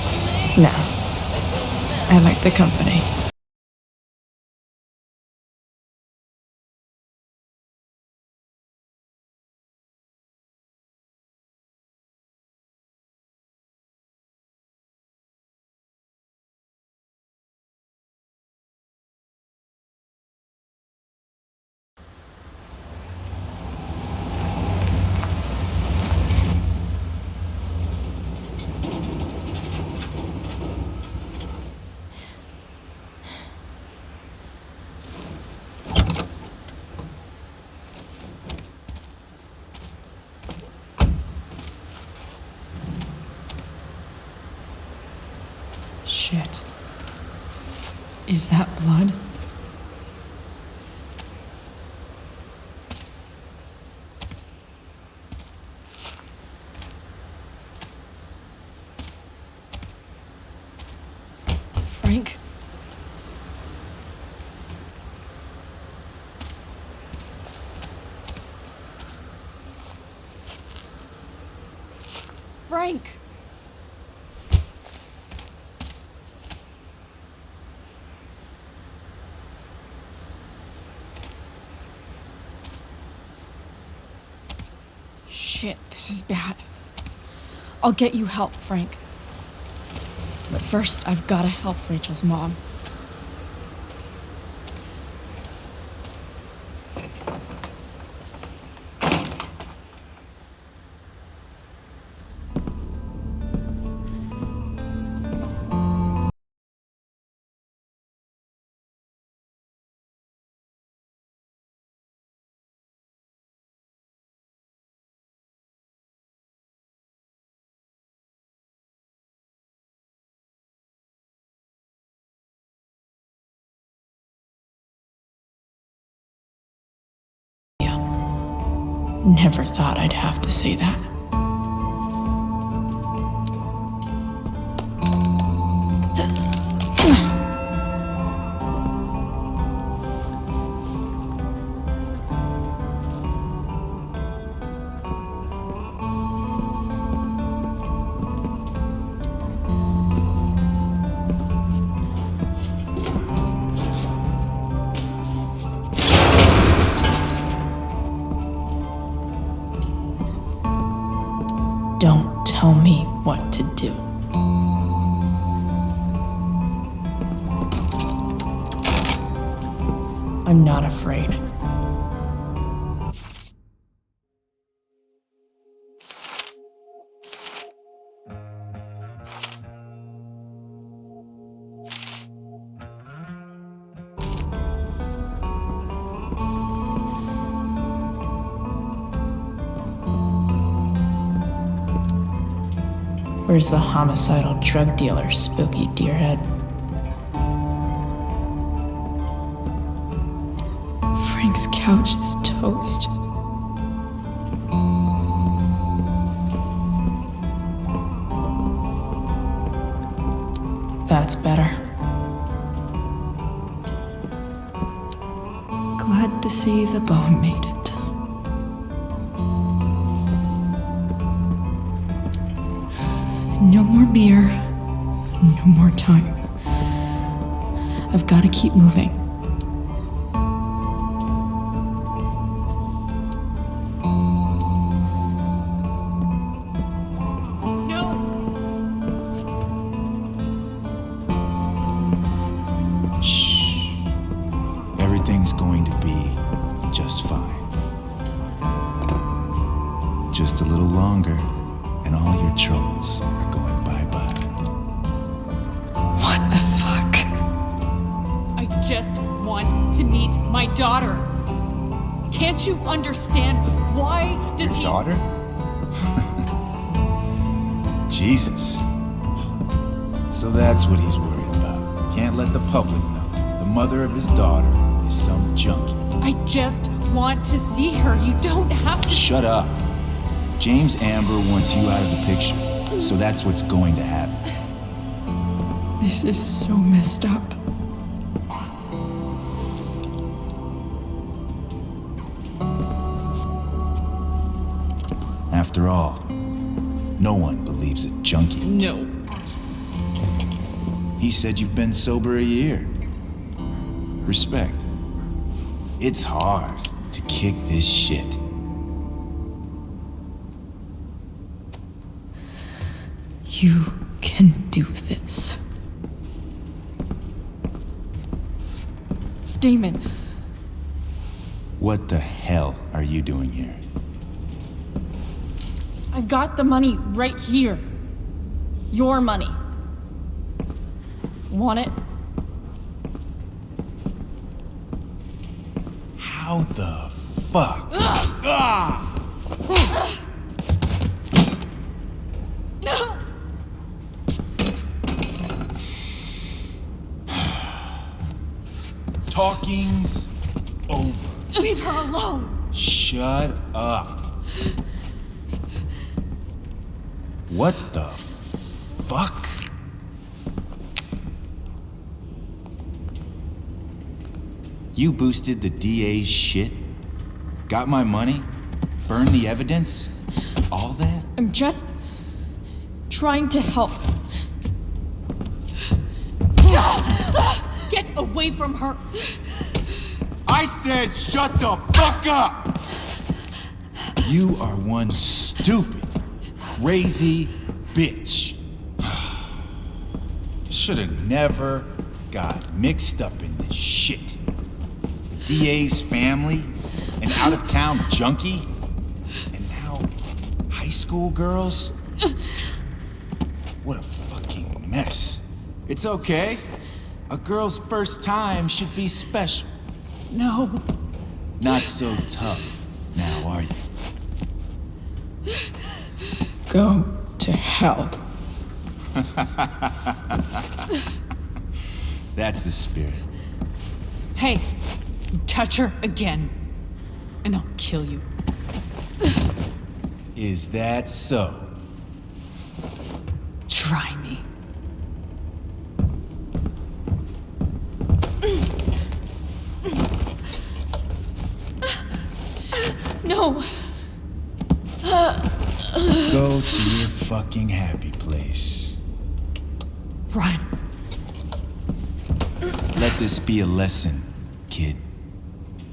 S2: No. I like the company. Shit. Is that blood? Frank? Frank! Shit, this is bad. I'll get you help, Frank. But first, I've gotta help Rachel's mom. Never thought I'd have to say that. Don't tell me what to do. I'm not afraid. Where's the homicidal drug dealer, Spooky Deerhead? Frank's couch is toast. That's better. Glad to see the bone made it. No more beer. No more time. I've got to keep moving.
S3: Everything's going to be just fine. Just a little longer, and all your troubles are going bye-bye.
S2: What the fuck?
S1: I just want to meet my daughter. Can't you understand? Why does
S3: Your
S1: he...
S3: daughter? Jesus. So that's what he's worried about. Can't let the public know. The mother of his daughter is some junkie.
S1: I just want to see her. You don't have to...
S3: Shut up. James Amber wants you out of the picture, so that's what's going to happen.
S2: This is so messed up.
S3: After all, no one believes a junkie.
S1: No.
S3: He said you've been sober a year. Respect. It's hard to kick this shit.
S2: You can do this.
S1: Damon.
S3: What the hell are you doing here?
S1: I've got the money right here. Your money. Want it?
S3: How the fuck?
S1: Ah! No!
S3: Talking's over.
S1: Leave her alone!
S3: Shut up. What the fuck? You boosted the DA's shit? Got my money? Burned the evidence? All that?
S1: I'm just trying to help. Get away from her!
S3: I said shut the fuck up! You are one stupid, crazy bitch. Should've never got mixed up in this shit. The DA's family, an out-of-town junkie, and now high school girls? What a fucking mess. It's okay. A girl's first time should be special.
S1: No.
S3: Not so tough now, are you?
S2: Go to hell.
S3: That's the spirit.
S1: Hey, you touch her again, and I'll kill you.
S3: Is that so?
S1: Try me. No.
S3: Go to your fucking happy place.
S1: Run.
S3: Let this be a lesson, kid.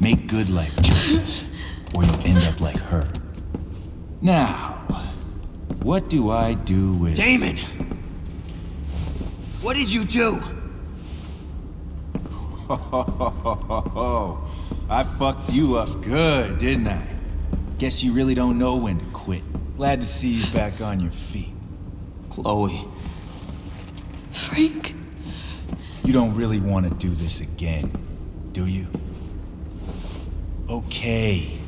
S3: Make good life choices, or you'll end up like her. Now, what do I do with...
S5: Damon! What did you do?
S3: I fucked you up good, didn't I? Guess you really don't know when to quit. Glad to see you back on your feet.
S5: Chloe.
S2: Frank.
S3: You don't really want to do this again, do you? Okay.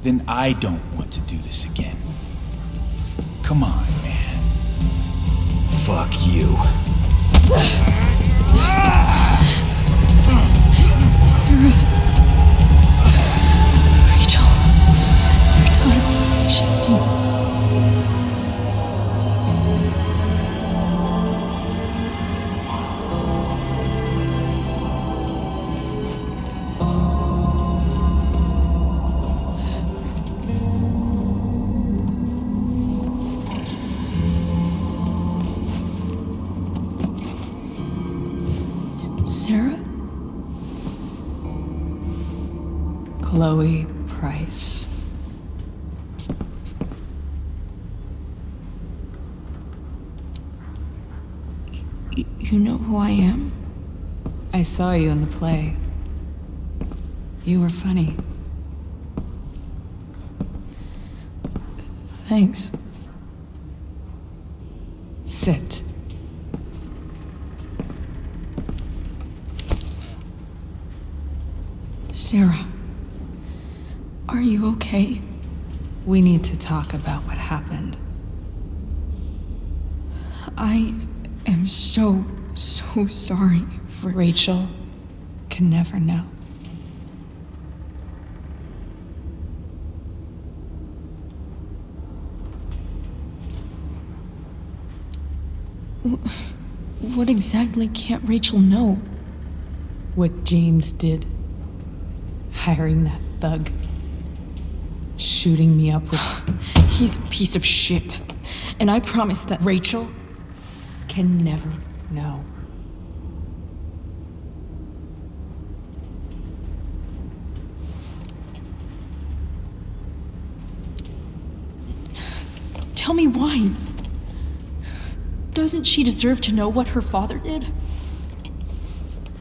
S3: Then I don't want to do this again. Come on, man.
S5: Fuck you.
S2: Sarah. Rachel. Your daughter. She... Sarah?
S11: Chloe Price.
S2: You know who I am?
S11: I saw you in the play. You were funny.
S2: Thanks.
S11: Sit.
S2: Sarah, are you okay?
S11: We need to talk about what happened.
S2: I am so sorry for...
S11: Rachel can never know.
S2: What exactly can't Rachel know?
S11: What James did. Hiring that thug. Shooting me up with...
S2: He's a piece of shit. And I promise that...
S11: Rachel can never know.
S2: Tell me why. Doesn't she deserve to know what her father did?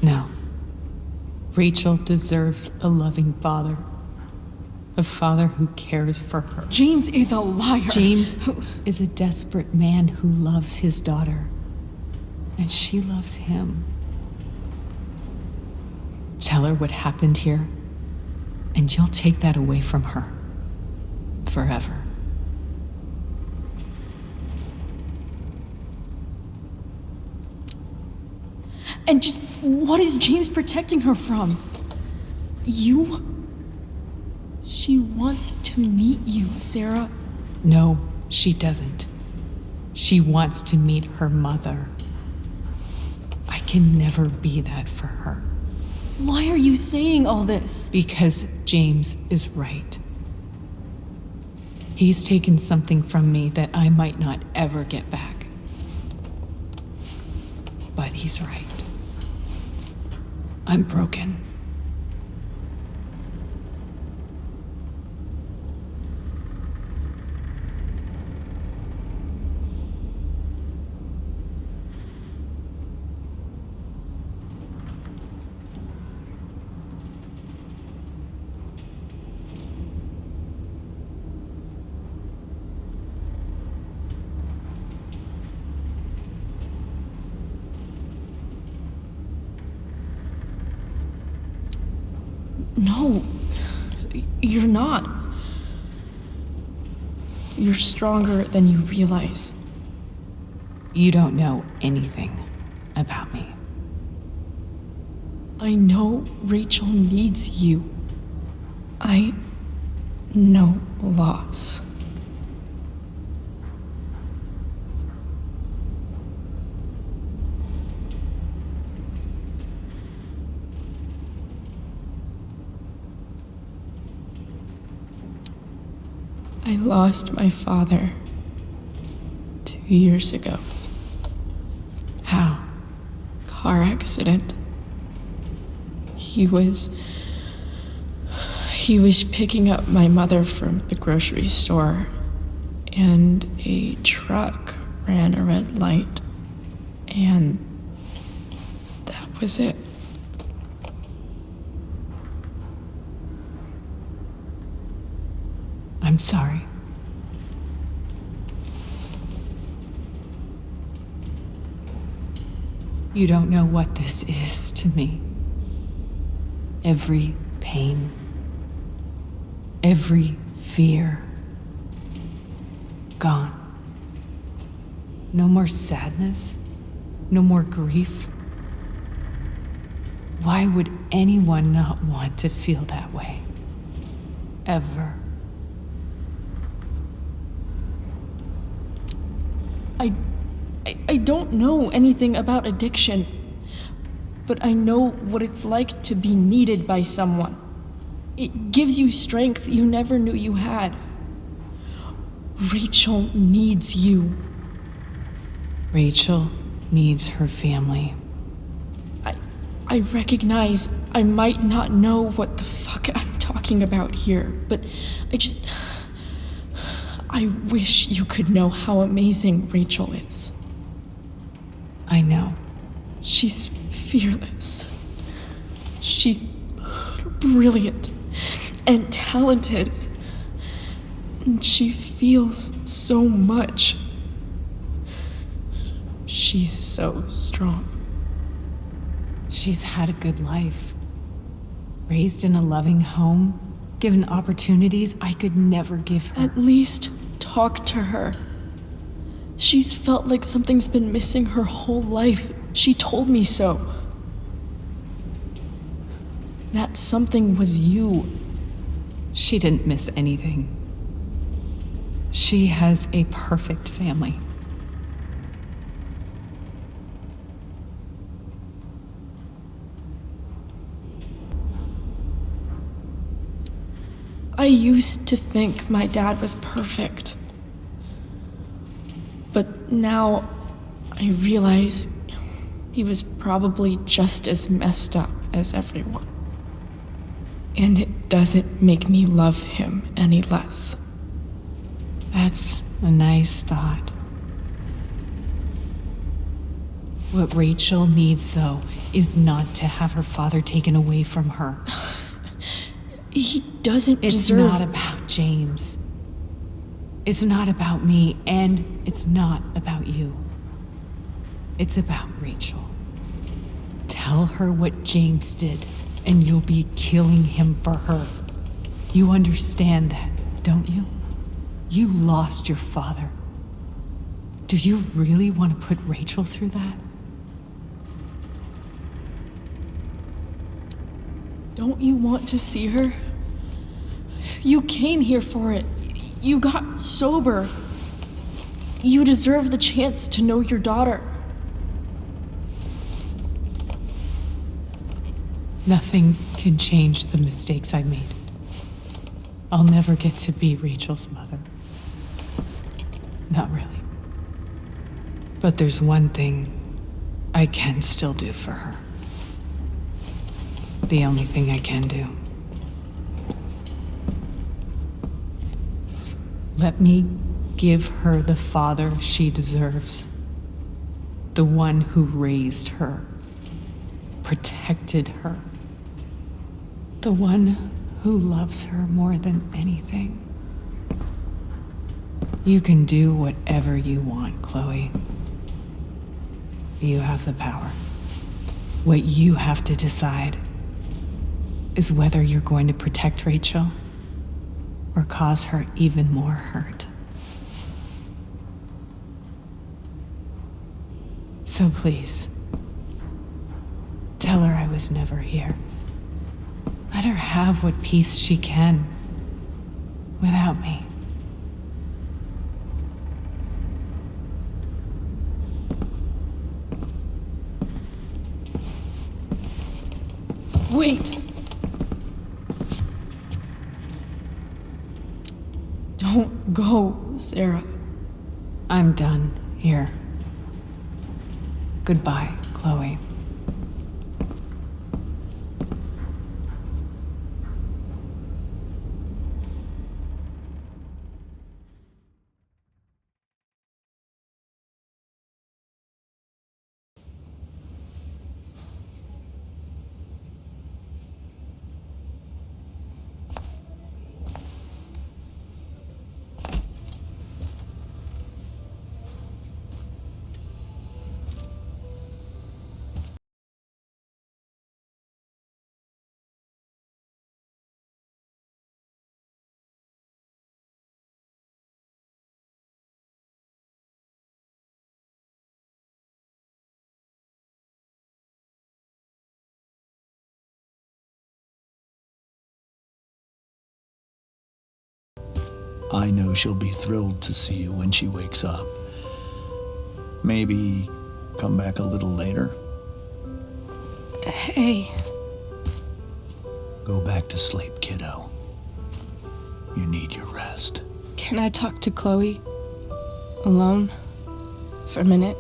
S11: No. Rachel deserves a loving father. A father who cares for her.
S2: James is a liar.
S11: James is a desperate man who loves his daughter. And she loves him. Tell her what happened here, and you'll take that away from her. Forever.
S2: And just what is James protecting her from? You? She wants to meet you, Sarah.
S11: No, she doesn't. She wants to meet her mother. I can never be that for her.
S2: Why are you saying all this?
S11: Because James is right. He's taken something from me that I might not ever get back. But he's right. I'm broken.
S2: No, you're not. You're stronger than you realize.
S11: You don't know anything about me.
S2: I know Rachel needs you. I know loss. I lost my father 2 years ago.
S11: How?
S2: Car accident. He was picking up my mother from the grocery store, and a truck ran a red light, and that was it.
S11: I'm sorry. You don't know what this is to me. Every pain, every fear, gone. No more sadness, no more grief. Why would anyone not want to feel that way? Ever.
S2: I don't know anything about addiction, but I know what it's like to be needed by someone. It gives you strength you never knew you had. Rachel needs you.
S11: Rachel needs her family.
S2: I recognize I might not know what the fuck I'm talking about here, but I wish you could know how amazing Rachel is.
S11: I know.
S2: She's fearless. She's brilliant and talented. And she feels so much. She's so strong.
S11: She's had a good life. Raised in a loving home, given opportunities I could never give her.
S2: At least talk to her. She's felt like something's been missing her whole life. She told me so. That something was you.
S11: She didn't miss anything. She has a perfect family.
S2: I used to think my dad was perfect. But now I realize he was probably just as messed up as everyone. And it doesn't make me love him any less.
S11: That's a nice thought. What Rachel needs, though, is not to have her father taken away from her.
S2: He doesn't
S11: It's
S2: deserve...
S11: not about James. It's not about me, and it's not about you. It's about Rachel. Tell her what James did, and you'll be killing him for her. You understand that, don't you? You lost your father. Do you really want to put Rachel through that?
S2: Don't you want to see her? You came here for it. You got sober. You deserve the chance to know your daughter.
S11: Nothing can change the mistakes I made. I'll never get to be Rachel's mother. Not really. But there's one thing I can still do for her. The only thing I can do. Let me give her the father she deserves. The one who raised her, protected her. The one who loves her more than anything. You can do whatever you want, Chloe. You have the power. What you have to decide is whether you're going to protect Rachel or cause her even more hurt. So please, tell her I was never here. Let her have what peace she can without me.
S2: Wait! Don't go, Sarah.
S11: I'm done here. Goodbye, Chloe.
S6: I know she'll be thrilled to see you when she wakes up. Maybe come back a little later.
S2: Hey.
S6: Go back to sleep, kiddo. You need your rest.
S2: Can I talk to Chloe? Alone? For a minute?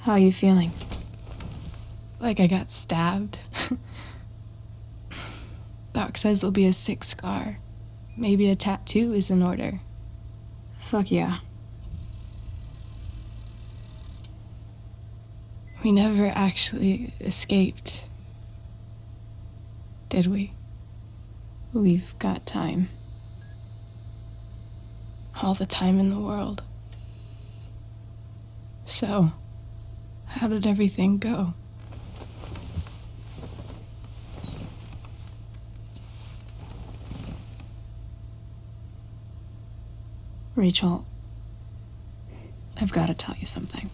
S2: How are you feeling? Like I got stabbed? Doc says there'll be a sick scar. Maybe a tattoo is in order. Fuck yeah. We never actually escaped, did we? We've got time. All the time in the world. So, how did everything go? Rachel, I've got to tell you something.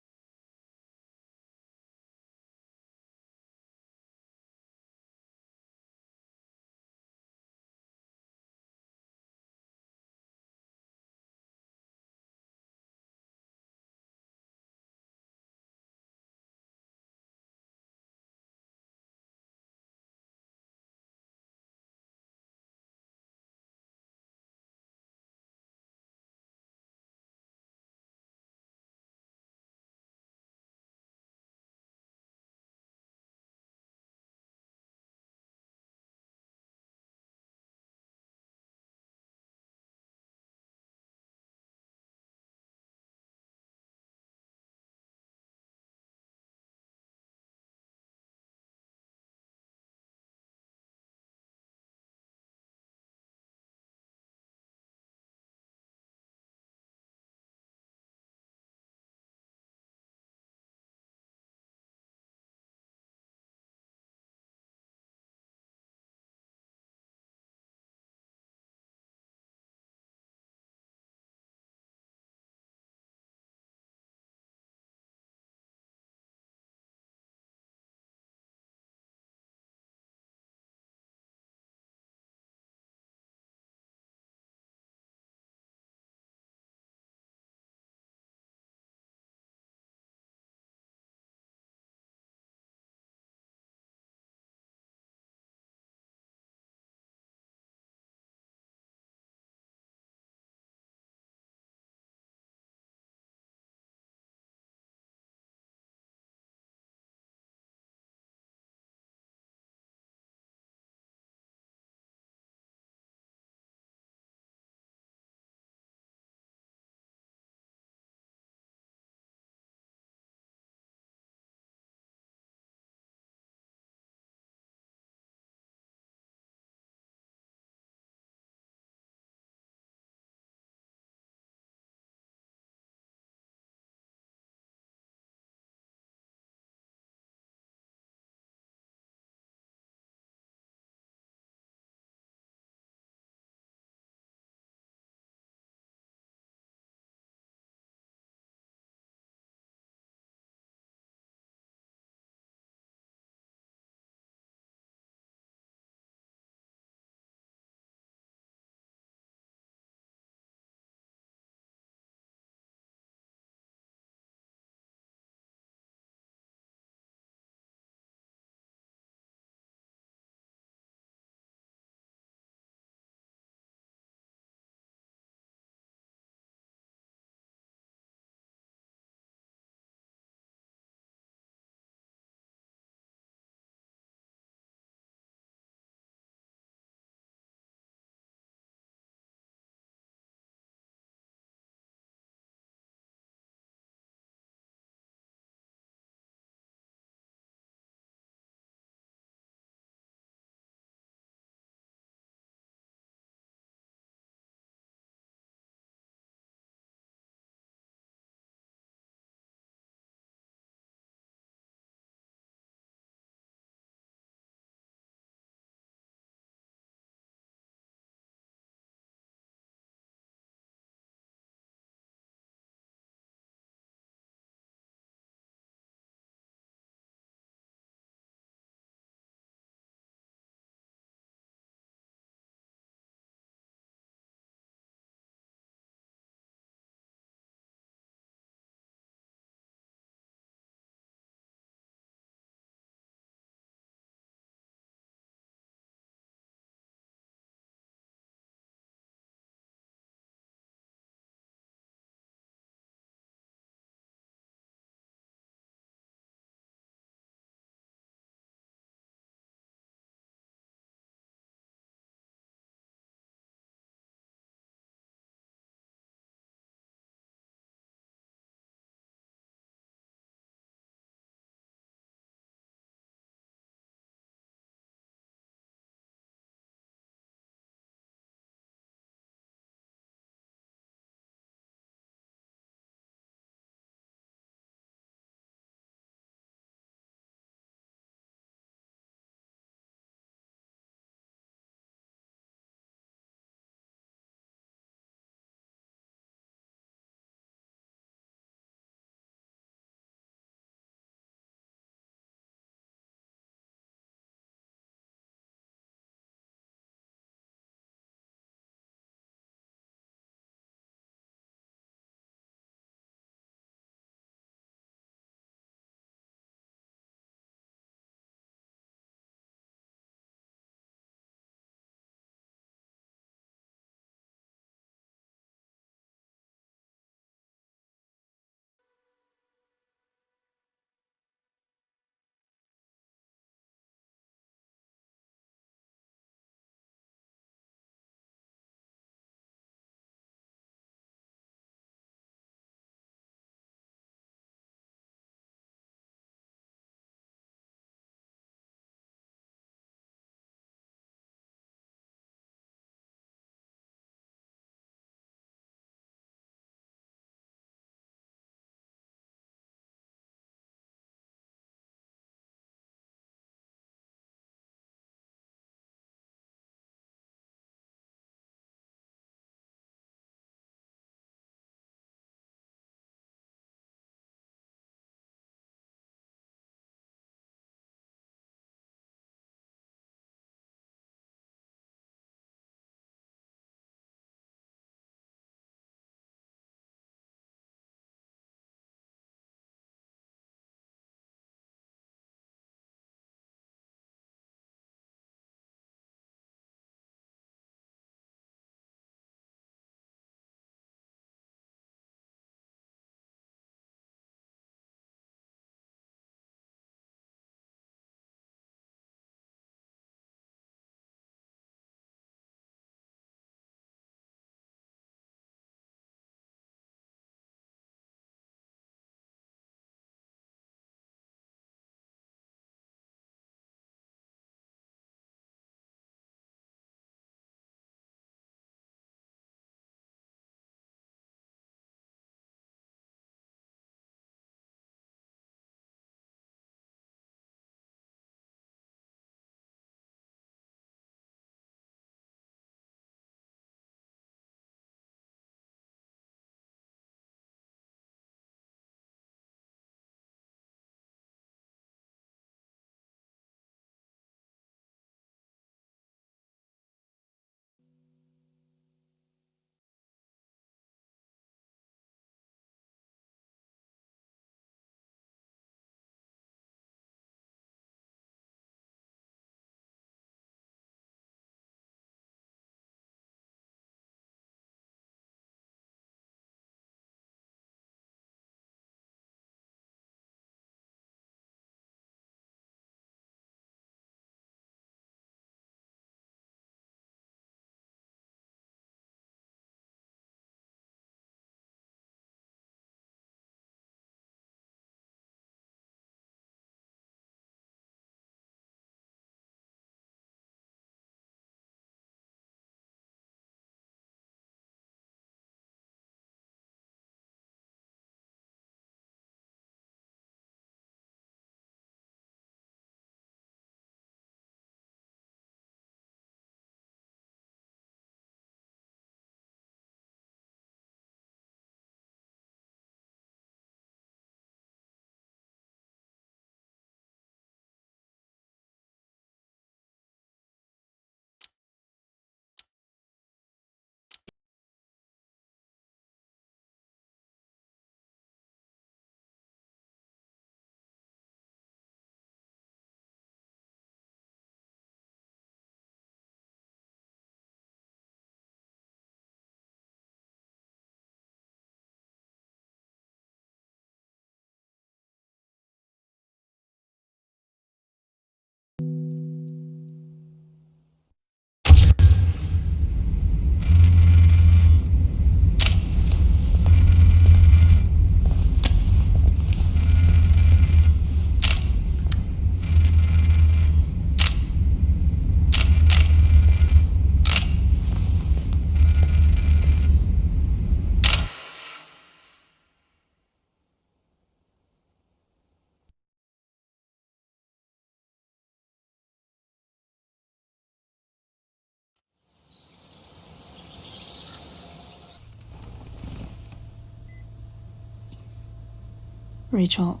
S2: Rachel,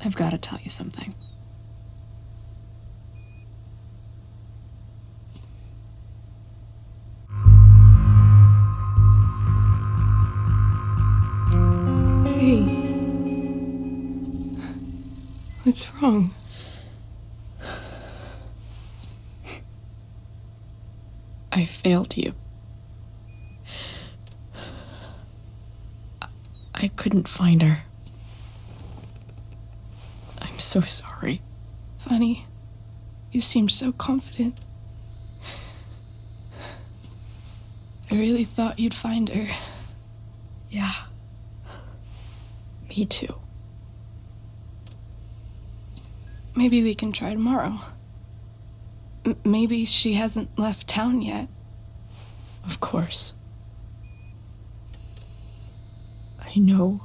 S2: I've got to tell you something.
S12: Hey. What's wrong?
S2: I failed you. I couldn't find her. I'm so sorry.
S12: Funny. You seemed so confident. I really thought you'd find her.
S2: Yeah. Me too.
S12: Maybe we can try tomorrow. Maybe she hasn't left town yet.
S2: Of course. I know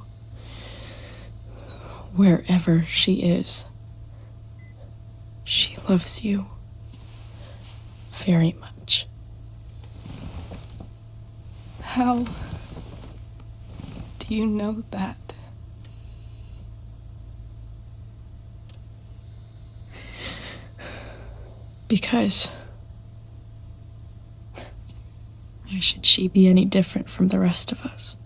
S2: wherever she is, she loves you very much.
S12: How do you know that?
S2: Because why should she be any different from the rest of us?